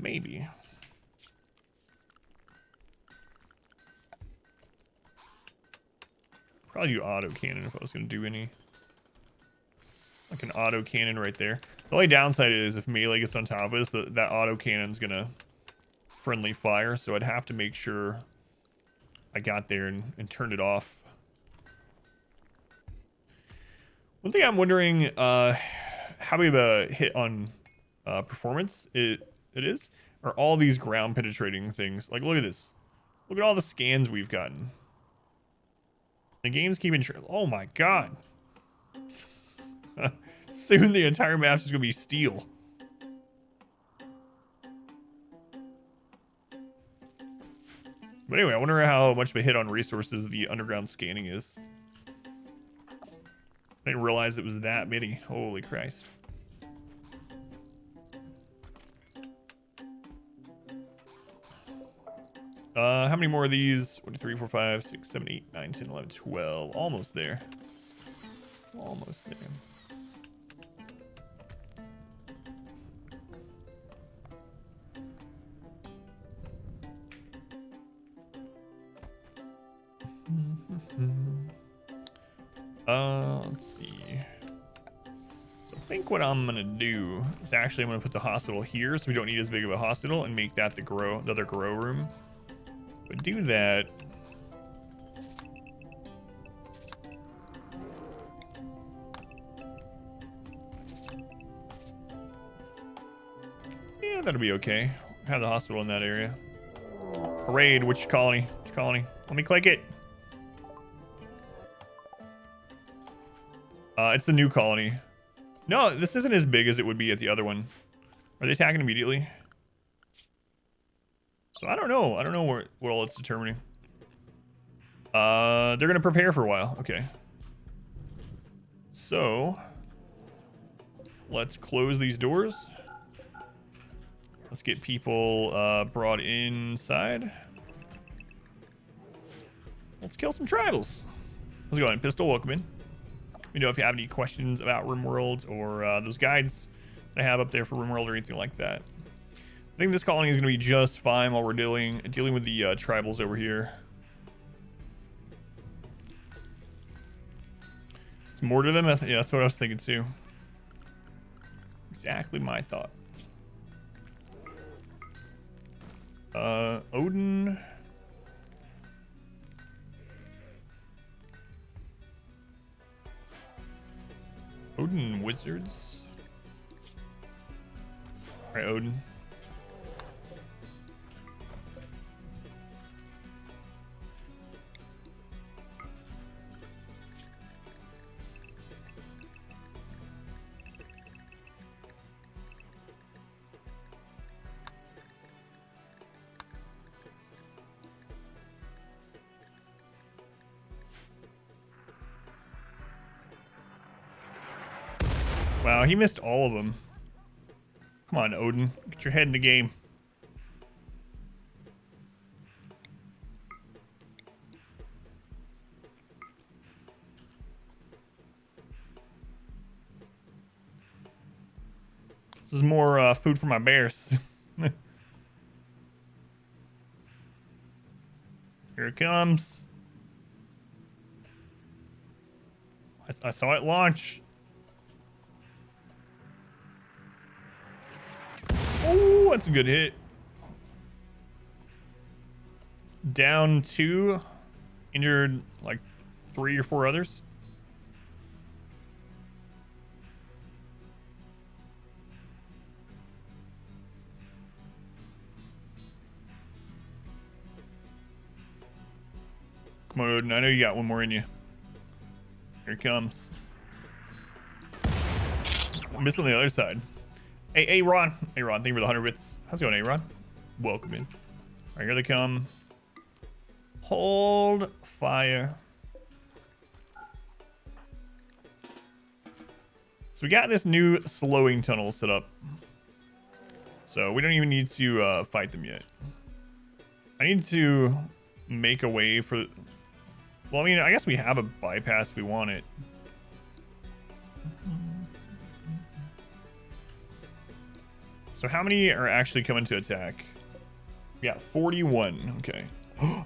Maybe. Probably do auto cannon if I was going to do any. Like an auto cannon right there. The only downside is if melee gets on top of us, that auto cannon's going to friendly fire, so I'd have to make sure I got there and turned it off. One thing I'm wondering, how big of a hit on performance it is, are all these ground penetrating things. Like, look at this. Look at all the scans we've gotten. The game's keeping oh my god. Soon the entire map's just gonna be steel. But anyway, I wonder how much of a hit on resources the underground scanning is. I didn't realize it was that many. Holy Christ. How many more of these? 1, 2, 3, 4, 5, 6, 7, 8, 9, 10, 11, 12. Almost there. Almost there. Let's see. So I think what I'm gonna do is actually I'm gonna put the hospital here, so we don't need as big of a hospital, and make that the other grow room. But do that. Yeah, that'll be okay. Have the hospital in that area. Parade, which colony? Which colony? Let me click it. It's the new colony. No, this isn't as big as it would be at the other one. Are they attacking immediately? So I don't know. I don't know what all it's determining. They're gonna prepare for a while. Okay. So let's close these doors. Let's get people brought inside. Let's kill some tribals. How's it going, Pistol? Welcome in. Let me know if you have any questions about RimWorld or those guides that I have up there for RimWorld or anything like that. I think this colony is going to be just fine while we're dealing with the tribals over here. It's more to them. Yeah, that's what I was thinking too. Exactly my thought. Odin. Odin wizards. All right, Odin. Wow, he missed all of them. Come on, Odin. Get your head in the game. This is more food for my bears. Here it comes. I saw it launch. Oh, that's a good hit. Down 2. Injured like 3 or 4 others. Come on, Odin. I know you got one more in you. Here it comes. I missed on the other side. Hey, Ron. Hey, Ron. Thank you for the 100 bits. How's it going, Ron? Welcome in. All right, here they come. Hold fire. So we got this new slowing tunnel set up. So we don't even need to fight them yet. I need to make a way for... Well, I mean, I guess we have a bypass if we want it. So how many are actually coming to attack? We got 41. Okay.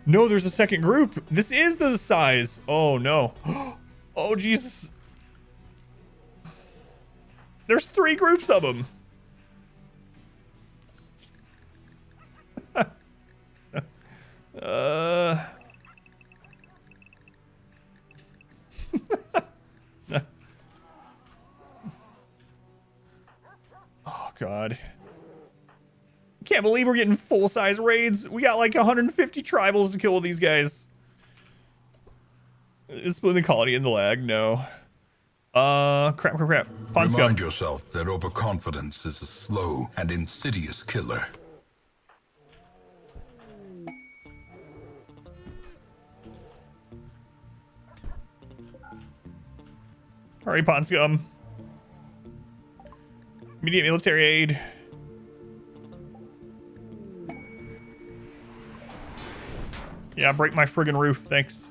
No, there's a second group. This is the size. Oh, no. Oh, Jesus. There's 3 groups of them. God. Can't believe we're getting full-size raids. We got like 150 tribals to kill with these guys. Is splitting the colony in the lag? No. Crap. Pawn scum. Remind yourself that overconfidence is a slow and insidious killer. Hurry, pawn scum. Immediate military aid. Yeah, break my friggin' roof, thanks.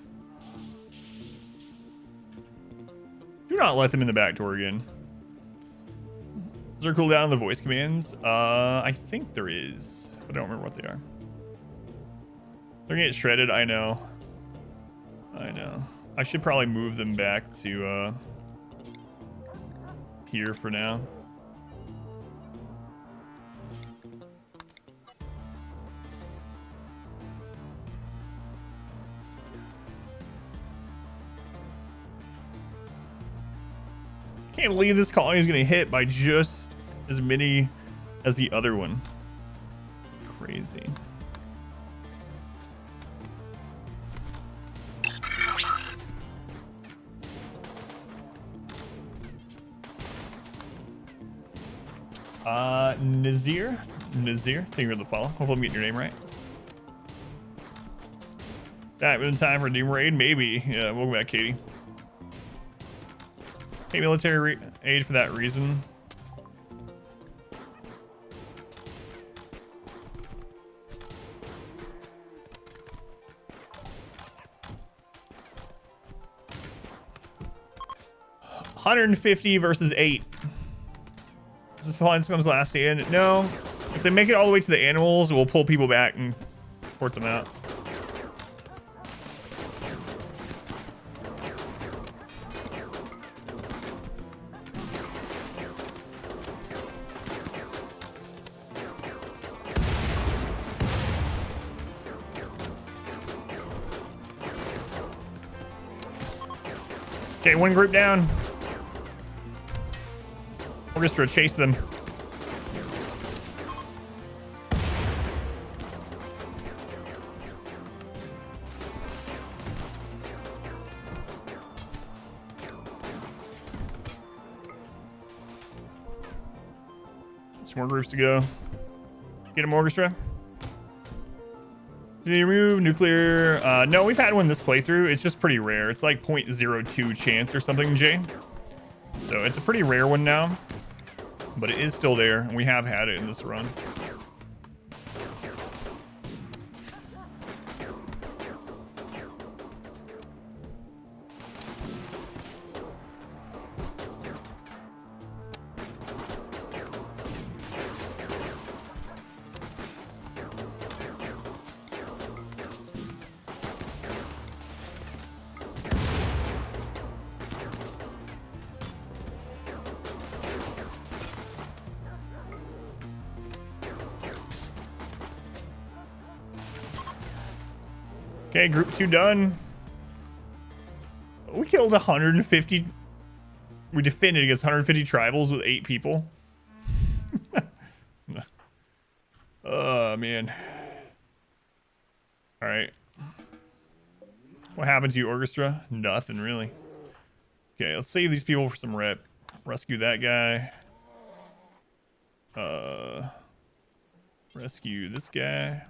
Do not let them in the back door again. Is there a cooldown on the voice commands? I think there is, but I don't remember what they are. They're gonna get shredded, I know. I should probably move them back to here for now. Can't believe this colony is going to hit by just as many as the other one. Crazy. Nazir, thank you for the follow. Hopefully I'm getting your name right. That was in time for Doom Raid? Maybe. Yeah, welcome back, Katie. Hey, military aid for that reason. $150 versus 8. This is Pawn Scum's last stand. No, if they make it all the way to the animals, we'll pull people back and port them out. Okay, one group down. Orchestra, chase them. Some more groups to go. Get them, Orchestra. Did they remove nuclear? No, we've had one this playthrough. It's just pretty rare. It's like 0.02 chance or something, Jay. So it's a pretty rare one now, but it is still there, and we have had it in this run. Okay, group 2 done. We killed 150. We defended against 150 tribals with 8 people. Oh, man. All right. What happened to you, Orchestra? Nothing, really. Okay, let's save these people for some rep. Rescue that guy. Rescue this guy.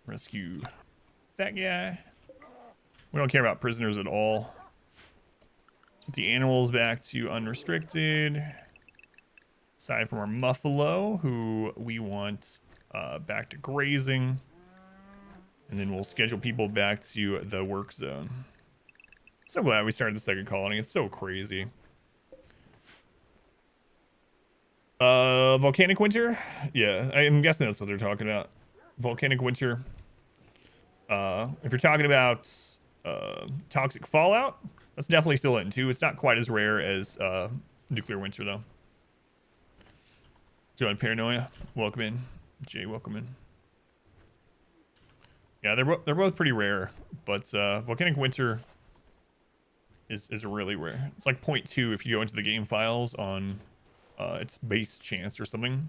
Rescue that guy. We don't care about prisoners at all. Let's put the animals back to unrestricted. Aside from our Muffalo, who we want back to grazing. And then we'll schedule people back to the work zone. So glad we started the second colony. It's so crazy. Volcanic winter? Yeah, I'm guessing that's what they're talking about. Volcanic winter. If you're talking about toxic fallout, that's definitely still in too. It's not quite as rare as nuclear winter though. So on paranoia, welcome in. Jay, welcome in. Yeah, they're both pretty rare, but volcanic winter is really rare. It's like 0.2 if you go into the game files on its base chance or something.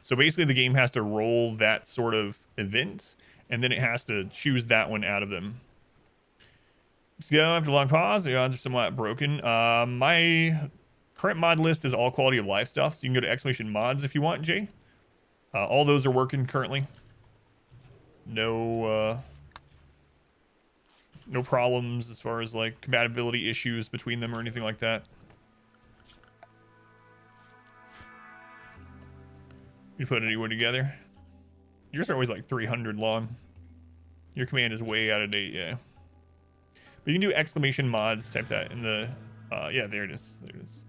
So basically the game has to roll that sort of event, and then it has to choose that one out of them. Let's go. After a long pause, the odds are somewhat broken. My current mod list is all quality of life stuff, so you can go to exclamation mods if you want, Jay. All those are working currently. No problems as far as like compatibility issues between them or anything like that. You put anyone together? Yours are always like 300 long. Your command is way out of date, yeah. But you can do exclamation mods, type that in the, yeah, there it is. There it is.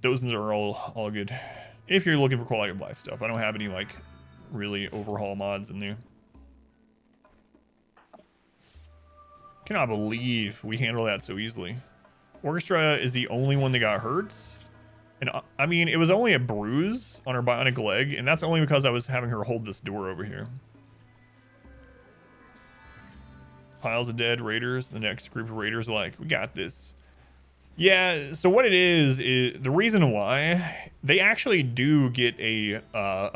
Those are all good. If you're looking for quality of life stuff. I don't have any like really overhaul mods in there. Cannot believe we handled that so easily. Orchestra is the only one that got hurt. And I mean, it was only a bruise on her bionic leg, and that's only because I was having her hold this door over here. Piles of dead raiders. The next group of raiders are like, we got this. Yeah, so what it is the reason why they actually do get a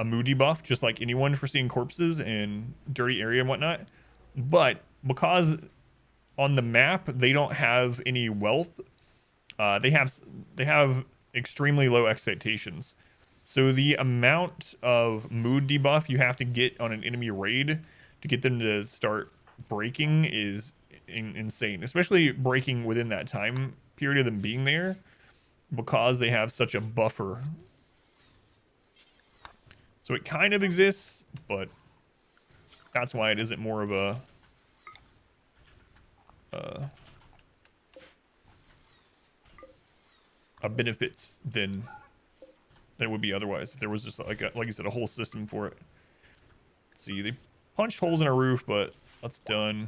mood debuff, just like anyone for seeing corpses in dirty area and whatnot. But because on the map they don't have any wealth, they have extremely low expectations. So the amount of mood debuff you have to get on an enemy raid to get them to start breaking is insane, especially breaking within that time period of them being there, because they have such a buffer. So it kind of exists, but that's why it isn't more of a benefit than it would be otherwise if there was just like you said, a whole system for it. Let's see, they punched holes in our roof, but that's done.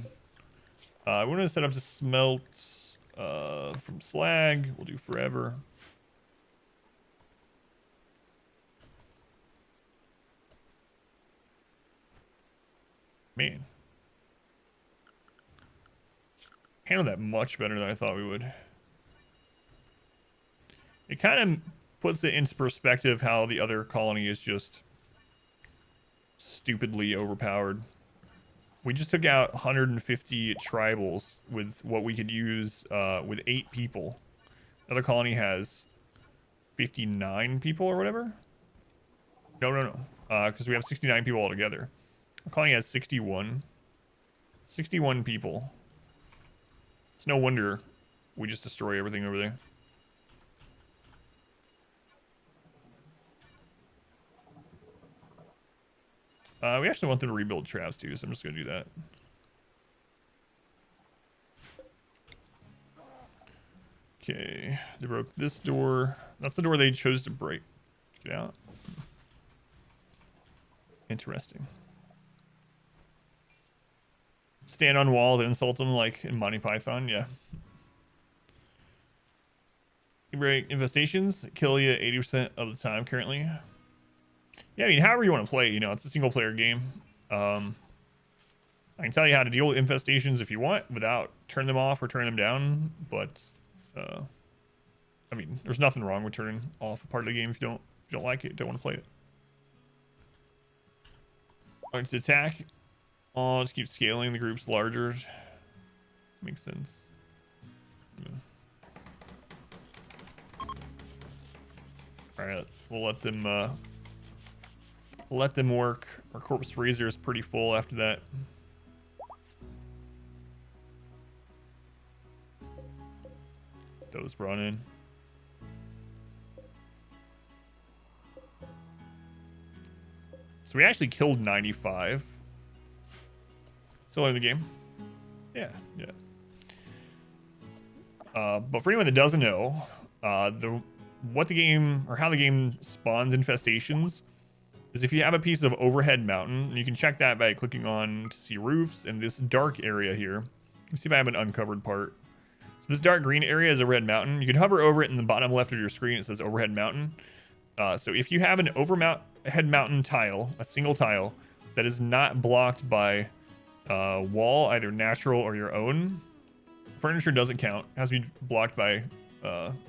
We want to set up to smelt from slag. We'll do forever. Man, handled that much better than I thought we would. It kind of puts it into perspective how the other colony is just stupidly overpowered. We just took out 150 tribals with what we could use with 8 people. The other colony has 59 people or whatever. No. Because we have 69 people altogether. The colony has 61. 61 people. It's no wonder we just destroy everything over there. We actually want them to rebuild traps too, so I'm just gonna do that. Okay, they broke this door. That's the door they chose to break. Get out. Interesting. Stand on walls and insult them like in Monty Python, yeah. You break infestations, kill you 80% of the time currently. Yeah, I mean, however you want to play, you know, it's a single player game. I can tell you how to deal with infestations if you want without turning them off or turning them down, but I mean, there's nothing wrong with turning off a part of the game if you don't like it, don't want to play it. All right, to attack. Oh, just keep scaling the groups larger. Makes sense. Yeah. All right, we'll let them work. Our corpse freezer is pretty full after that. Those brought in. So we actually killed 95. Still in the game. Yeah. But for anyone that doesn't know, how the game spawns infestations is if you have a piece of overhead mountain, and you can check that by clicking on to see roofs in this dark area here. Let's see if I have an uncovered part. So this dark green area is overhead mountain. You can hover over it in the bottom left of your screen. It says overhead mountain. So if you have an overhead mountain tile, a single tile that is not blocked by wall, either natural or your own, furniture doesn't count. It has to be blocked by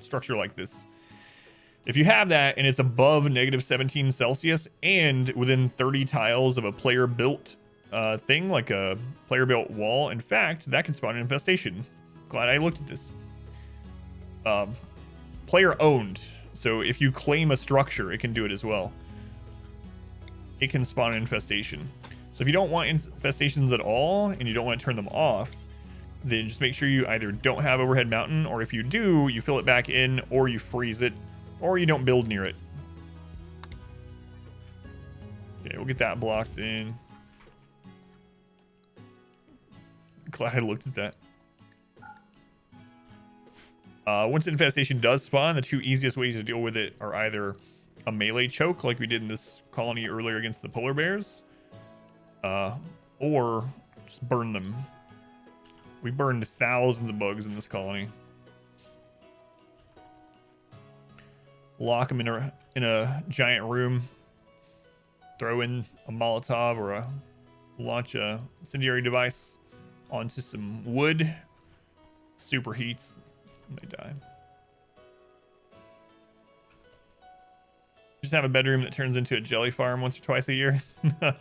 structure like this. If you have that and it's above -17 Celsius and within 30 tiles of a player built thing, like a player built wall, in fact, that can spawn an infestation. Glad I looked at this. Player owned. So if you claim a structure, it can do it as well. It can spawn an infestation. So if you don't want infestations at all and you don't want to turn them off, then just make sure you either don't have overhead mountain, or if you do, you fill it back in, or you freeze it, or you don't build near it. Okay, we'll get that blocked in. Glad I looked at that. Once infestation does spawn, the two easiest ways to deal with it are either a melee choke, like we did in this colony earlier against the polar bears, or just burn them. We burned thousands of bugs in this colony. Lock them in a giant room. Throw in a Molotov or launch a incendiary device onto some wood. Superheats. They die. Just have a bedroom that turns into a jelly farm once or twice a year. Yeah.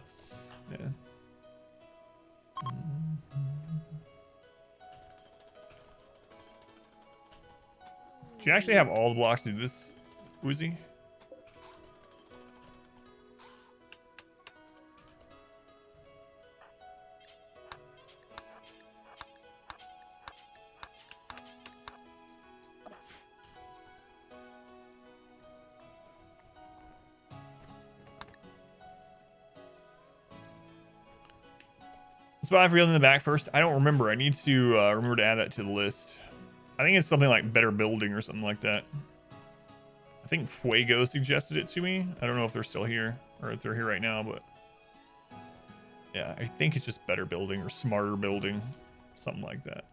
Do you actually have all the blocks to do this, Woozy? Spot for in the back first. I don't remember. I need to remember to add that to the list. I think it's something like better building or something like that. I think Fuego suggested it to me. I don't know if they're still here or if they're here right now, but yeah, I think it's just better building or smarter building, something like that.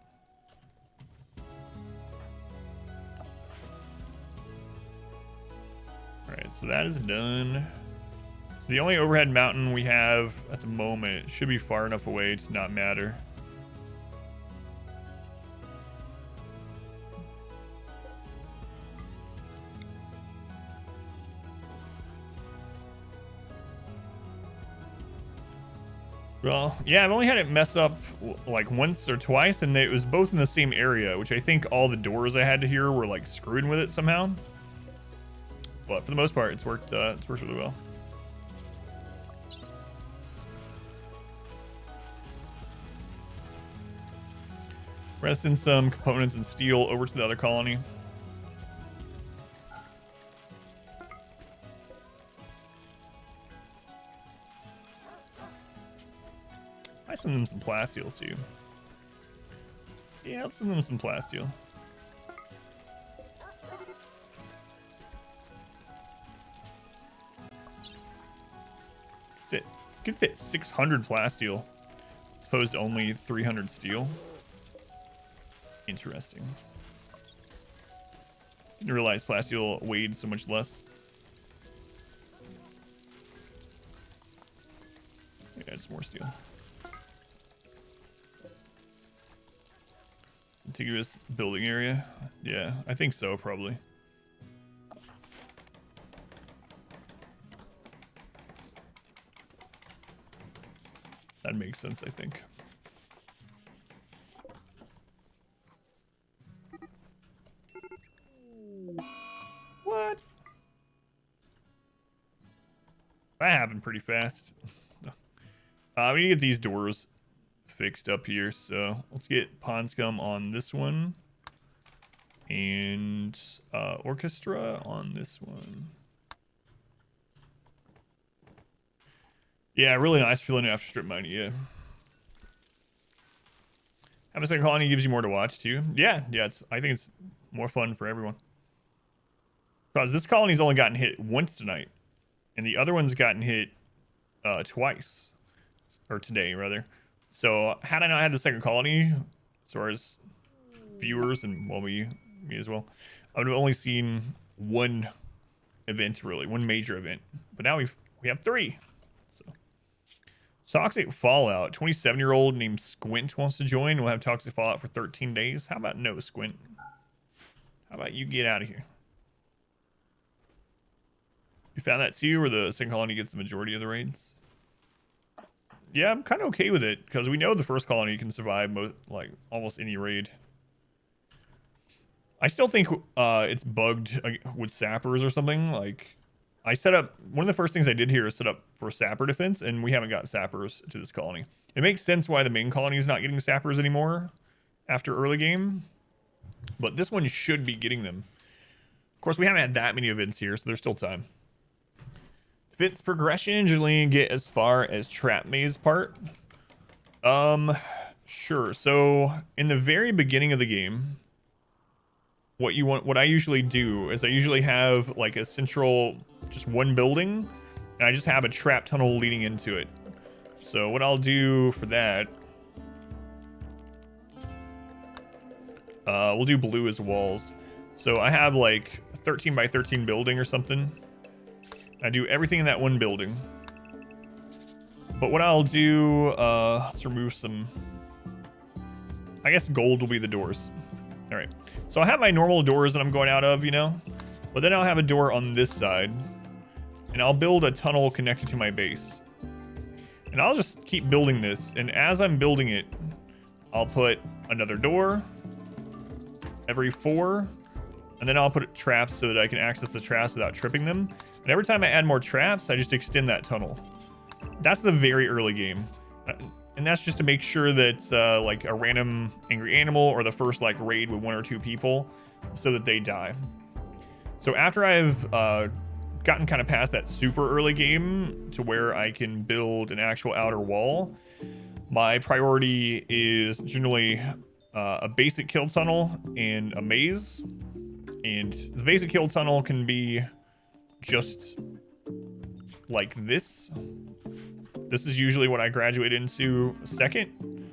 All right, so that is done. So the only overhead mountain we have at the moment should be far enough away to not matter. Well, yeah, I've only had it mess up like once or twice, and it was both in the same area, which I think all the doors I had to hear were like screwing with it somehow. But for the most part, it's worked really well. We're gonna send some components and steel over to the other colony. I send them some plasteel too. Yeah, let's send them some plasteel. That's it. Could fit 600 plasteel as opposed to only 300 steel. Interesting. Didn't realize plasteel weighed so much less. Yeah, it's more steel. Contiguous building area. Yeah, I think so, probably. That makes sense, I think. What? That happened pretty fast. We need to get these doors fixed up here, so let's get Pond Scum on this one and Orchestra on this one. Yeah, really nice feeling after strip mining. Yeah, having a second colony gives you more to watch too. Yeah, I think it's more fun for everyone, because this colony's only gotten hit once tonight and the other one's gotten hit twice, or today rather. So had I not had the second colony, as far as viewers and well, me as well, I would have only seen one event, really, one major event. But now we have three. So Toxic Fallout. 27-year-old named Squint wants to join. We'll have Toxic Fallout for 13 days. How about no, Squint? How about you get out of here? You found that too, where the second colony gets the majority of the raids? Yeah, I'm kind of okay with it, because we know the first colony can survive like almost any raid. I still think it's bugged with sappers or something. Like, I set up, one of the first things I did here is set up for sapper defense, and we haven't got sappers to this colony. It makes sense why the main colony is not getting sappers anymore after early game, but this one should be getting them. Of course, we haven't had that many events here, so there's still time. Defense progression, generally get as far as trap maze part. Sure. So in the very beginning of the game, what I usually do is I usually have like a central, just one building, and I just have a trap tunnel leading into it. So what I'll do for that, we'll do blue as walls. So I have like a 13 by 13 building or something. I do everything in that one building. But what I'll do, let's remove some, I guess gold will be the doors. All right. So I have my normal doors that I'm going out of, you know, but then I'll have a door on this side, and I'll build a tunnel connected to my base. And I'll just keep building this. And as I'm building it, I'll put another door every 4, and then I'll put traps so that I can access the traps without tripping them. And every time I add more traps, I just extend that tunnel. That's the very early game. And that's just to make sure that like a random angry animal or the first like raid with 1 or 2 people so that they die. So after I've gotten kind of past that super early game to where I can build an actual outer wall, my priority is generally a basic kill tunnel and a maze. And the basic kill tunnel can be just like this. This is usually what I graduate into second.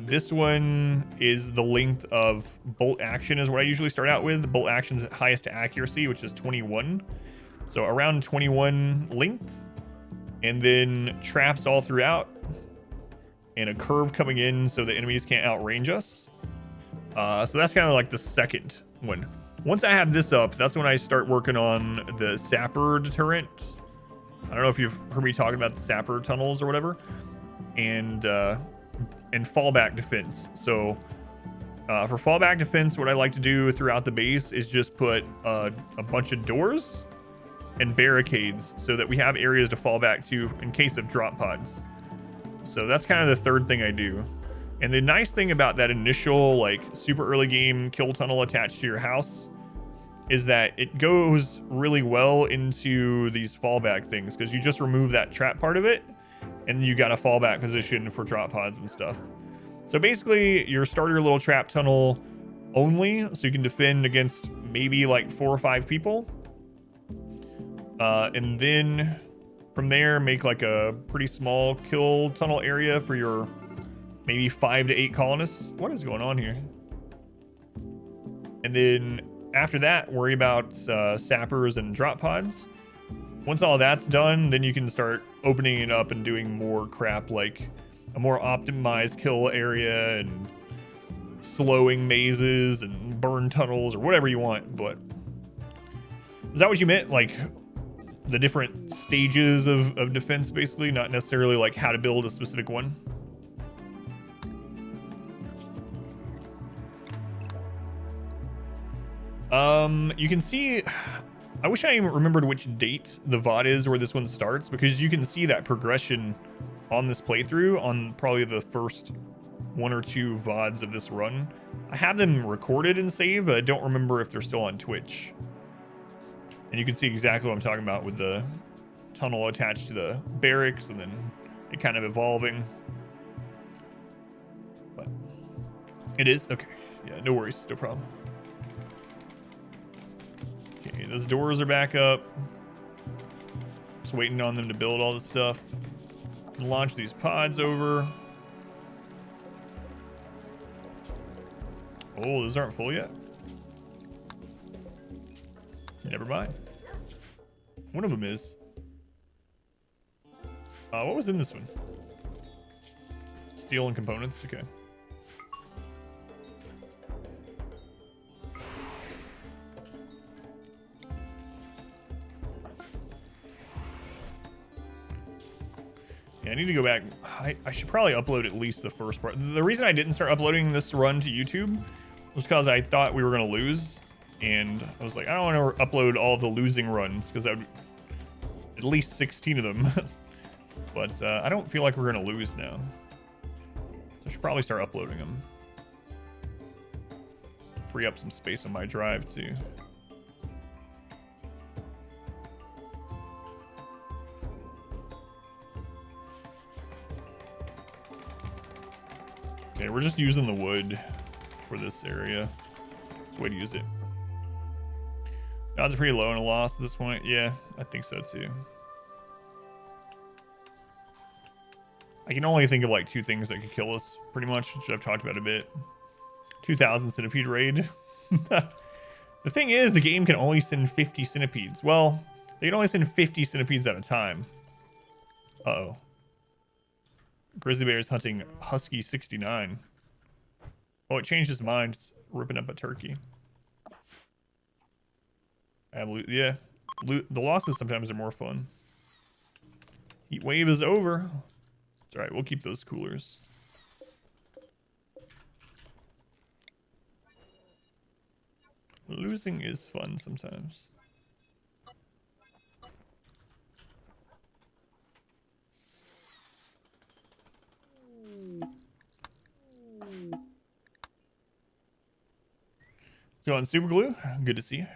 This one is the length of bolt action is what I usually start out with. Bolt action's at highest accuracy, which is 21. So around 21 length. And then traps all throughout. And a curve coming in so the enemies can't outrange us. So that's kind of like the second one. Once I have this up, that's when I start working on the sapper deterrent. I don't know if you've heard me talking about the sapper tunnels or whatever, and fallback defense. So for fallback defense, what I like to do throughout the base is just put a bunch of doors and barricades so that we have areas to fall back to in case of drop pods. So that's kind of the third thing I do. And the nice thing about that initial like super early game kill tunnel attached to your house is that it goes really well into these fallback things because you just remove that trap part of it and you got a fallback position for drop pods and stuff. So basically your starter little trap tunnel only, so you can defend against maybe like 4 or 5 people. And then from there, make like a pretty small kill tunnel area for your maybe 5 to 8 colonists. What is going on here? And then after that, worry about sappers and drop pods. Once all that's done, then you can start opening it up and doing more crap like a more optimized kill area and slowing mazes and burn tunnels or whatever you want. But is that what you meant? Like the different stages of defense, basically, not necessarily like how to build a specific one? You can see, I wish I remembered which date the VOD is where this one starts, because you can see that progression on this playthrough on probably the first 1 or 2 VODs of this run. I have them recorded and saved, but I don't remember if they're still on Twitch. And you can see exactly what I'm talking about with the tunnel attached to the barracks and then it kind of evolving. But it is okay. Yeah, no worries, no problem. Okay, those doors are back up. Just waiting on them to build all this stuff. Launch these pods over. Oh, those aren't full yet? Never mind. One of them is. What was in this one? Steel and components. Okay. Yeah, I need to go back. I should probably upload at least the first part. The reason I didn't start uploading this run to YouTube was because I thought we were going to lose. And I was like, I don't want to upload all the losing runs because I would at least 16 of them. But I don't feel like we're going to lose now. So I should probably start uploading them. Free up some space on my drive too. Okay, we're just using the wood for this area. It's a way to use it. Odds are pretty low in a loss at this point. Yeah, I think so too. I can only think of like 2 things that could kill us, pretty much, which I've talked about a bit. 2,000 centipede raid. The thing is, the game can only send 50 centipedes. Well, they can only send 50 centipedes at a time. Uh-oh. Grizzly bear is hunting Husky 69. Oh, it changed his mind. It's ripping up a turkey. Yeah, the losses sometimes are more fun. Heat wave is over. It's all right. We'll keep those coolers. Losing is fun sometimes. So on Super Glue, good to see you.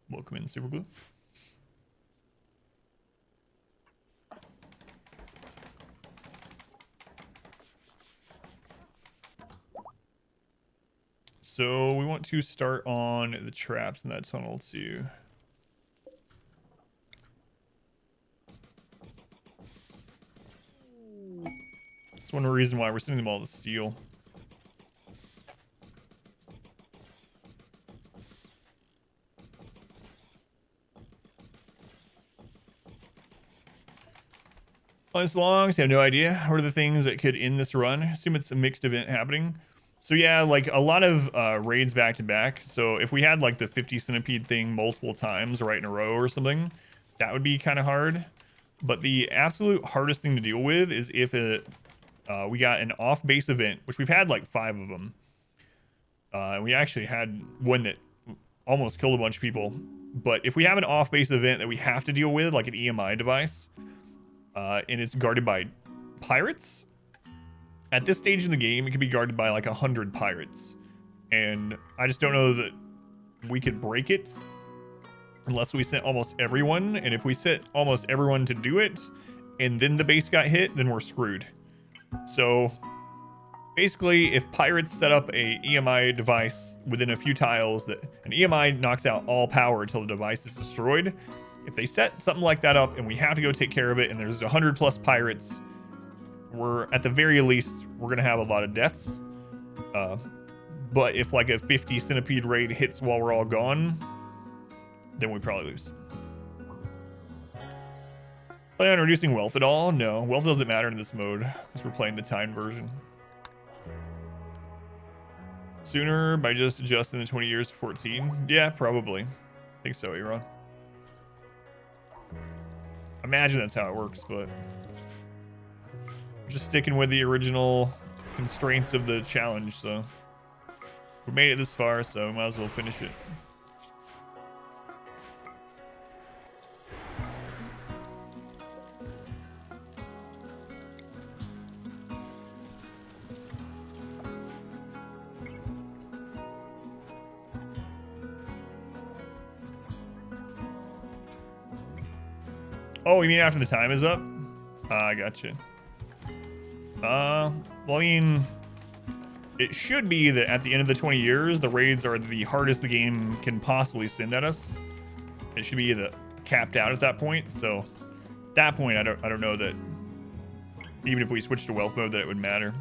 Welcome in, Super Glue. So we want to start on the traps in that tunnel too. That's one reason why we're sending them all to steel. As long as you have no idea what are the things that could end this run, assume it's a mixed event happening. So yeah, like a lot of raids back to back. So if we had like the 50 centipede thing multiple times right in a row or something, that would be kind of hard. But the absolute hardest thing to deal with is if we got an off base event, which we've had like 5 of them. We actually had one that almost killed a bunch of people. But if we have an off base event that we have to deal with, like an EMI device, and it's guarded by pirates, at this stage in the game, it can be guarded by like 100 pirates. And I just don't know that we could break it unless we sent almost everyone. And if we sent almost everyone to do it, and then the base got hit, then we're screwed. So basically, if pirates set up a EMI device within a few tiles, that an EMI knocks out all power until the device is destroyed. If they set something like that up and we have to go take care of it, and there's 100 plus pirates, we're at the very least, we're going to have a lot of deaths. But if like a 50 centipede raid hits while we're all gone, then we probably lose. Plan on reducing wealth at all? No, wealth doesn't matter in this mode because we're playing the time version. Sooner by just adjusting the 20 years to 14? Yeah, probably. I think so, Aaron. Imagine that's how it works, but we're just sticking with the original constraints of the challenge, so we made it this far, so we might as well finish it. Oh, you mean after the time is up? I gotcha. Well, I mean, it should be that at the end of the 20 years, the raids are the hardest the game can possibly send at us. It should be capped out at that point. So, at that point, I don't know that even if we switch to wealth mode, that it would matter.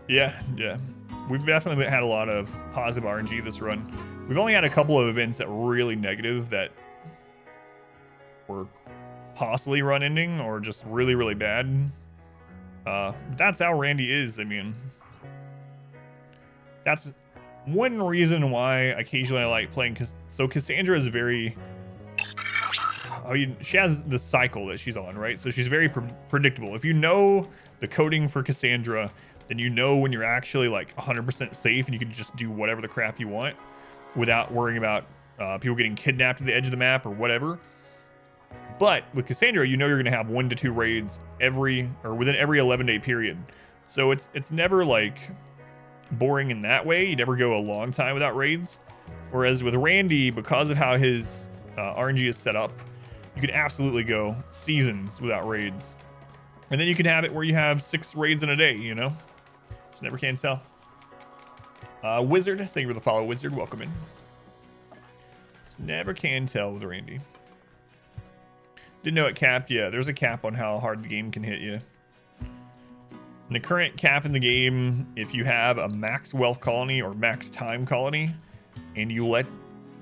Yeah. We've definitely had a lot of positive RNG this run. We've only had a couple of events that were really negative that were possibly run ending or just really, really bad. That's how Randy is. I mean, that's one reason why occasionally I like playing. So Cassandra is very, I mean, she has the cycle that she's on, right? So she's very predictable. If you know the coding for Cassandra, then you know when you're actually like 100% safe and you can just do whatever the crap you want without worrying about people getting kidnapped at the edge of the map or whatever. But with Cassandra, you know you're going to have 1 to 2 raids within every 11-day period. So it's never like boring in that way. You never go a long time without raids. Whereas with Randy, because of how his RNG is set up, you can absolutely go seasons without raids. And then you can have it where you have 6 raids in a day, you know? Just never can tell. Wizard, thank you for the follow, Wizard. Welcome in. Just never can tell with Randy. Didn't know it capped. Yeah, there's a cap on how hard the game can hit you. And the current cap in the game, if you have a max wealth colony or max time colony, and you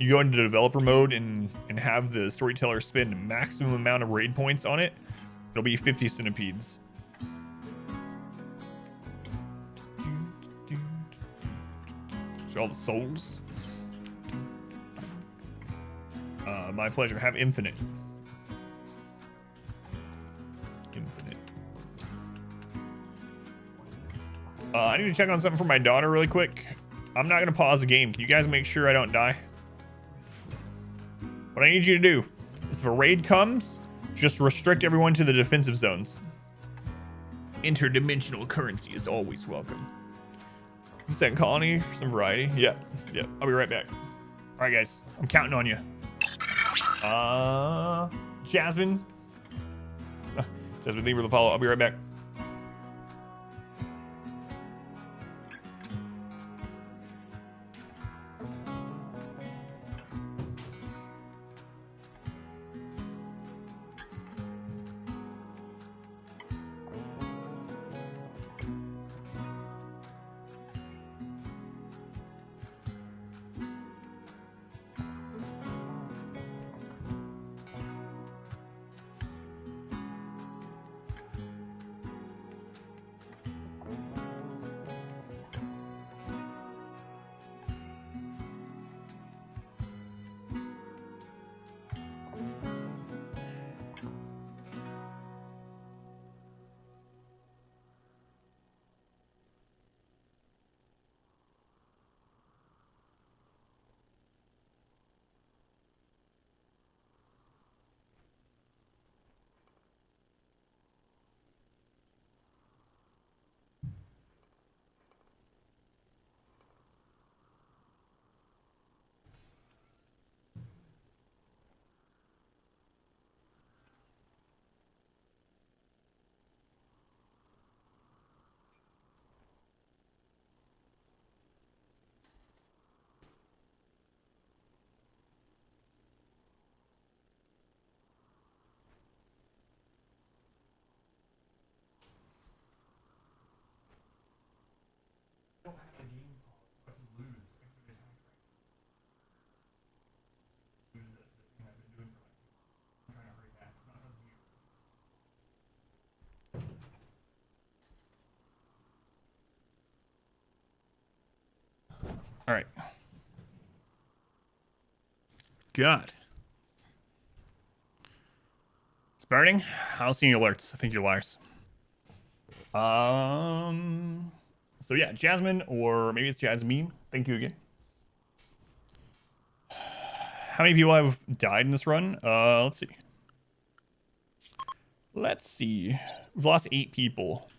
go into developer mode and have the storyteller spend maximum amount of raid points on it, it'll be 50 centipedes. So all the souls. My pleasure. Have infinite. I need to check on something for my daughter really quick. I'm not going to pause the game. Can you guys make sure I don't die? What I need you to do is if a raid comes, just restrict everyone to the defensive zones. Interdimensional currency is always welcome. Second colony for some variety. Yep. I'll be right back. All right, guys. I'm counting on you. Jasmine. Jasmine, leave her the follow. I'll be right back. All right. God. It's burning? I don't see any alerts. I think you're liars. So yeah, Jasmine, or maybe it's Jasmine. Thank you again. How many people have died in this run? Let's see. We've lost 8 people.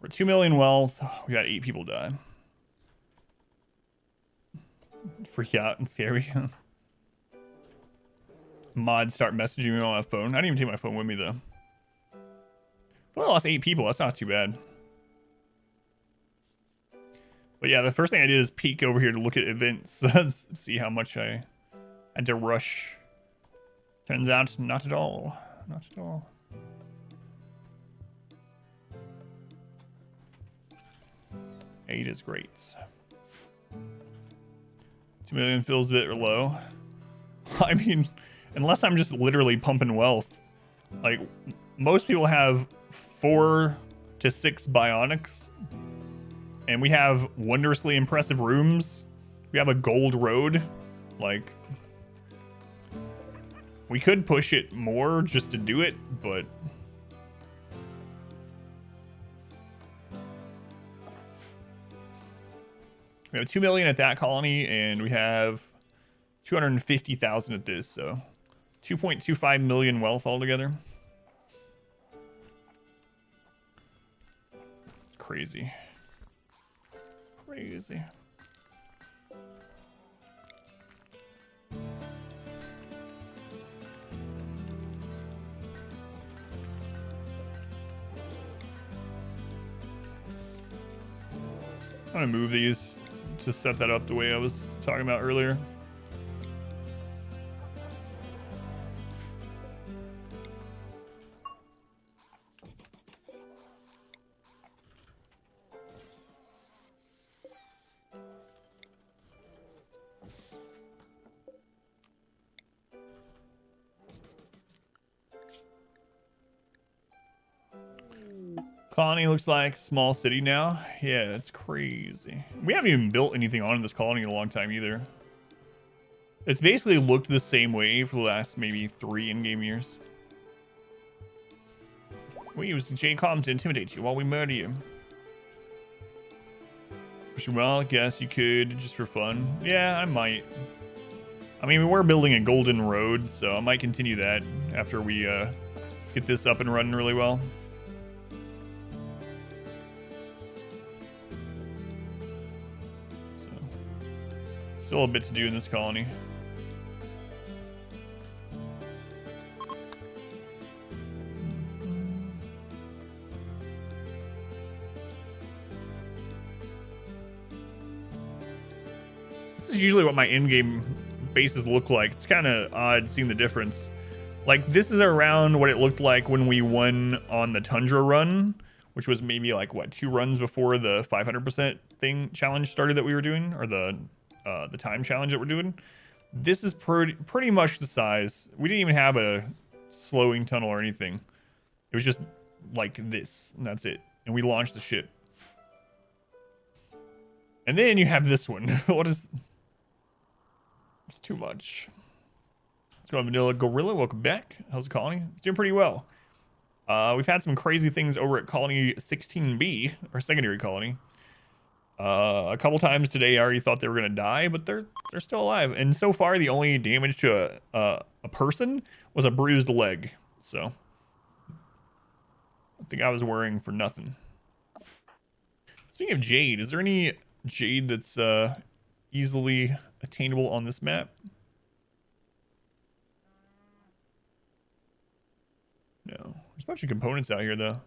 We're at 2 million wealth. We got 8 people die. Freak out and scary. Mods start messaging me on my phone. I didn't even take my phone with me though. I lost 8 people. That's not too bad. But yeah, the first thing I did is peek over here to look at events, see how much I had to rush. Turns out, not at all. Not at all. Eight is great. 2 million feels a bit low. I mean, unless I'm just literally pumping wealth. Like, most people have 4 to 6 bionics. And we have wondrously impressive rooms. We have a gold road. Like, we could push it more just to do it, but we have 2 million at that colony, and we have 250,000 at this, so 2.25 million wealth altogether. Crazy. Crazy. I'm gonna move these to set that up the way I was talking about earlier. Colony looks like small city now. Yeah, it's crazy. We haven't even built anything on this colony in a long time either. It's basically looked the same way for the last maybe 3 in-game years. We use JCOM to intimidate you while we murder you. Well, I guess you could just for fun. Yeah, I might. I mean, we're building a golden road, so I might continue that after we get this up and running really well. Still a bit to do in this colony. This is usually what my in-game bases look like. It's kind of odd seeing the difference. Like, this is around what it looked like when we won on the Tundra run, which was maybe like, what, 2 runs before the 500% thing challenge started that we were doing, or the time challenge that we're doing. This is pretty much the size. We didn't even have a slowing tunnel or anything. It was just like this, and that's it. And we launched the ship. And then you have this one. What is... It's too much. Let's go on Vanilla Gorilla. Welcome back. How's the colony? It's doing pretty well. We've had some crazy things over at Colony 16B, our secondary colony. A couple times today I already thought they were gonna die, but they're still alive. And so far the only damage to a person was a bruised leg. So I think I was worrying for nothing. Speaking of jade, is there any jade that's easily attainable on this map? No. There's a bunch of components out here though.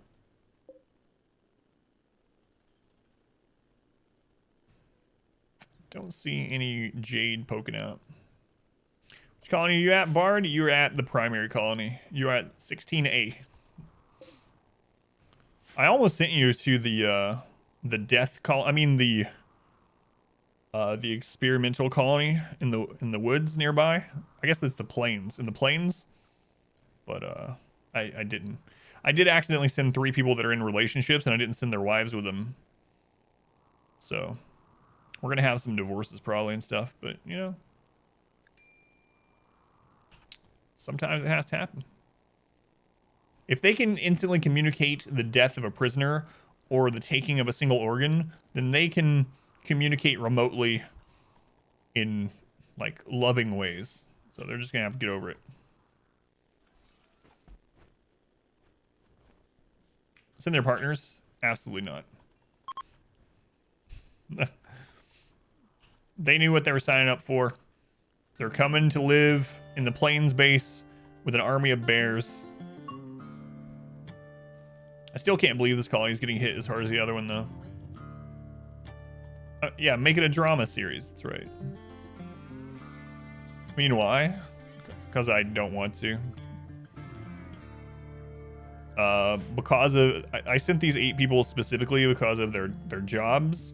Don't see any jade poking out. Which colony are you at, Bard? You're at the primary colony. You're at 16A. I almost sent you to the death colony. I mean the experimental colony in the woods nearby. I guess that's the plains. In the plains. But I didn't. I did accidentally send 3 people that are in relationships, and I didn't send their wives with them. So we're gonna have some divorces probably and stuff, but you know, sometimes it has to happen. If they can instantly communicate the death of a prisoner or the taking of a single organ, then they can communicate remotely in like loving ways. So they're just gonna have to get over it. Send their partners? Absolutely not. They knew what they were signing up for. They're coming to live in the plains base with an army of bears. I still can't believe this colony is getting hit as hard as the other one, though. Yeah, make it a drama series. That's right. I mean, why? Because I don't want to. Because of... I sent these 8 people specifically because of their jobs.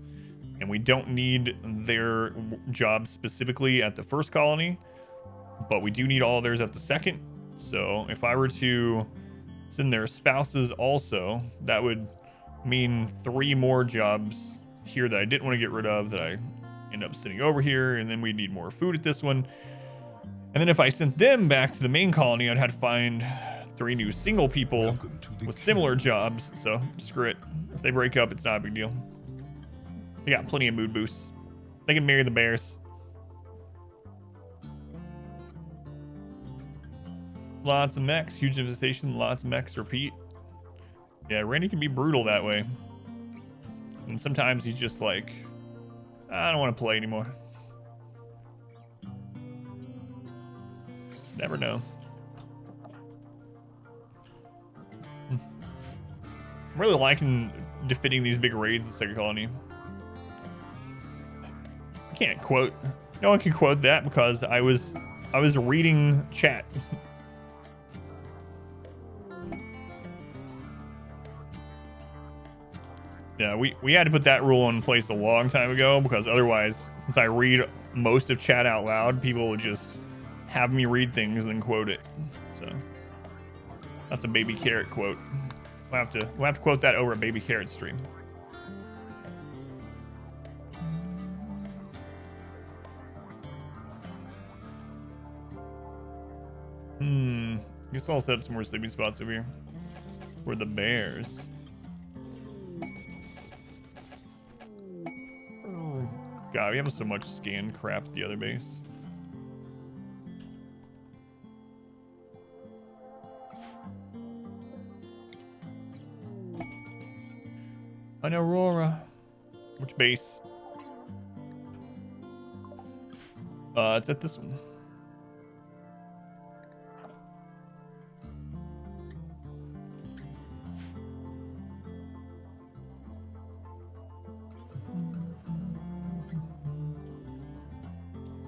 and we don't need their jobs specifically at the first colony, but we do need all of theirs at the second. So if I were to send their spouses also, that would mean 3 more jobs here that I didn't want to get rid of that I end up sending over here, and then we need more food at this one. And then if I sent them back to the main colony, I'd have to find 3 new single people with similar jobs. So screw it. If they break up, it's not a big deal. They got plenty of mood boosts. They can marry the bears. Lots of mechs, huge devastation, lots of mechs, repeat. Yeah, Randy can be brutal that way. And sometimes he's just like, I don't want to play anymore. Never know. I'm really liking defeating these big raids in the second colony. I can't quote. No one can quote that because I was reading chat. Yeah, we had to put that rule in place a long time ago because otherwise, since I read most of chat out loud, people would just have me read things and then quote it. So that's a Baby Carrot quote. We'll have to quote that over a Baby Carrot stream. Guess I'll set up some more sleeping spots over here for the bears. God, we have so much scan crap at the other base. An Aurora. Which base? It's at this one.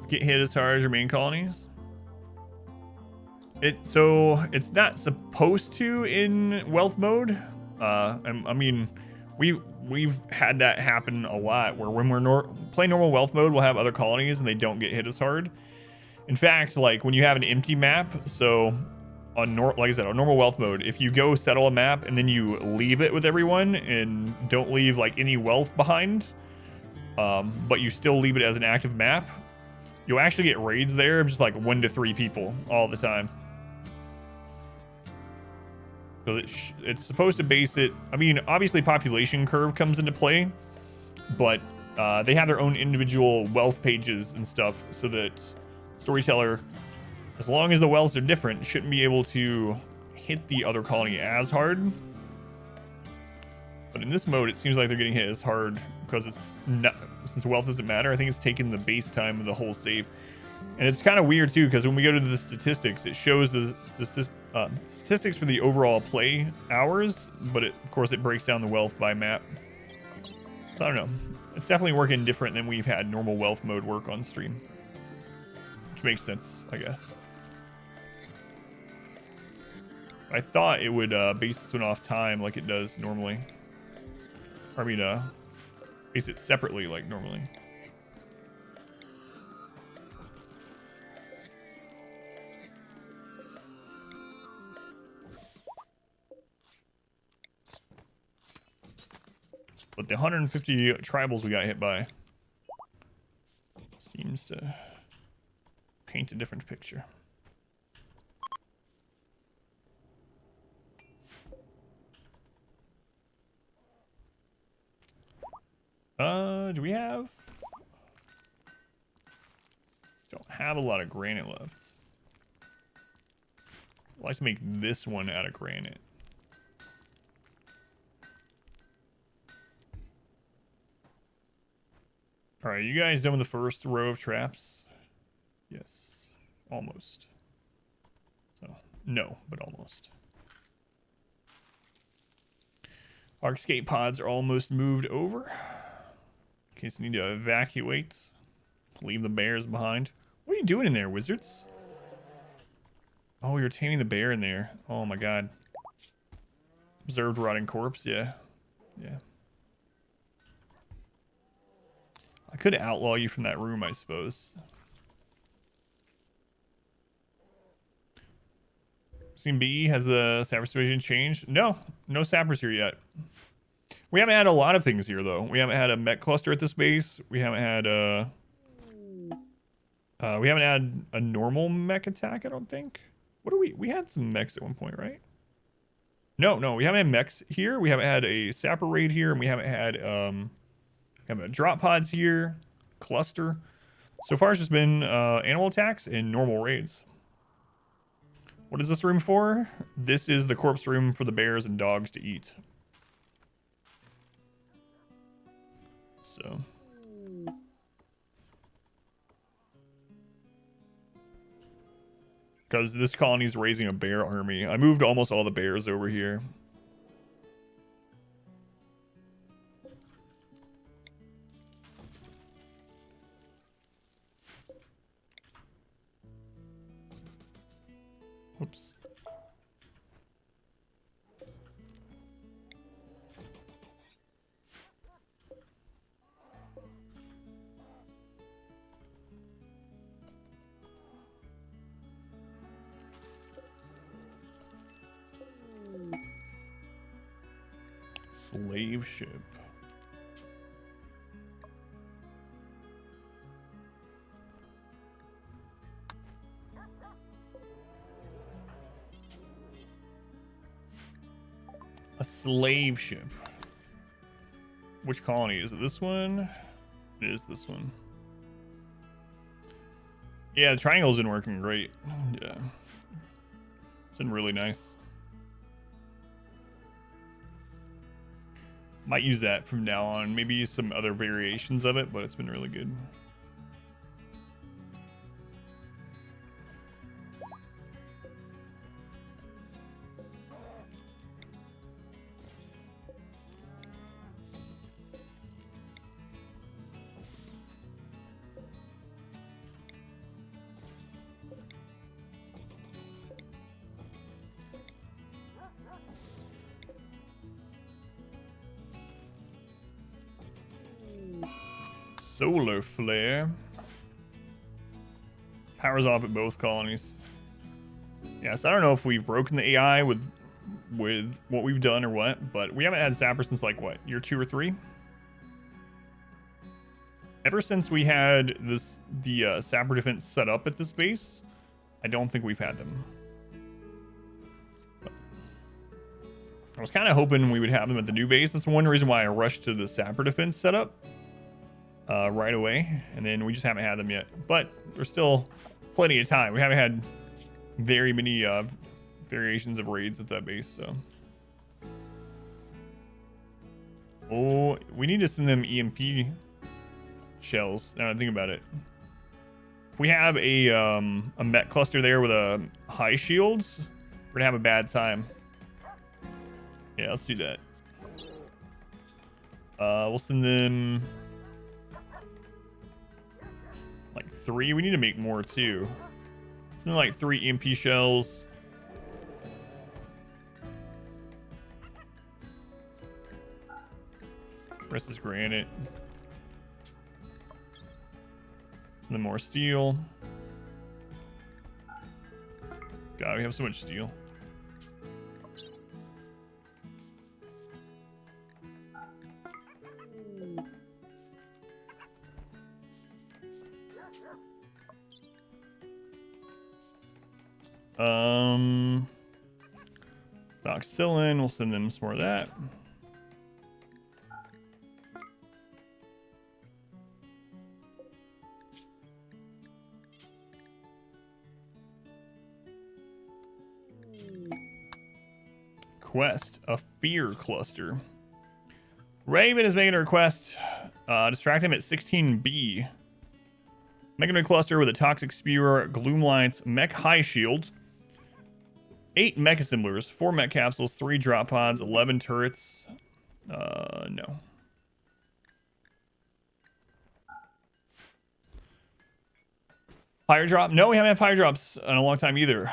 Get hit as hard as your main colonies. So it's not supposed to in wealth mode. I mean, we've had that happen a lot where when we're playing normal wealth mode, we'll have other colonies and they don't get hit as hard. In fact, like when you have an empty map, so on like I said, on normal wealth mode, if you go settle a map and then you leave it with everyone and don't leave like any wealth behind, but you still leave it as an active map, you'll actually get raids there of just like 1 to 3 people all the time. So it's supposed to base it. I mean, obviously population curve comes into play, but they have their own individual wealth pages and stuff so that Storyteller, as long as the wealths are different, shouldn't be able to hit the other colony as hard. But in this mode, it seems like they're getting hit as hard because it's not, since wealth doesn't matter. I think it's taking the base time of the whole save. And it's kind of weird too, because when we go to the statistics, it shows the statistics for the overall play hours, but of course it breaks down the wealth by map. So I don't know. It's definitely working different than we've had normal wealth mode work on stream, which makes sense, I guess. I thought it would base this one off time like it does normally. I mean, base it separately like normally. But the 150 tribals we got hit by seems to paint a different picture. Do we have? Don't have a lot of granite left. I'd like to make this one out of granite. All right, you guys done with the first row of traps? Yes, almost. So, no, but almost. Our escape pods are almost moved over. In case you need to evacuate. Leave the bears behind. What are you doing in there, wizards? Oh, you're taming the bear in there. Oh my god. Observed rotting corpse, yeah. Yeah. I could outlaw you from that room, I suppose. Seen B has the sapper situation changed? No, no sappers here yet. We haven't had a lot of things here though. We haven't had a mech cluster at this base. We haven't had a normal mech attack, I don't think. What are we had some mechs at one point, right? No, we haven't had mechs here. We haven't had a sapper raid here, and we haven't had drop pods here, cluster. So far it's just been animal attacks and normal raids. What is this room for? This is the corpse room for the bears and dogs to eat. So. Because this colony is raising a bear army. I moved almost all the bears over here. Oops. Slave ship. A slave ship. Which colony? Is it this one? It is this one. Yeah, the triangle isn't working great. Yeah. It's been really nice. Might use that from now on. Maybe use some other variations of it, but it's been really good. Solar flare. Powers off at both colonies. Yes, I don't know if we've broken the AI with what we've done or what, but we haven't had Sapper since like what, year 2 or 3? Ever since we had the Sapper defense set up at this base, I don't think we've had them. But I was kind of hoping we would have them at the new base. That's one reason why I rushed to the Sapper defense setup. Right away, and then we just haven't had them yet, but there's still plenty of time. We haven't had very many variations of raids at that base, so. Oh, we need to send them EMP shells. Now that I think about it, if we have a mech cluster there with a high shields, we're gonna have a bad time. Yeah, let's do that. We'll send them like 3. We need to make more too. Something like 3 EMP shells. Rest is granite. Some more steel. God, we have so much steel. Doxylin, we'll send them some more of that. Quest, a fear cluster. Raven is making a request. Distract him at 16B. Making a cluster with a toxic spewer, gloom lights, mech high shield, 8 mech assemblers, 4 mech capsules, 3 drop pods, 11 turrets. No. Fire drop? No, we haven't had fire drops in a long time either.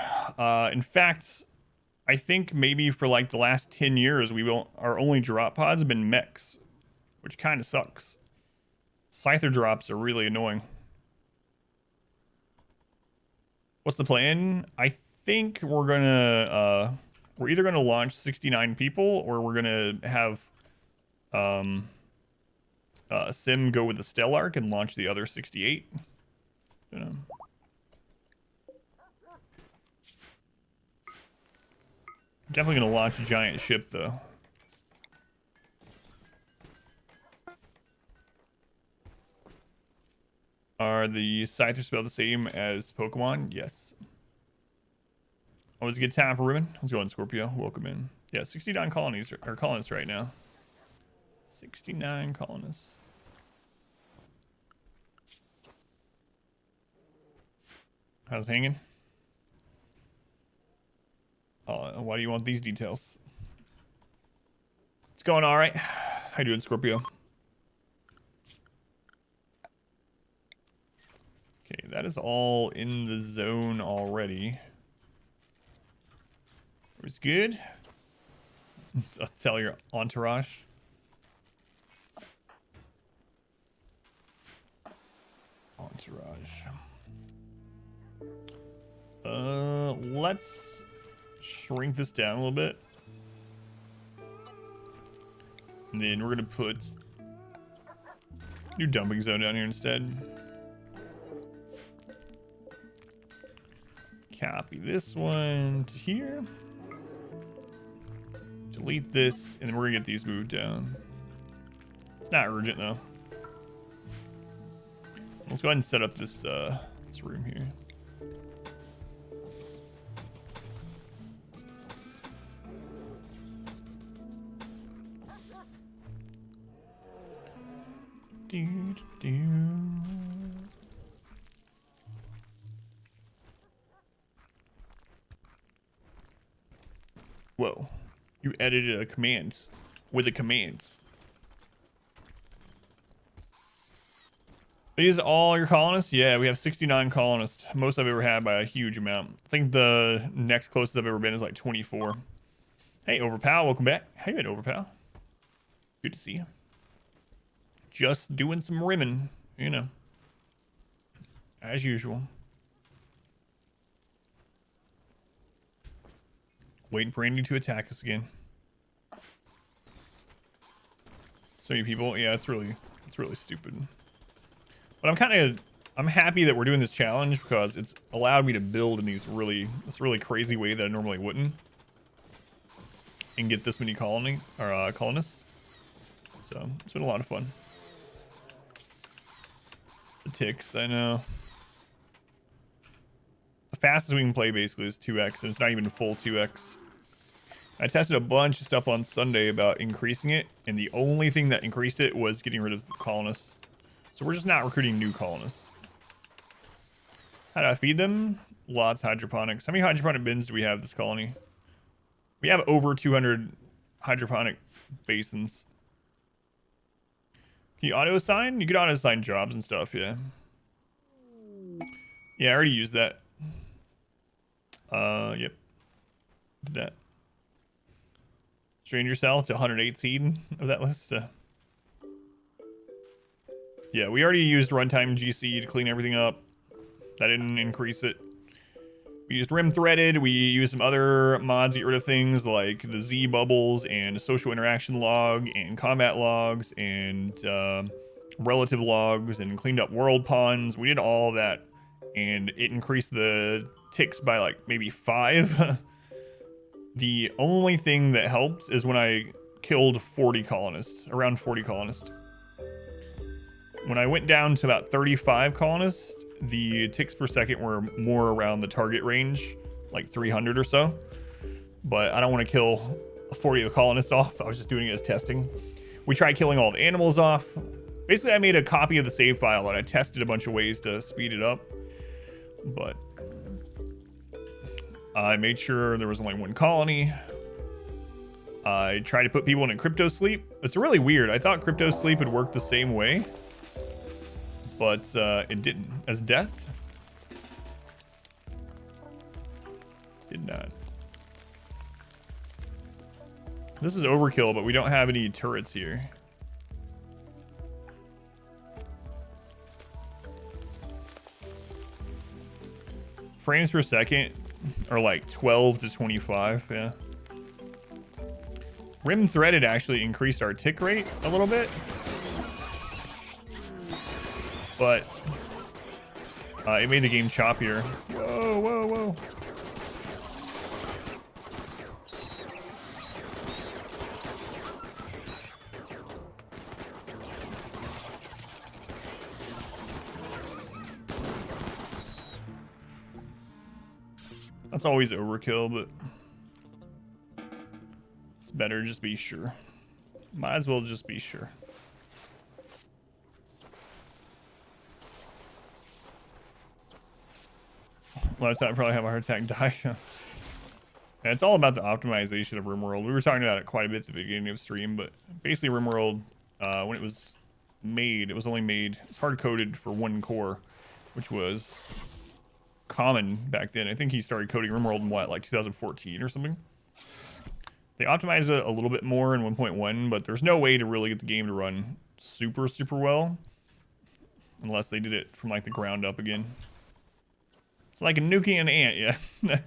In fact, I think maybe for like the last 10 years, our only drop pods have been mechs, which kind of sucks. Scyther drops are really annoying. What's the plan? I think we're gonna we're either gonna launch 69 people or we're gonna have Sim go with the Stellark and launch the other 68. You know. Definitely gonna launch a giant ship though. Are the Scythers spelled the same as Pokemon? Yes. Always a good time for Ribbon. Let's go on, Scorpio. Welcome in. Yeah, 69 colonies or colonists right now. 69 colonists. How's it hanging? Why do you want these details? It's going all right. How you doing, Scorpio? Okay, that is all in the zone already. It was good. I'll tell your entourage. Let's shrink this down a little bit. And then we're gonna put new dumping zone down here instead. Copy this one to here. Delete this, and then we're gonna get these moved down. It's not urgent though. Let's go ahead and set up this room here. Whoa. You edited a commands with the commands. These are all your colonists? Yeah, we have 69 colonists. Most I've ever had by a huge amount. I think the next closest I've ever been is like 24. Hey, Overpow, welcome back. How you doing, Overpow? Good to see you. Just doing some rimming, you know. As usual. Waiting for Andy to attack us again. So many people. Yeah, it's really stupid. But I'm happy that we're doing this challenge because it's allowed me to build in this really crazy way that I normally wouldn't. And get this many colonists. So it's been a lot of fun. The ticks, I know. The fastest we can play basically is 2x, and it's not even full 2x. I tested a bunch of stuff on Sunday about increasing it, and the only thing that increased it was getting rid of colonists. So we're just not recruiting new colonists. How do I feed them? Lots of hydroponics. How many hydroponic bins do we have this colony? We have over 200 hydroponic basins. Can you auto-assign? You can auto-assign jobs and stuff, yeah. Yeah, I already used that. Yep. Did that. Stranger Cell to 108 seed of that list. Yeah, we already used runtime GC to clean everything up. That didn't increase it. We used Rim Threaded. We used some other mods to get rid of things like the Z bubbles and social interaction log and combat logs and relative logs and cleaned up world pawns. We did all of that, and it increased the ticks by like maybe 5. The only thing that helped is when I killed 40 colonists, around 40 colonists. When I went down to about 35 colonists, the ticks per second were more around the target range, like 300 or so. But I don't want to kill 40 of the colonists off. I was just doing it as testing. We tried killing all the animals off. Basically, I made a copy of the save file and I tested a bunch of ways to speed it up. But I made sure there was only one colony. I tried to put people in crypto sleep. It's really weird. I thought crypto sleep would work the same way, but it didn't. As death, did not. This is overkill, but we don't have any turrets here. frames per second are like 12 to 25. Yeah. Rim threaded actually increased our tick rate a little bit, but it made the game choppier. Whoa, whoa, whoa. That's always overkill, but it's better just be sure. Might as well just be sure. Last time I probably have a heart attack, die. Yeah, it's all about the optimization of RimWorld. We were talking about it quite a bit at the beginning of stream, but basically RimWorld, when it was made, it was only made, it's hard coded for one core, which was common back then. I think he started coding RimWorld in what, like 2014 or something. They optimized it a little bit more in 1.1, but there's no way to really get the game to run super well unless they did it from like the ground up again. It's like nuking an ant, yeah.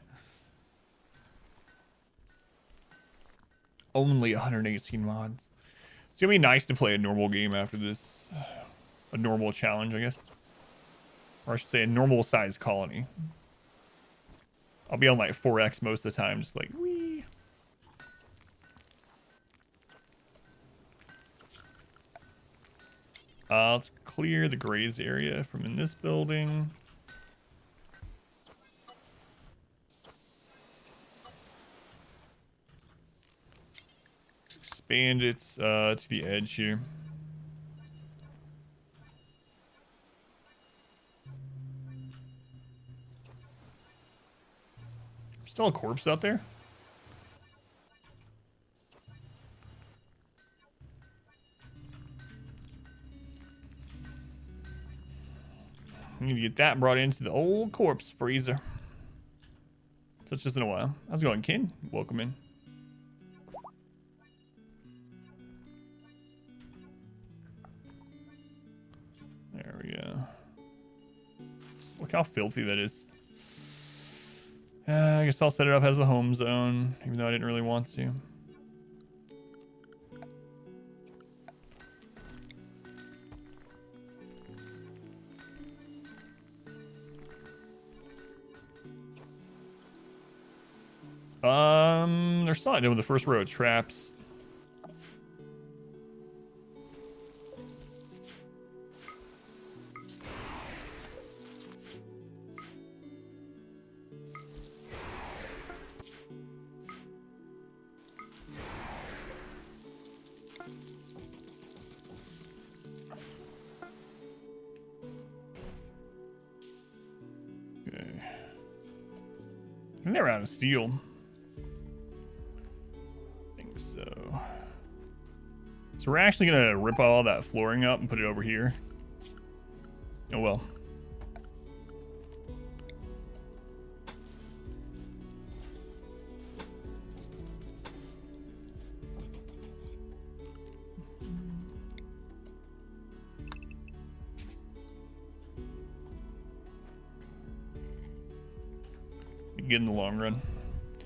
Only 118 mods. It's gonna be nice to play a normal game after this. A normal challenge, I guess. Or I should say a normal size colony. I'll be on like 4x most of the time, just like, wee. Let's clear the grazed area from in this building. Expand it to the edge here. Still a corpse out there? We need to get that brought into the old corpse freezer. That's just in a while. How's it going, Ken? Welcome in. There we go. Look how filthy that is. I guess I'll set it up as the home zone, even though I didn't really want to. They're still not done with the first row of traps. Okay. I think they're out of steel. So we're actually gonna rip all that flooring up and put it over here. Oh well. Good in the long run.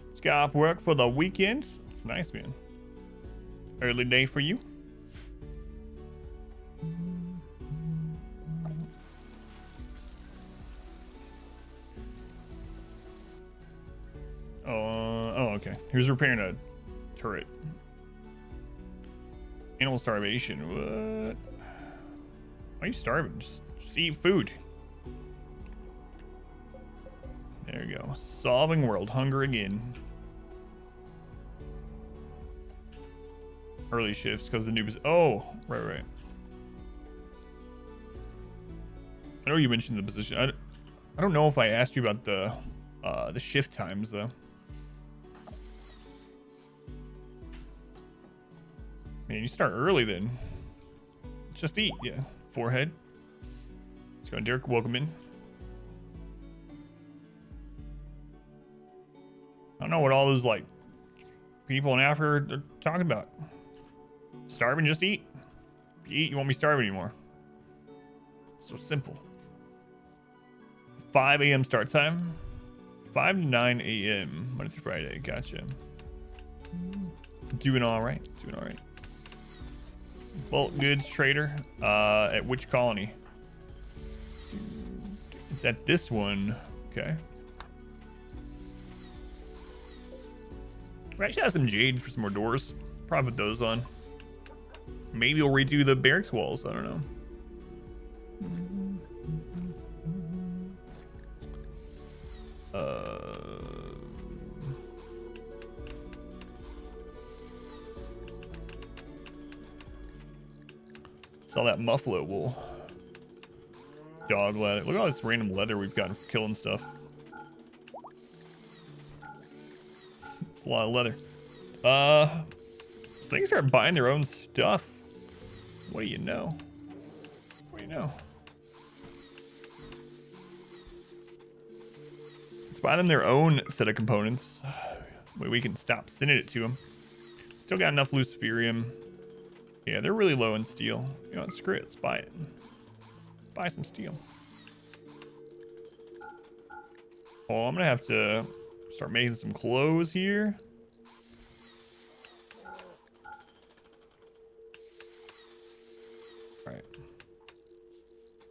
Let's get off work for the weekend. It's nice, man. Early day for you. Oh, okay. Here's repairing a turret. Animal starvation. What? Why are you starving? Just eat food. There you go. Solving world hunger again. Early shifts because the noob is. Oh, right. I know you mentioned the position. I don't know if I asked you about the shift times though. Man, you start early then. Just eat, yeah. Forehead. Let's go, Derek. Welcome in. I don't know what all those like people in Africa are talking about. Starving, just eat. If you eat, you won't be starving anymore. So simple. 5 a.m. start time. 5 to 9 a.m. Monday through Friday. Gotcha. Doing all right. Doing all right. Bulk goods trader. At which colony? It's at this one. Okay. We actually have some jade for some more doors. Probably put those on. Maybe we'll redo the barracks walls. I don't know. Sell that muffalo wool. Dog leather. Look at all this random leather we've gotten from killing stuff. It's a lot of leather. So they can start buying their own stuff. What do you know? What do you know? Let's buy them their own set of components. We can stop sending it to them. Still got enough luciferium. Yeah, they're really low in steel. You know what? Screw it. Let's buy it. Buy some steel. Oh, I'm gonna have to start making some clothes here. All right.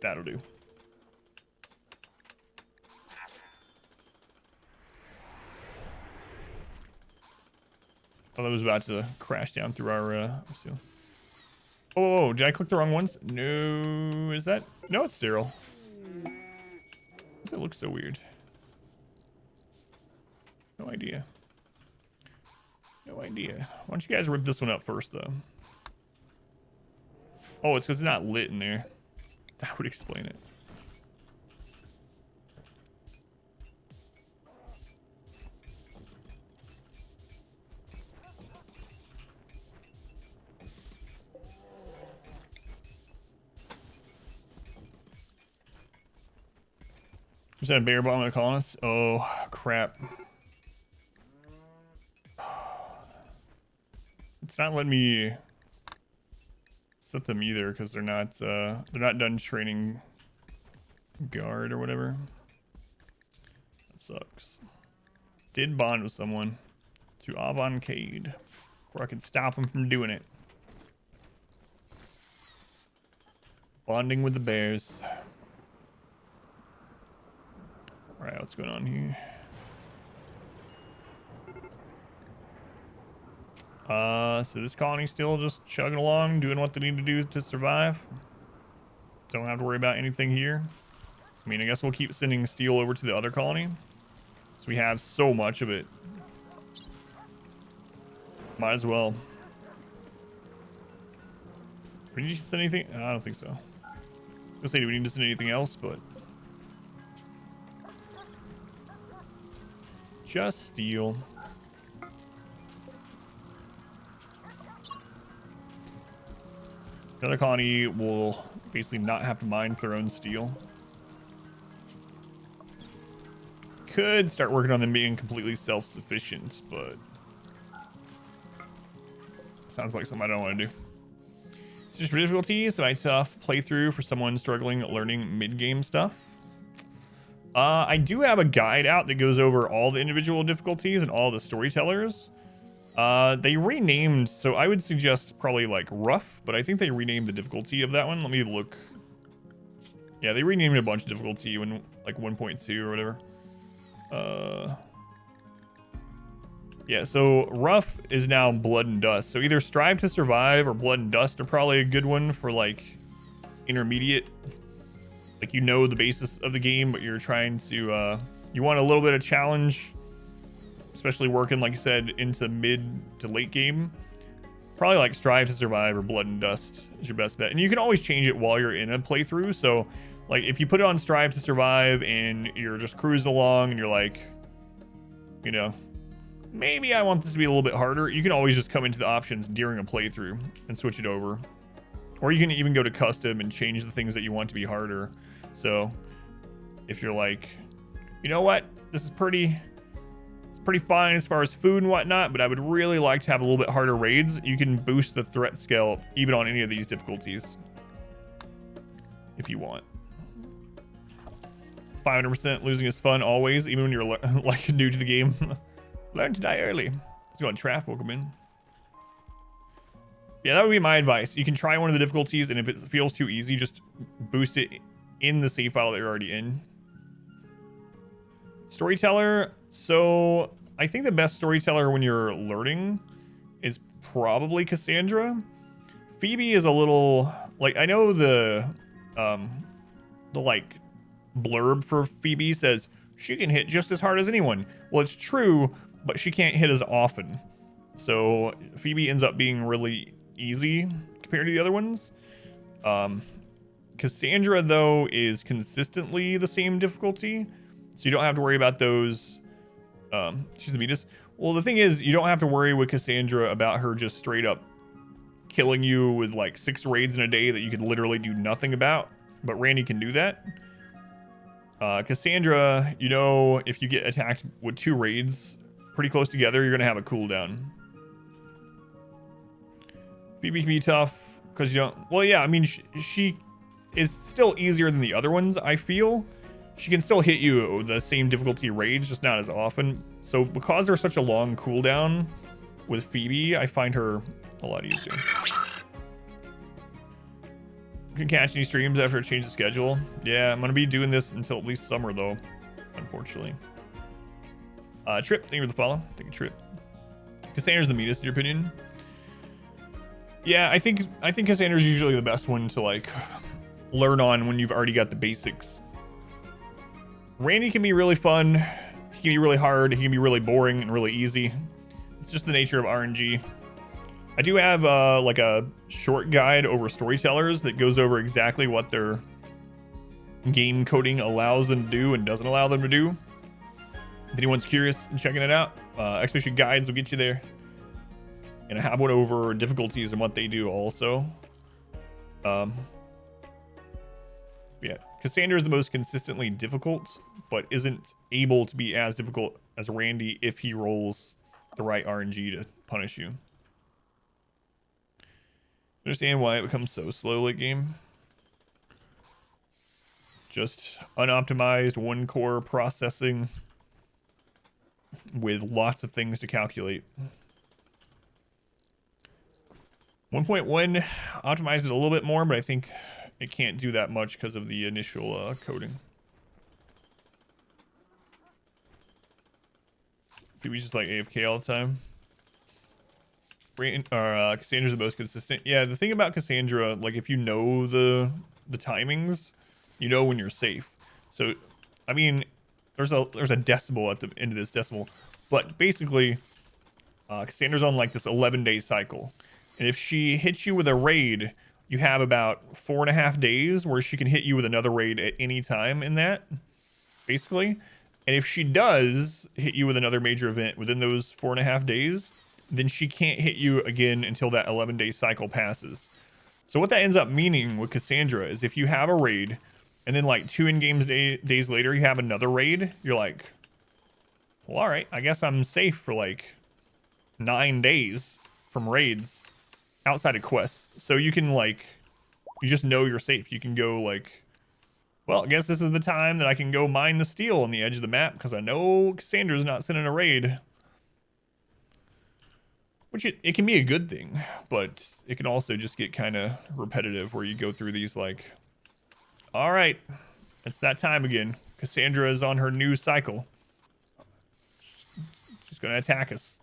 That'll do. Thought it was about to crash down through our seal. Oh, did I click the wrong ones? No, is that? No, it's sterile. Why does it look so weird? No idea. No idea. Why don't you guys rip this one up first, though? Oh, it's because it's not lit in there. That would explain it. Is that a bear bomb of colonists? Oh, crap. It's not letting me set them either because they're not done training guard or whatever. That sucks. Did bond with someone to Avantcade before I could stop them from doing it. Bonding with the bears. All right, what's going on here? So this colony's still just chugging along, doing what they need to do to survive. Don't have to worry about anything here. I mean, I guess we'll keep sending steel over to the other colony. So we have so much of it. Might as well. Do we need to send anything? I don't think so. I was gonna say, do we need to send anything else? But just steel. The other colony will basically not have to mine for their own steel. Could start working on them being completely self-sufficient, but sounds like something I don't want to do. It's just difficulty, so I tough playthrough for someone struggling learning mid-game stuff. I do have a guide out that goes over all the individual difficulties and all the storytellers. They renamed, so I would suggest probably like rough, but I think they renamed the difficulty of that one. Let me look. Yeah, they renamed a bunch of difficulty when like 1.2 or whatever. Yeah, so rough is now blood and dust. So either strive to survive or blood and dust are probably a good one for like intermediate. Like, you know the basis of the game, but you're trying to, you want a little bit of challenge, especially working, like I said, into mid to late game. Probably like strive to survive or blood and dust is your best bet. And you can always change it while you're in a playthrough. So like if you put it on strive to survive and you're just cruising along and you're like, you know, maybe I want this to be a little bit harder, you can always just come into the options during a playthrough and switch it over. Or you can even go to custom and change the things that you want to be harder. So if you're like, you know what, this is pretty fine as far as food and whatnot, but I would really like to have a little bit harder raids, you can boost the threat scale even on any of these difficulties if you want. 500% losing is fun always, even when you're like new to the game. Learn to die early. Let's go on Traff. Welcome in. Yeah, that would be my advice. You can try one of the difficulties, and if it feels too easy, just boost it in the save file that you're already in. Storyteller. So I think the best storyteller when you're learning is probably Cassandra. Phoebe is a little like, I know the like blurb for Phoebe says she can hit just as hard as anyone. Well, it's true, but she can't hit as often. So Phoebe ends up being really easy compared to the other ones. Cassandra though is consistently the same difficulty, so you don't have to worry about those. She's the meanest. Well, the thing is, you don't have to worry with Cassandra about her just straight up killing you with like 6 raids in a day that you could literally do nothing about, but Randy can do that. Cassandra, you know, if you get attacked with 2 raids pretty close together, you're gonna have a cooldown. Phoebe can be tough because you don't. Well, yeah, I mean, she is still easier than the other ones. I feel she can still hit you with the same difficulty raids, just not as often. So because there's such a long cooldown with Phoebe, I find her a lot easier. Can catch any streams after I change the schedule. Yeah, I'm gonna be doing this until at least summer though, unfortunately. Trip, thank you for the follow. Take a Trip. Cassandra's the meanest in your opinion. Yeah, I think Cassandra's usually the best one to like learn on when you've already got the basics. Randy can be really fun. He can be really hard. He can be really boring and really easy. It's just the nature of RNG. I do have like a short guide over storytellers that goes over exactly what their game coding allows them to do and doesn't allow them to do. If anyone's curious and checking it out, Expedition Guides will get you there. And I have one over difficulties and what they do also. Yeah, Cassandra is the most consistently difficult, but isn't able to be as difficult as Randy if he rolls the right RNG to punish you. Understand why it becomes so slow late game. Just unoptimized 1-core processing with lots of things to calculate. 1.1 optimizes it a little bit more, but I think it can't do that much because of the initial coding. Phoebe's just like AFK all the time. Cassandra's the most consistent. Yeah, the thing about Cassandra, like if you know the timings, you know when you're safe. So, I mean, there's a decimal at the end of this decimal, but basically, Cassandra's on like this 11-day cycle. And if she hits you with a raid, you have about 4.5 days where she can hit you with another raid at any time in that, basically. And if she does hit you with another major event within those 4.5 days, then she can't hit you again until that 11-day cycle passes. So what that ends up meaning with Cassandra is if you have a raid, and then like 2 in-game days later, you have another raid, you're like, well, all right, I guess I'm safe for like 9 days from raids. Outside of quests, so you can like, you just know you're safe. You can go like, well, I guess this is the time that I can go mine the steel on the edge of the map because I know Cassandra's not sending a raid. Which it can be a good thing, but it can also just get kind of repetitive where you go through these like, all right, it's that time again. Cassandra is on her new cycle. She's gonna attack us.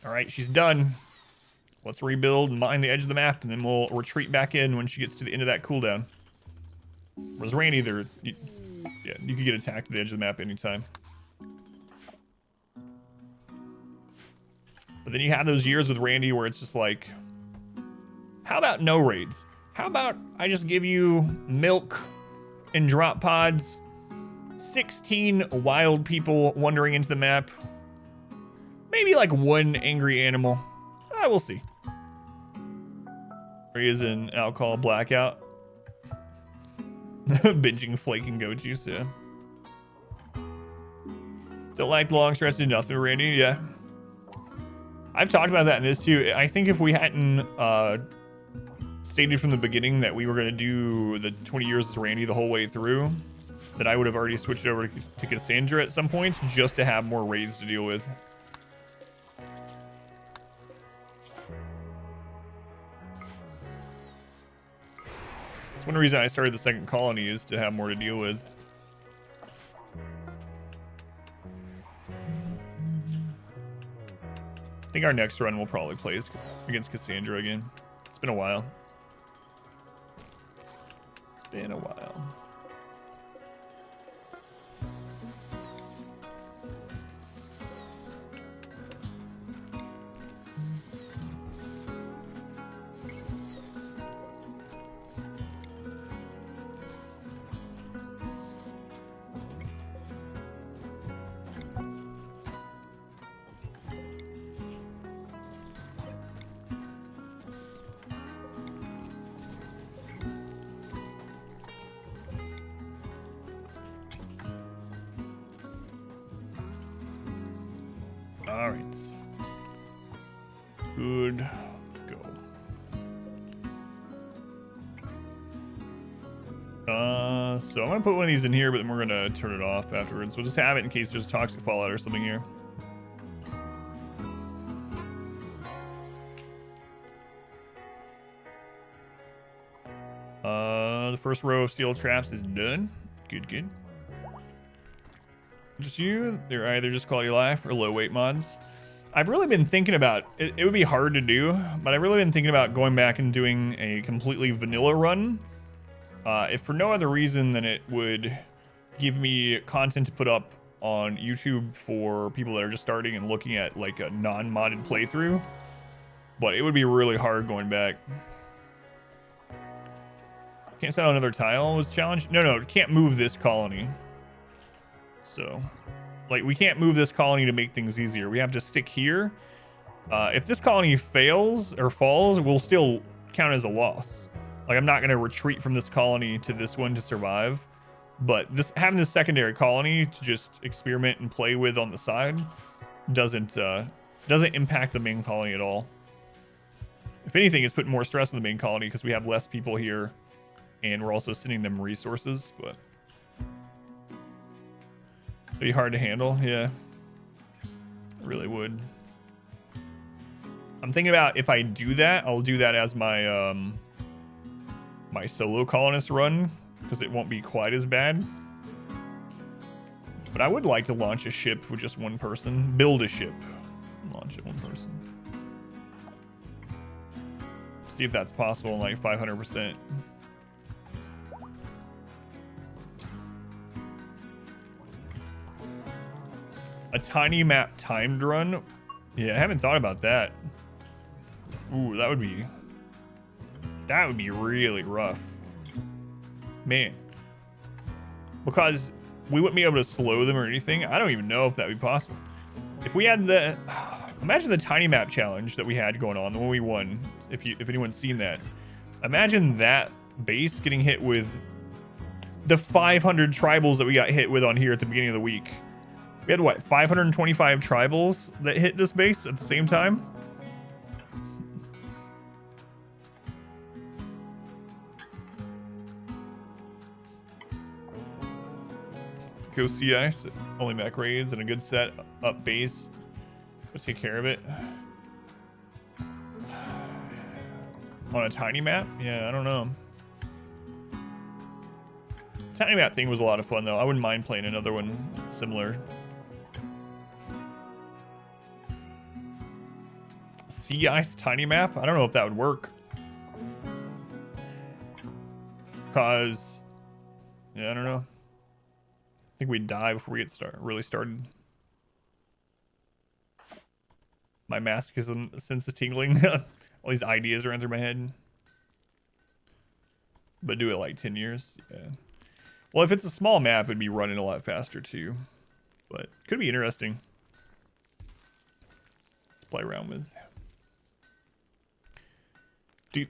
All right, she's done. Let's rebuild and mine the edge of the map, and then we'll retreat back in when she gets to the end of that cooldown. Whereas Randy, you can get attacked at the edge of the map anytime. But then you have those years with Randy where it's just like, how about no raids? How about I just give you milk and drop pods, 16 wild people wandering into the map, maybe like 1 angry animal. We'll see. He is in alcohol blackout. Binging flaking goat juice, yeah. Don't like long stretches, nothing, Randy, yeah. I've talked about that in this too. I think if we hadn't stated from the beginning that we were going to do the 20 years as Randy the whole way through, that I would have already switched over to Cassandra at some points just to have more raids to deal with. That's one reason I started the second colony, is to have more to deal with. I think our next run will probably play against Cassandra again. It's been a while. It's been a while. All right. Good to go. So I'm gonna put one of these in here, but then we're gonna turn it off afterwards. We'll just have it in case there's toxic fallout or something here. The first row of steel traps is done. Good, good. Just you? They're either just quality of life or low weight mods. I've really been thinking about it. It would be hard to do, but I've really been thinking about going back and doing a completely vanilla run. If for no other reason than it would give me content to put up on YouTube for people that are just starting and looking at like a non-modded playthrough. But it would be really hard going back. Can't set out another tile was challenged? No, can't move this colony. So, like, we can't move this colony to make things easier. We have to stick here. If this colony fails or falls, we'll still count as a loss. Like, I'm not going to retreat from this colony to this one to survive. But having this secondary colony to just experiment and play with on the side doesn't impact the main colony at all. If anything, it's putting more stress on the main colony because we have less people here. And we're also sending them resources, but it'd be hard to handle. Yeah, it really would. I'm thinking about if I do that, I'll do that as my my solo colonist run because it won't be quite as bad. But I would like to launch a ship with just one person, build a ship, launch it one person. See if that's possible in like 500%. A tiny map timed run? Yeah, I haven't thought about that. Ooh, that would be really rough. Man. Because we wouldn't be able to slow them or anything. I don't even know if that would be possible. If we had the... Imagine the tiny map challenge that we had going on, the one we won, if anyone's seen that. Imagine that base getting hit with the 500 tribals that we got hit with on here at the beginning of the week. We had, what, 525 tribals that hit this base at the same time? Go sea ice, only mech raids and a good set up base. Let's take care of it. On a tiny map? Yeah, I don't know. Tiny map thing was a lot of fun, though. I wouldn't mind playing another one similar. Sea ice tiny map? I don't know if that would work. Cause, yeah, I don't know. I think we'd die before we get really started. My masochism sense of tingling. All these ideas ran through my head. But do it like 10 years. Yeah. Well, if it's a small map, it'd be running a lot faster too. But could be interesting to play around with. To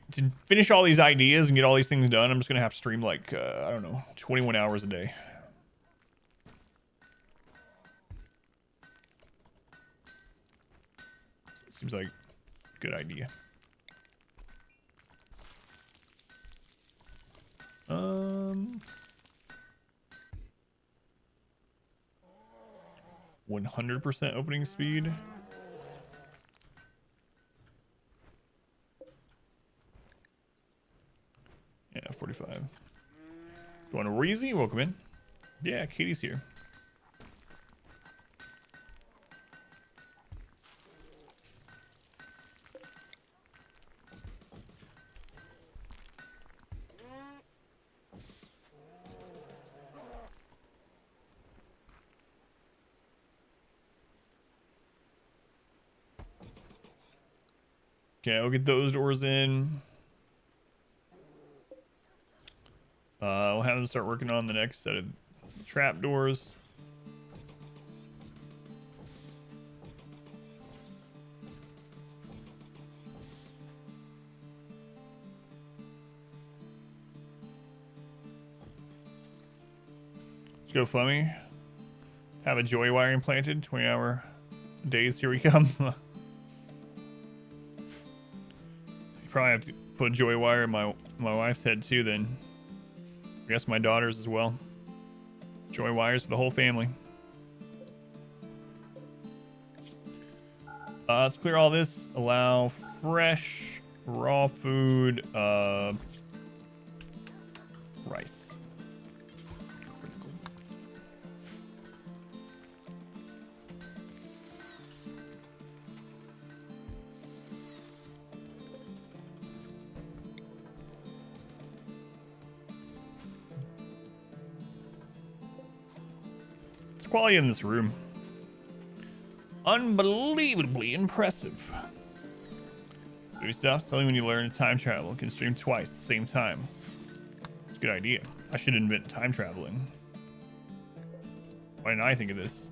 finish all these ideas and get all these things done, I'm just going to have to stream like, I don't know, 21 hours a day. Seems like a good idea. 100% opening speed. Yeah, 45. Going to Reezy, welcome in. Yeah, Katie's here. Okay, we'll get those doors in. We'll have them start working on the next set of trap doors. Let's go, Flemmy. Have a joy wire implanted. 20-hour days. Here we come. You probably have to put a joy wire in my wife's head too. Then I guess my daughter's as well. Joy wires for the whole family. Let's clear all this. Allow fresh raw food. Rice. Critical. It's quality in this room. Unbelievably impressive. Good stuff. Tell me when you learn time travel can stream twice at the same time. It's a good idea. I should invent time traveling. Why didn't I think of this?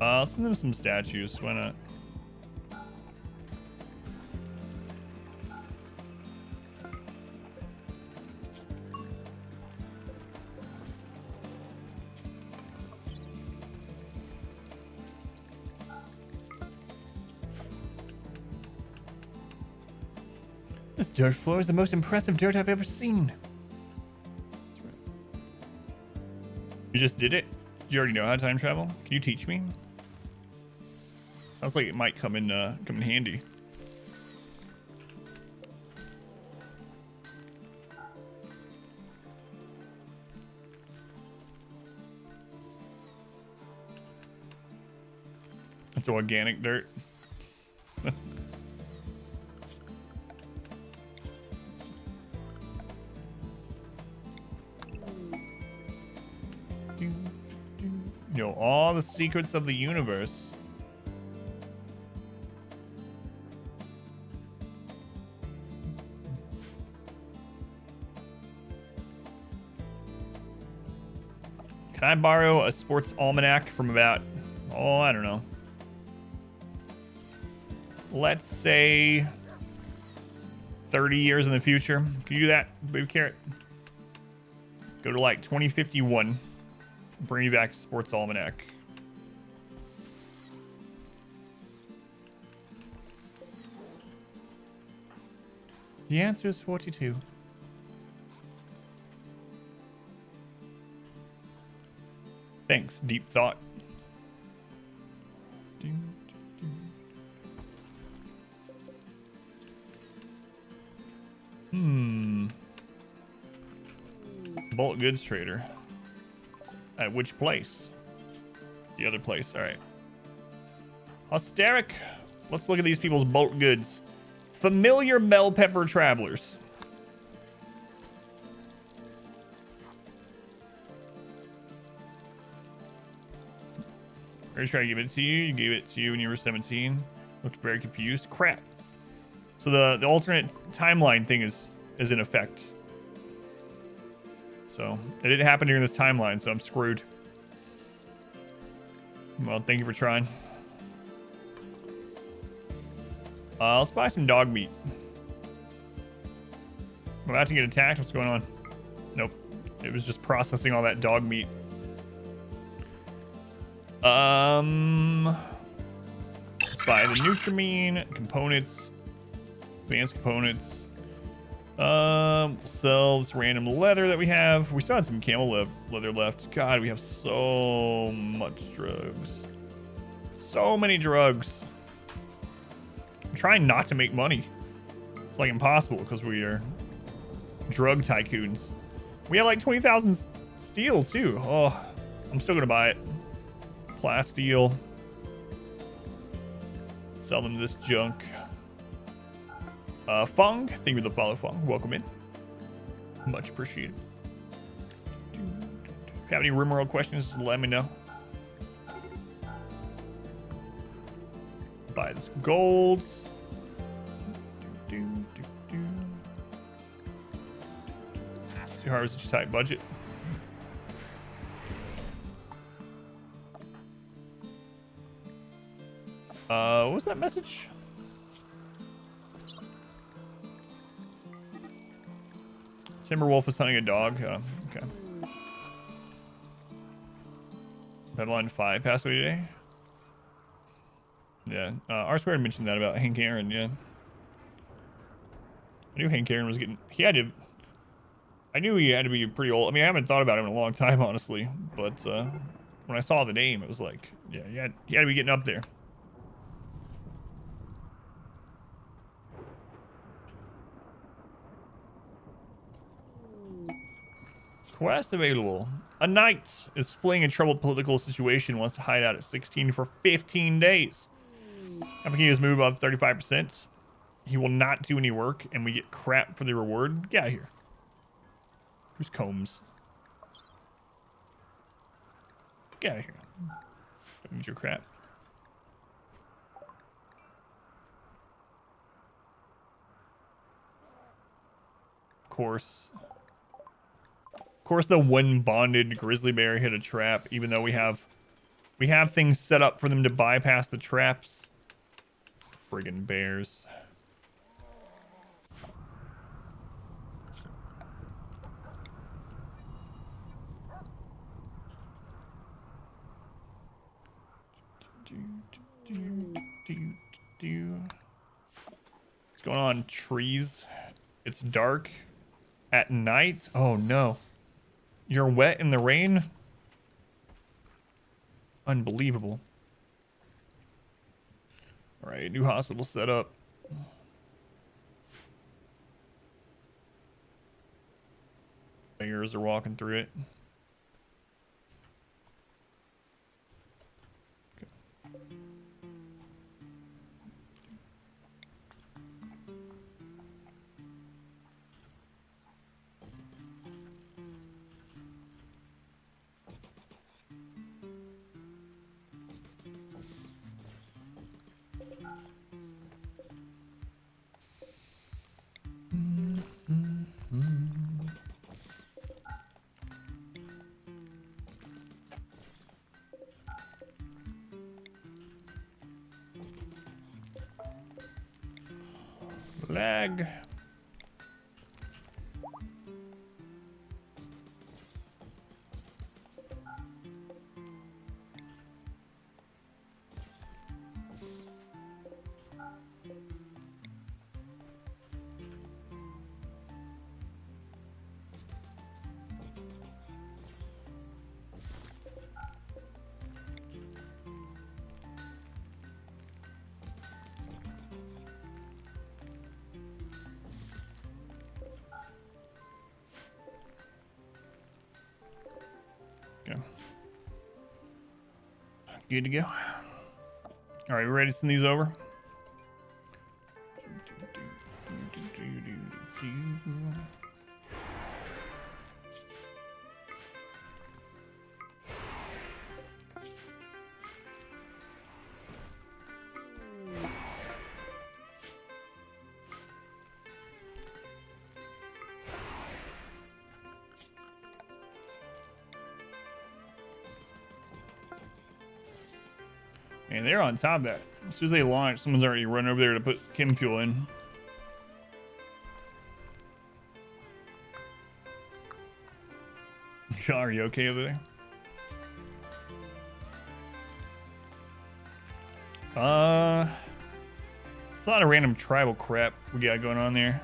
I'll send them some statues. Why not? This dirt floor is the most impressive dirt I've ever seen. That's right. You just did it? Do you already know how to time travel? Can you teach me? Sounds like it might come in handy. It's organic dirt. You know, all the secrets of the universe. Can I borrow a sports almanac from about, oh, I don't know. Let's say 30 years in the future. Can you do that, Baby Carrot? Go to like 2051. Bring you back a sports almanac. The answer is 42. Thanks, deep thought. Bulk goods trader. At which place? The other place. All right. Hysteric. Let's look at these people's bulk goods. Familiar bell pepper travelers. We're trying to give it to you. You gave it to you when you were 17. Looked very confused. Crap. So the alternate timeline thing is in effect. So it didn't happen during this timeline, so I'm screwed. Well, thank you for trying. Let's buy some dog meat. I'm about to get attacked. What's going on? Nope. It was just processing all that dog meat. Let's buy the Nutrimine components, advanced components. Sell this random leather that we have. We still had some camel leather left. God, we have so much drugs. So many drugs. I'm trying not to make money. It's like impossible because we are drug tycoons. We have like 20,000 steel too. Oh, I'm still gonna buy it. Plasteel. Sell them this junk. Fung, thank you for the follow, Fung. Welcome in. Much appreciated. If you have any Rimworld questions, just let me know. Buy this gold. Too hard was such a tight budget. What was that message? Timberwolf is hunting a dog. Okay. Headline 5 passed away today. Yeah. R Squared mentioned that about Hank Aaron. Yeah. I knew Hank Aaron was getting. I knew he had to be pretty old. I mean, I haven't thought about him in a long time, honestly. But when I saw the name, it was like, yeah, he had to be getting up there. Quest available. A knight is fleeing a troubled political situation, wants to hide out at 16 for 15 days. After he has moved above 35%, he will not do any work, and we get crap for the reward. Get out of here. Who's Combs? Get out of here. Don't need your crap. Of course, the one bonded grizzly bear hit a trap, even though we have things set up for them to bypass the traps. Friggin' bears. What's going on, trees? It's dark at night. Oh no. You're wet in the rain? Unbelievable. All right, new hospital set up. Bears are walking through it. Lag. Good to go. All right, we ready to send these over? And they're on top of that. As soon as they launch, someone's already run over there to put chem fuel in. Are you okay over there? It's a lot of random tribal crap we got going on there.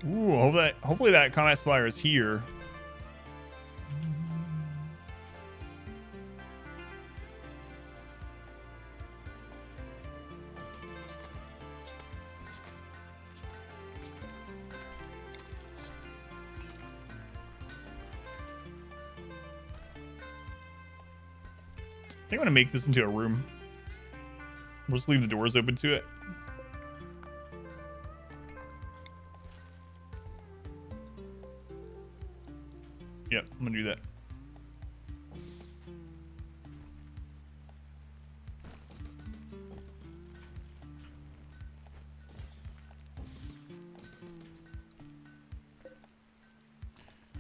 Ooh, hopefully that combat supplier is here. I think I'm gonna make this into a room. We'll just leave the doors open to it. Yep, I'm gonna do that.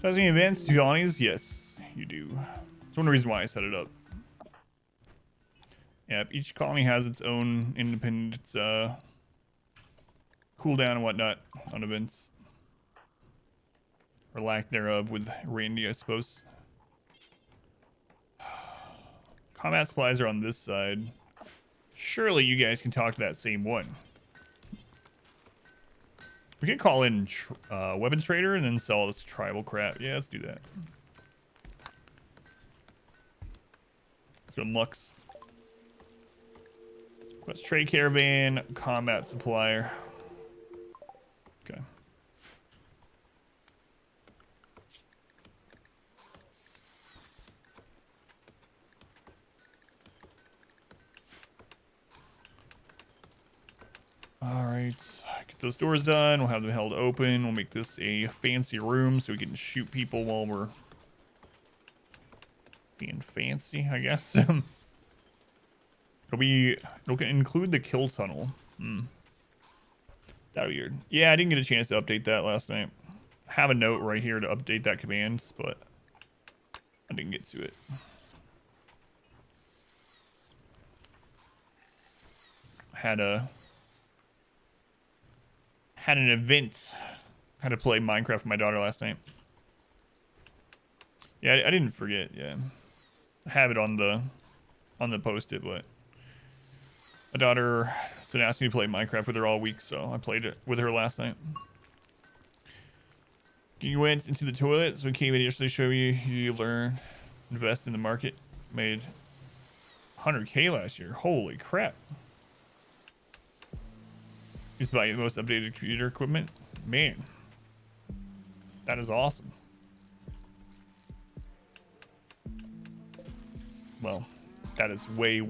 Does any events, do colonies? Yes, you do. That's one reason why I set it up. Yep, each colony has its own independent cooldown and whatnot on events. Or lack thereof with Randy, I suppose. Combat supplies are on this side. Surely you guys can talk to that same one. We can call in weapons trader and then sell this tribal crap. Yeah, let's do that. Let's go Lux. Let's trade caravan, combat supplier. Okay. All right, get those doors done. We'll have them held open. We'll make this a fancy room so we can shoot people while we're being fancy, I guess. It'll include the kill tunnel. That'd be weird. Yeah, I didn't get a chance to update that last night. I have a note right here to update that command, but I didn't get to it. Had an event. Had to play Minecraft with my daughter last night. Yeah, I didn't forget. Yeah, I have it on the post-it, but my daughter has been asking me to play Minecraft with her all week, so I played it with her last night. You went into the toilet, so we came in yesterday to show you. You learned, invest in the market, made 100K last year. Holy crap! He's buying the most updated computer equipment. Man, that is awesome. Well, that is way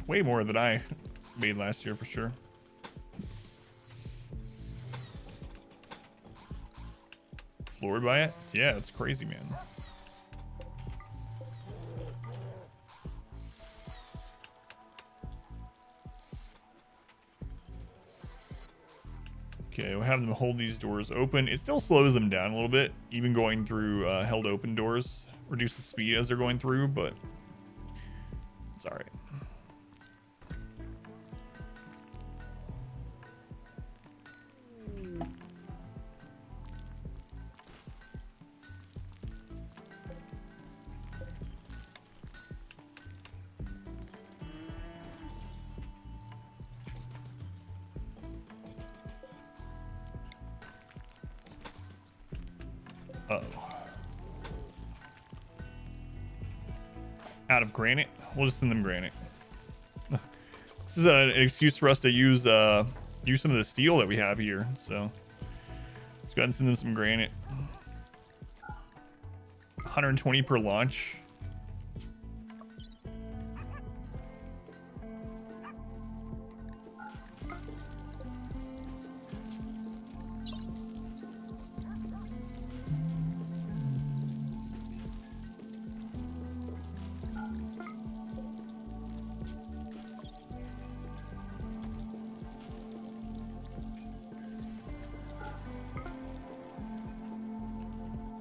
more than I made last year for sure. Floored by it? Yeah, it's crazy, man. Okay, we'll have them hold these doors open. It still slows them down a little bit, even going through held open doors. Reduce the speed as they're going through, but it's all right. Out of granite. We'll just send them granite. This is an excuse for us to use some of the steel that we have here. So let's go ahead and send them some granite. 120 per launch.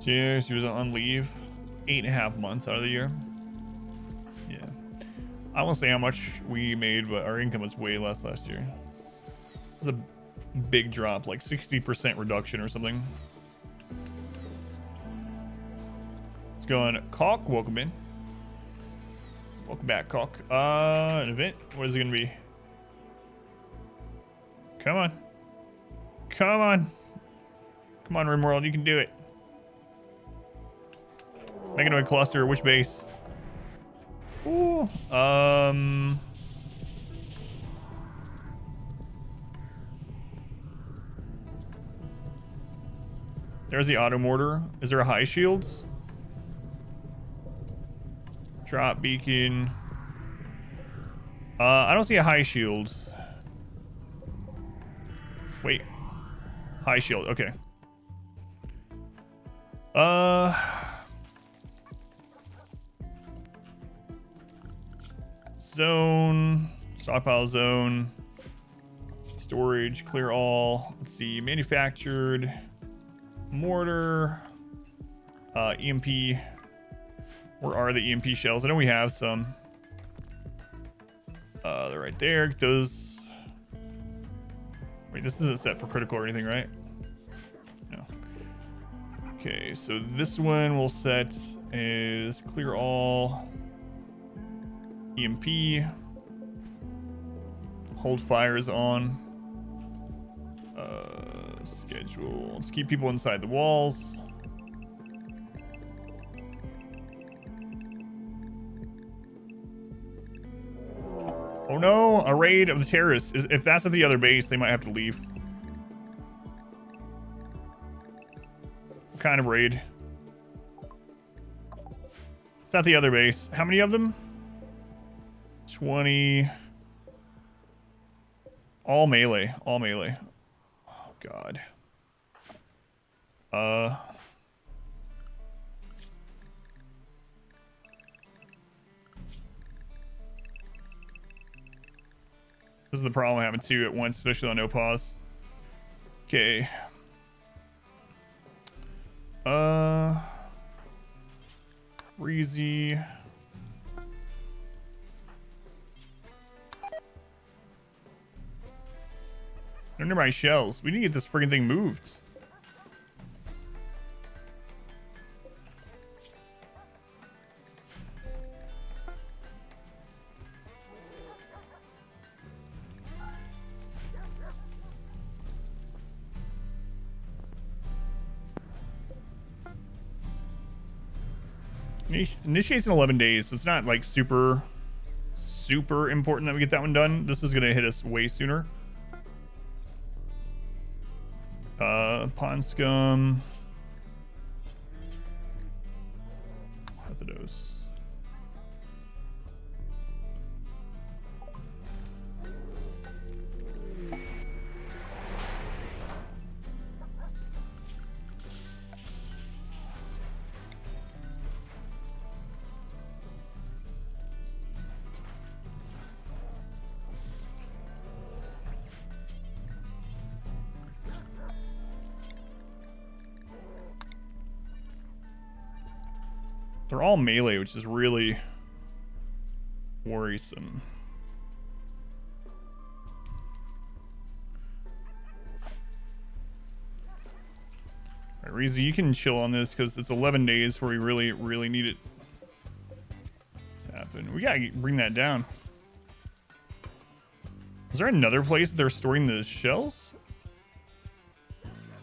Cheers. She was on leave 8.5 months out of the year. Yeah. I won't say how much we made, but our income was way less last year. It was a big drop, like 60% reduction or something. Let's go on. Caulk, welcome in. Welcome back, Caulk. An event. What is it gonna be? Come on. Come on. Come on, RimWorld, you can do it. Meganoid cluster, which base? Ooh. There's the auto mortar. Is there a high shields? Drop beacon. I don't see a high shields. Wait. High shield, okay. Zone, stockpile zone, storage, clear all. Let's see, manufactured, mortar, EMP. Where are the EMP shells? I know we have some. They're right there. Get those. Wait, this isn't set for critical or anything, right? No. Okay, so this one we'll set as clear all. EMP. Hold fires on. Schedule. Let's keep people inside the walls. Oh no, a raid of the terrorists. If that's at the other base, they might have to leave. What kind of raid? It's at the other base. How many of them? 20. All melee. All melee. Oh, God. This is the problem having two at once, especially on no pause. Okay. Breezy. They're near my shells. We need to get this friggin' thing moved. Initiates in 11 days, so it's not like super important that we get that one done. This is gonna hit us way sooner. Pond scum. Methodos. They're all melee, which is really worrisome. All right, Reezy, you can chill on this because it's 11 days where we really need it to happen. We gotta bring that down. Is there another place that they're storing the shells?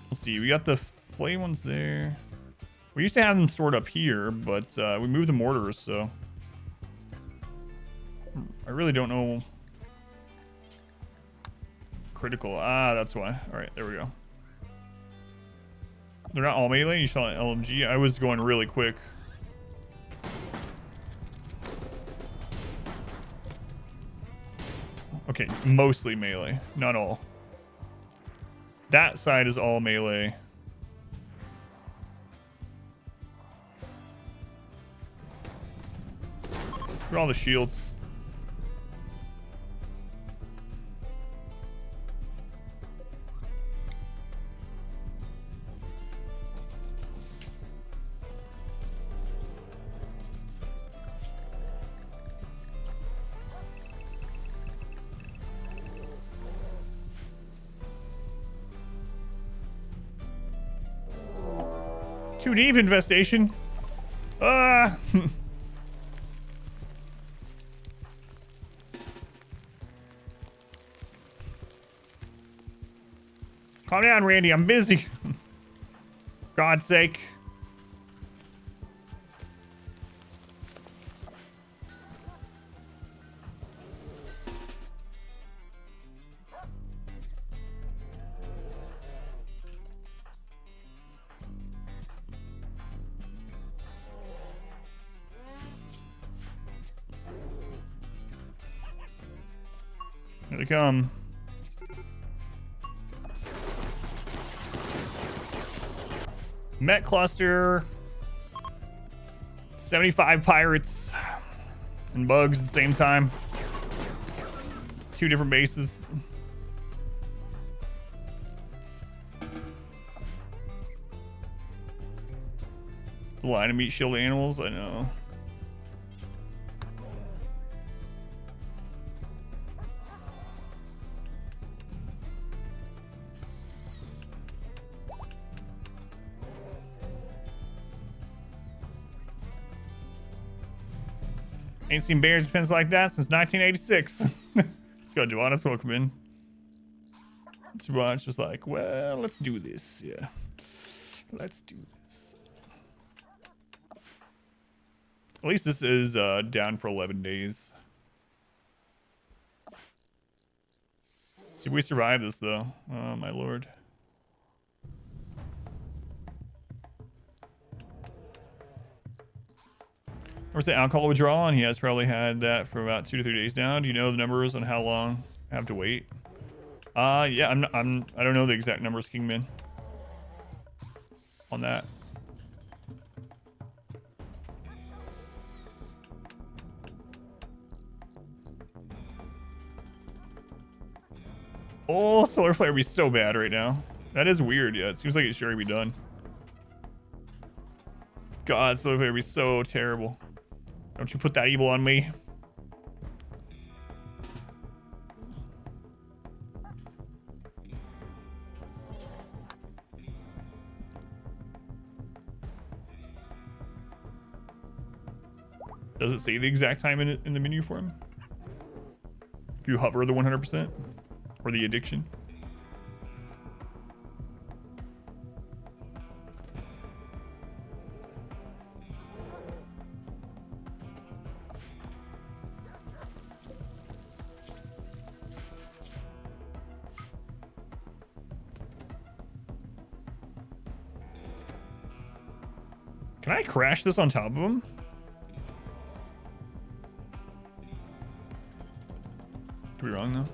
Let's see. We got the flame ones there. We used to have them stored up here, but we moved the mortars, so I really don't know. Critical. Ah, that's why. All right, there we go. They're not all melee. You shot an LMG. I was going really quick. Okay, mostly melee, not all. That side is all melee. Look at all the shields. Too deep infestation. Ah! Calm down, Randy. I'm busy. God's sake. Here they come. Met cluster. 75 pirates and bugs at the same time. 2 different bases. The line of meat shield animals, I know. Ain't seen Bears defense like that since 1986. Let's go, Joanna's welcome in. Joanna's just like, well, let's do this. Yeah. Let's do this. At least this is down for 11 days. See if we survive this, though. Oh, my lord. Where's the alcohol withdrawal? And he has probably had that for about 2 to 3 days now. Do you know the numbers on how long I have to wait? Yeah, I don't know the exact numbers, Kingman, on that. Oh, solar flare would be so bad right now. That is weird. Yeah, it seems like it's sure to be done. God, solar flare would be so terrible. Don't you put that evil on me. Does it say the exact time in the menu for him? If you hover the 100% or the addiction? Can I crash this on top of him? Could be wrong though.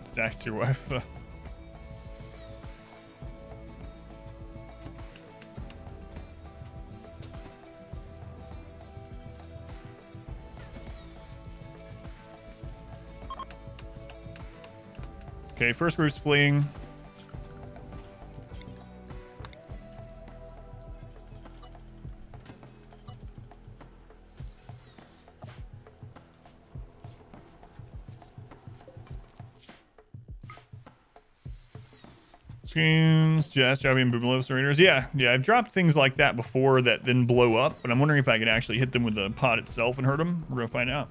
Zach's your wife. Okay, first group's fleeing. Screens, Jazz, Jabby, and Boomalove Sereners. Yeah, I've dropped things like that before that then blow up, but I'm wondering if I can actually hit them with the pod itself and hurt them. We're gonna find out.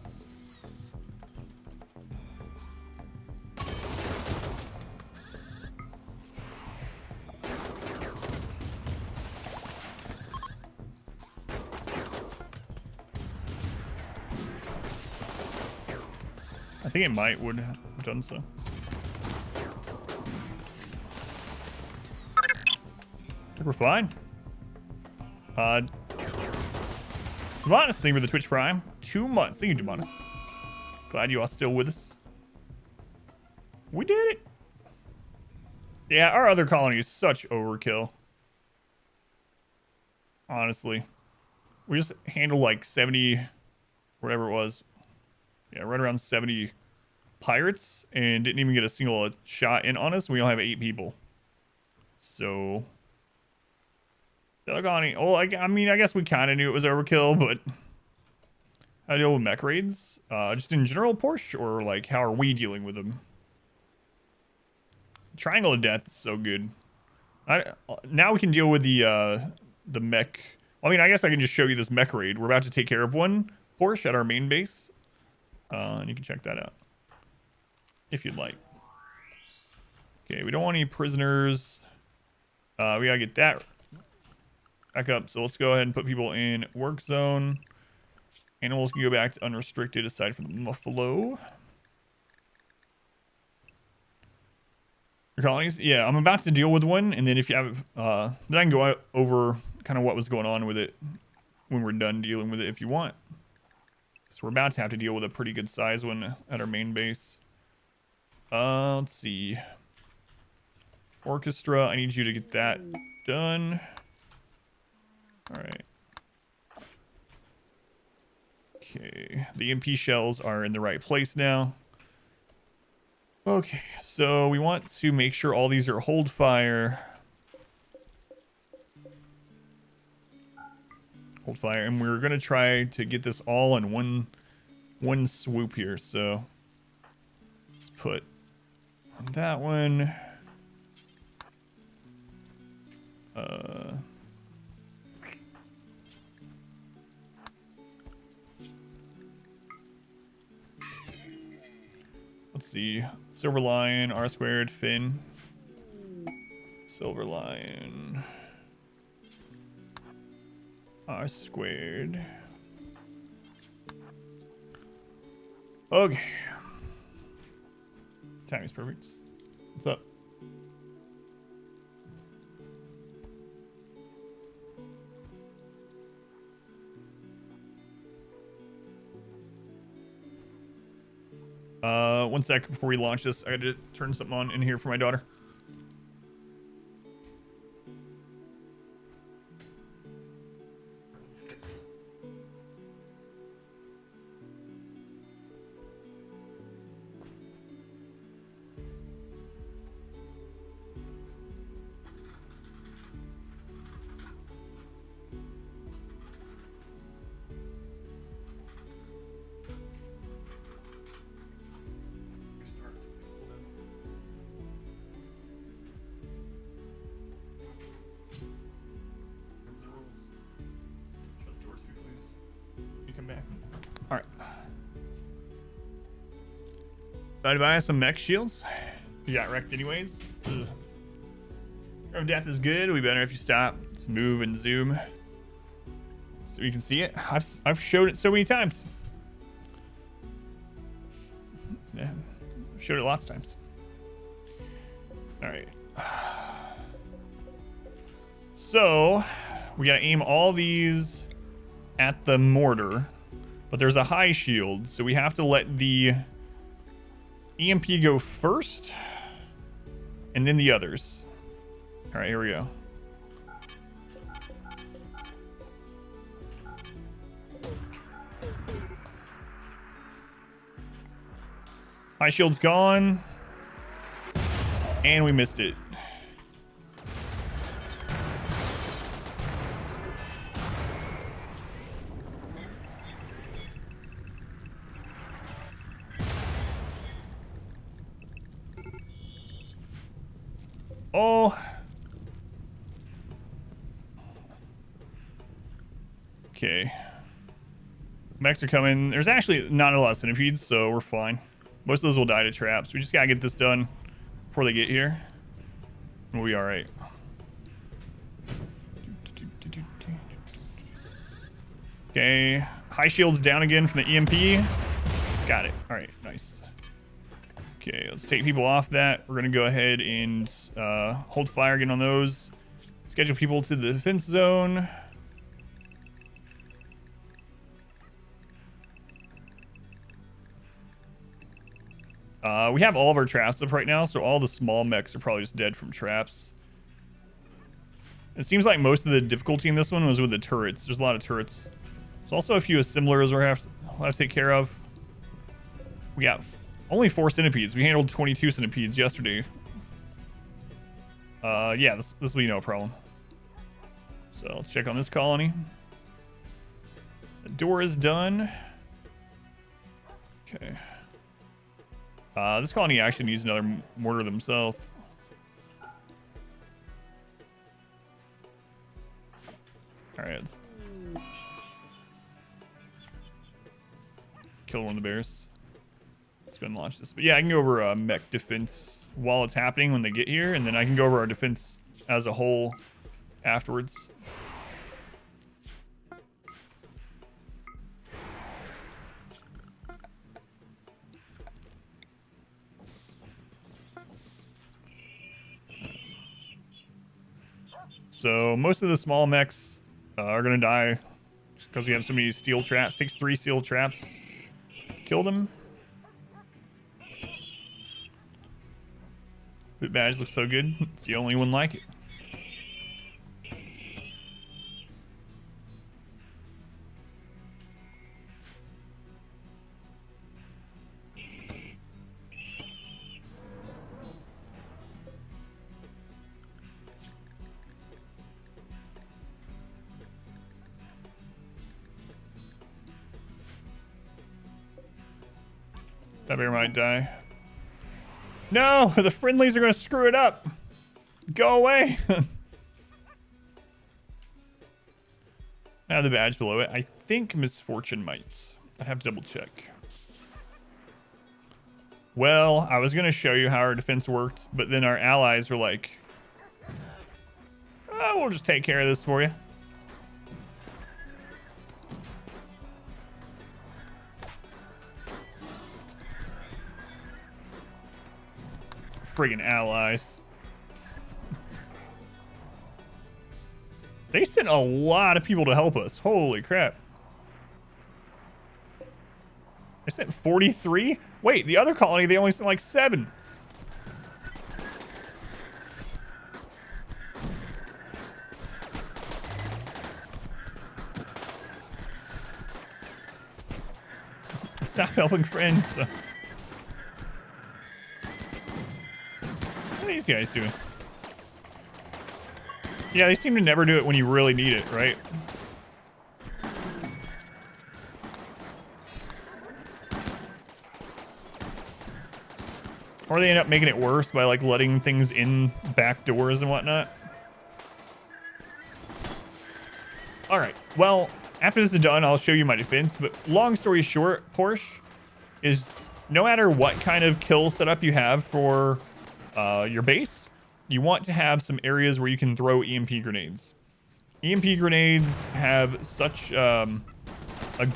I think it would have done so. I think we're fine. Demonis, thank you for the Twitch Prime. 2 months. Thank you, Demonis. Glad you are still with us. We did it. Yeah, our other colony is such overkill. Honestly. We just handled like 70, whatever it was. Yeah, right around 70 pirates and didn't even get a single shot in on us. We only have 8 people. So... Oh, I mean, I guess we kind of knew it was overkill, but how do you deal with mech raids? Just in general, Porsche, or like how are we dealing with them? Triangle of Death is so good. Now we can deal with the mech. I mean, I guess I can just show you this mech raid. We're about to take care of one Porsche at our main base. And you can check that out if you'd like. Okay, we don't want any prisoners. We gotta get that back up. So let's go ahead and put people in work zone. Animals can go back to unrestricted aside from the buffalo. Your colonies? Yeah, I'm about to deal with one, and then if you have, then I can go over kind of what was going on with it when we're done dealing with it if you want. So we're about to have to deal with a pretty good size one at our main base. Let's see. Orchestra, I need you to get that done. All right. Okay, the EMP shells are in the right place now. Okay, so we want to make sure all these are hold fire. Hold fire, and we're gonna try to get this all in one swoop here. So let's put on that one. Let's see. Silver Lion, R squared, Finn. Silver Lion. R squared. Okay. Timing's perfect. What's up? One sec before we launch this. I got to turn something on in here for my daughter. All right. I'd buy some mech shields. You got wrecked anyways. Ugh. Of death is good. We better if you stop. Let's move and zoom so you can see it. I've showed it so many times. Yeah, I've showed it lots of times. All right. So we gotta aim all these at the mortar. But there's a high shield, so we have to let the EMP go first, and then the others. All right, here we go. High shield's gone, and we missed it. Oh. Okay. Mechs are coming. There's actually not a lot of centipedes, so we're fine. Most of those will die to traps. We just gotta get this done before they get here. We'll be alright. Okay. High shield's down again from the EMP. Got it. Alright, nice. Okay, let's take people off that. We're gonna go ahead and hold fire again on those. Schedule people to the defense zone. We have all of our traps up right now, so all the small mechs are probably just dead from traps. It seems like most of the difficulty in this one was with the turrets. There's a lot of turrets. There's also a few assemblers we'll have to take care of. We got only 4 centipedes. We handled 22 centipedes yesterday. Yeah, this will be no problem. So let's check on this colony. The door is done. Okay. This colony actually needs another mortar themselves. let's kill one of the bears. Let's go and launch this. But yeah, I can go over mech defense while it's happening when they get here, and then I can go over our defense as a whole afterwards. So most of the small mechs are gonna die because we have so many steel traps. Takes 3 steel traps. Kill them. Bit badge looks so good. It's the only one like it. That bear might die. No, the friendlies are gonna screw it up. Go away. I have the badge below it. I think Misfortune might. I'd have to double check. Well, I was gonna show you how our defense worked, but then our allies were like, oh, we'll just take care of this for you. Friggin' allies. They sent a lot of people to help us. Holy crap. They sent 43? Wait, the other colony, they only sent like 7. Stop helping friends. What are these guys doing? Yeah, they seem to never do it when you really need it, right? Or they end up making it worse by like letting things in back doors and whatnot. All right, well, after this is done, I'll show you my defense, but long story short, Porsche, is no matter what kind of kill setup you have for your base, you want to have some areas where you can throw EMP grenades. EMP grenades have such a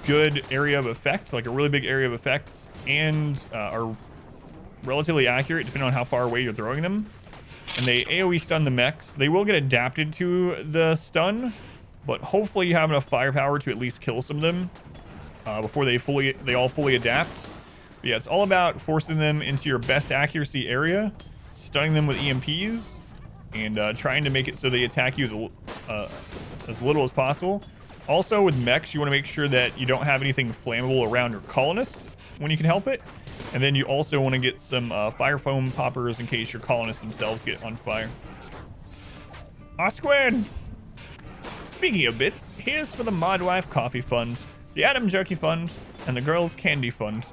good area of effect, like a really big area of effect, and are relatively accurate depending on how far away you're throwing them. And they AoE stun the mechs. They will get adapted to the stun, but hopefully you have enough firepower to at least kill some of them before they all fully adapt. But yeah, it's all about forcing them into your best accuracy area, stunning them with EMPs, and trying to make it so they attack you as little as possible. Also, with mechs, you want to make sure that you don't have anything flammable around your colonist when you can help it. And then you also want to get some fire foam poppers in case your colonists themselves get on fire. R-squared! Speaking of bits, here's for the Modwife Coffee Fund, the Adam Jerky Fund, and the Girls Candy Fund.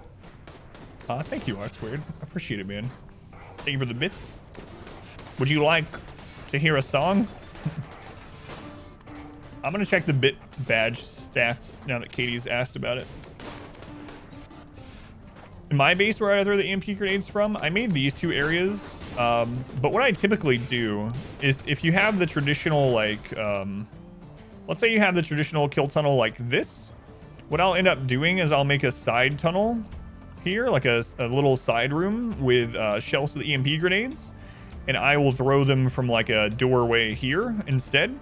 Thank you, R-squared. Appreciate it, man. Thank you for the bits. Would you like to hear a song? I'm gonna check the bit badge stats now that Katie's asked about it. In my base where I throw the EMP grenades from, I made these 2 areas. But what I typically do is if you have the traditional, like, let's say you have the traditional kill tunnel like this, what I'll end up doing is I'll make a side tunnel here, like a little side room with shells of the EMP grenades, and I will throw them from like a doorway here instead.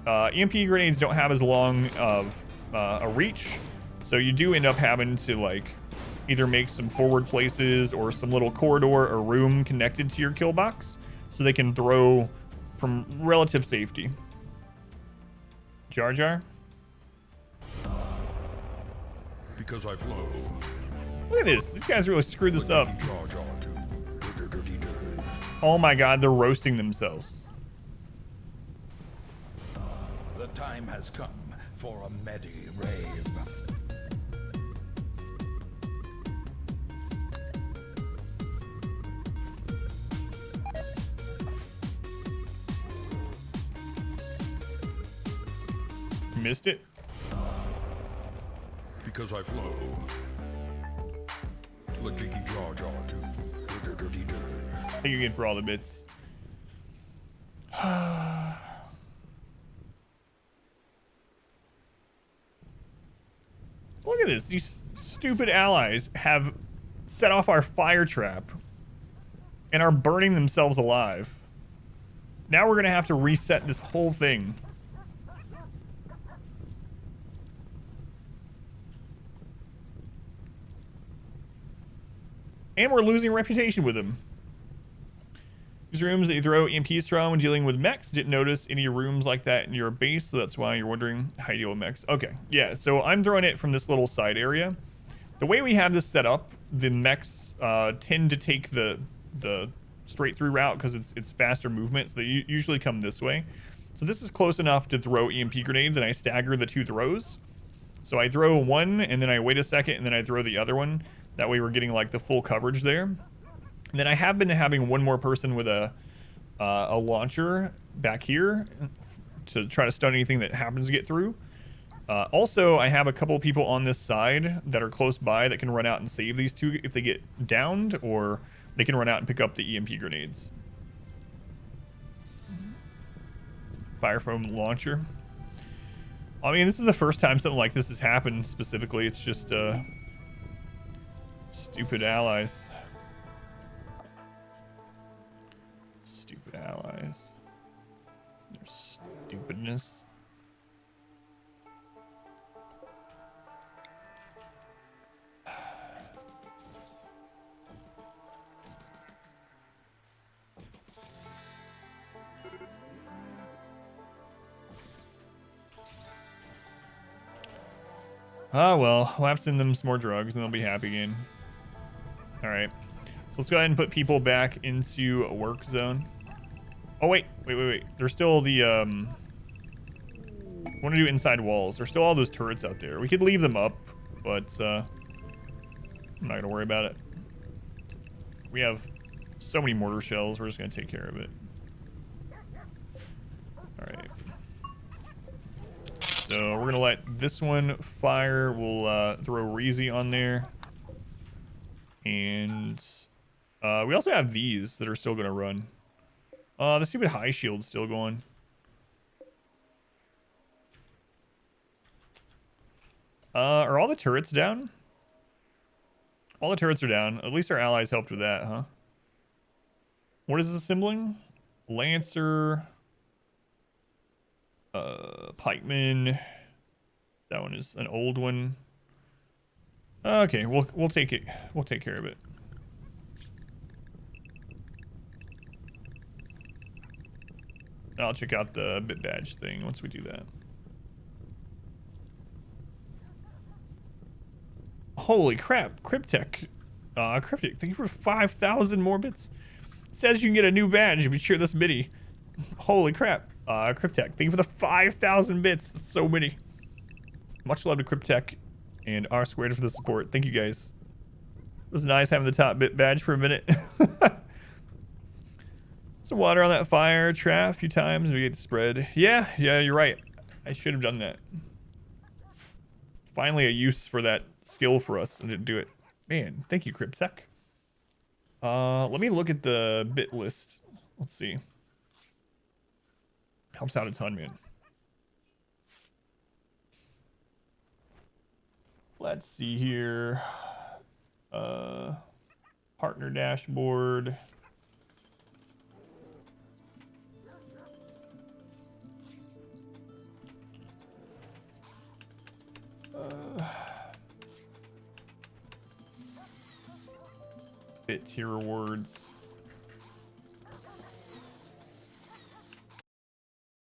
EMP grenades don't have as long of a reach, so you do end up having to like either make some forward places or some little corridor or room connected to your kill box so they can throw from relative safety. Jar Jar? Because I flow. Look at this. These guys really screwed this up. Oh my god, they're roasting themselves. The time has come for a Medi rave. missed it. Because I flow. Like Jiggy Jar Jar too. Thank you again for all the bits. Look at this. These stupid allies have set off our fire trap and are burning themselves alive. Now we're going to have to reset this whole thing. And we're losing reputation with them. These rooms that you throw EMPs from when dealing with mechs. Didn't notice any rooms like that in your base, so that's why you're wondering how you deal with mechs. Okay, yeah, so I'm throwing it from this little side area. The way we have this set up, the mechs tend to take the straight through route because it's faster movement, so they usually come this way. So this is close enough to throw EMP grenades, and I stagger the two throws. So I throw one, and then I wait a second, and then I throw the other one. That way we're getting like the full coverage there. And then I have been having one more person with a launcher back here to try to stun anything that happens to get through. Also, I have a couple people on this side that are close by that can run out and save these two if they get downed, or they can run out and pick up the EMP grenades. Fire foam launcher. I mean, this is the first time something like this has happened specifically. It's just stupid allies. Stupid allies. Their stupidness. Oh well, we'll have to send them some more drugs and they'll be happy again. Alright. So let's go ahead and put people back into a work zone. Oh wait. There's still the I want to do inside walls. There's still all those turrets out there. We could leave them up, but I'm not gonna worry about it. We have so many mortar shells, we're just gonna take care of it. Alright. So we're gonna let this one fire. We'll throw Reezy on there. And we also have these that are still gonna run. The stupid high shield's still going. Are all the turrets down? All the turrets are down. At least our allies helped with that, huh? What is this assembling? Lancer. Pikeman. That one is an old one. Okay, we'll take it. We'll take care of it. I'll check out the bit badge thing once we do that. Holy crap, Cryptek. Cryptek, thank you for 5,000 more bits. It says you can get a new badge if you share this mini. Holy crap. Cryptek, thank you for the 5,000 bits. That's so many. Much love to Cryptek and R Squared for the support. Thank you guys. It was nice having the top bit badge for a minute. Some water on that fire trap a few times. We get spread. Yeah, you're right. I should have done that. Finally a use for that skill for us and didn't do it. Man, thank you, Cryptek. Let me look at the bit list. Let's see. Helps out a ton, man. Let's see here. Partner dashboard. Bit tier rewards.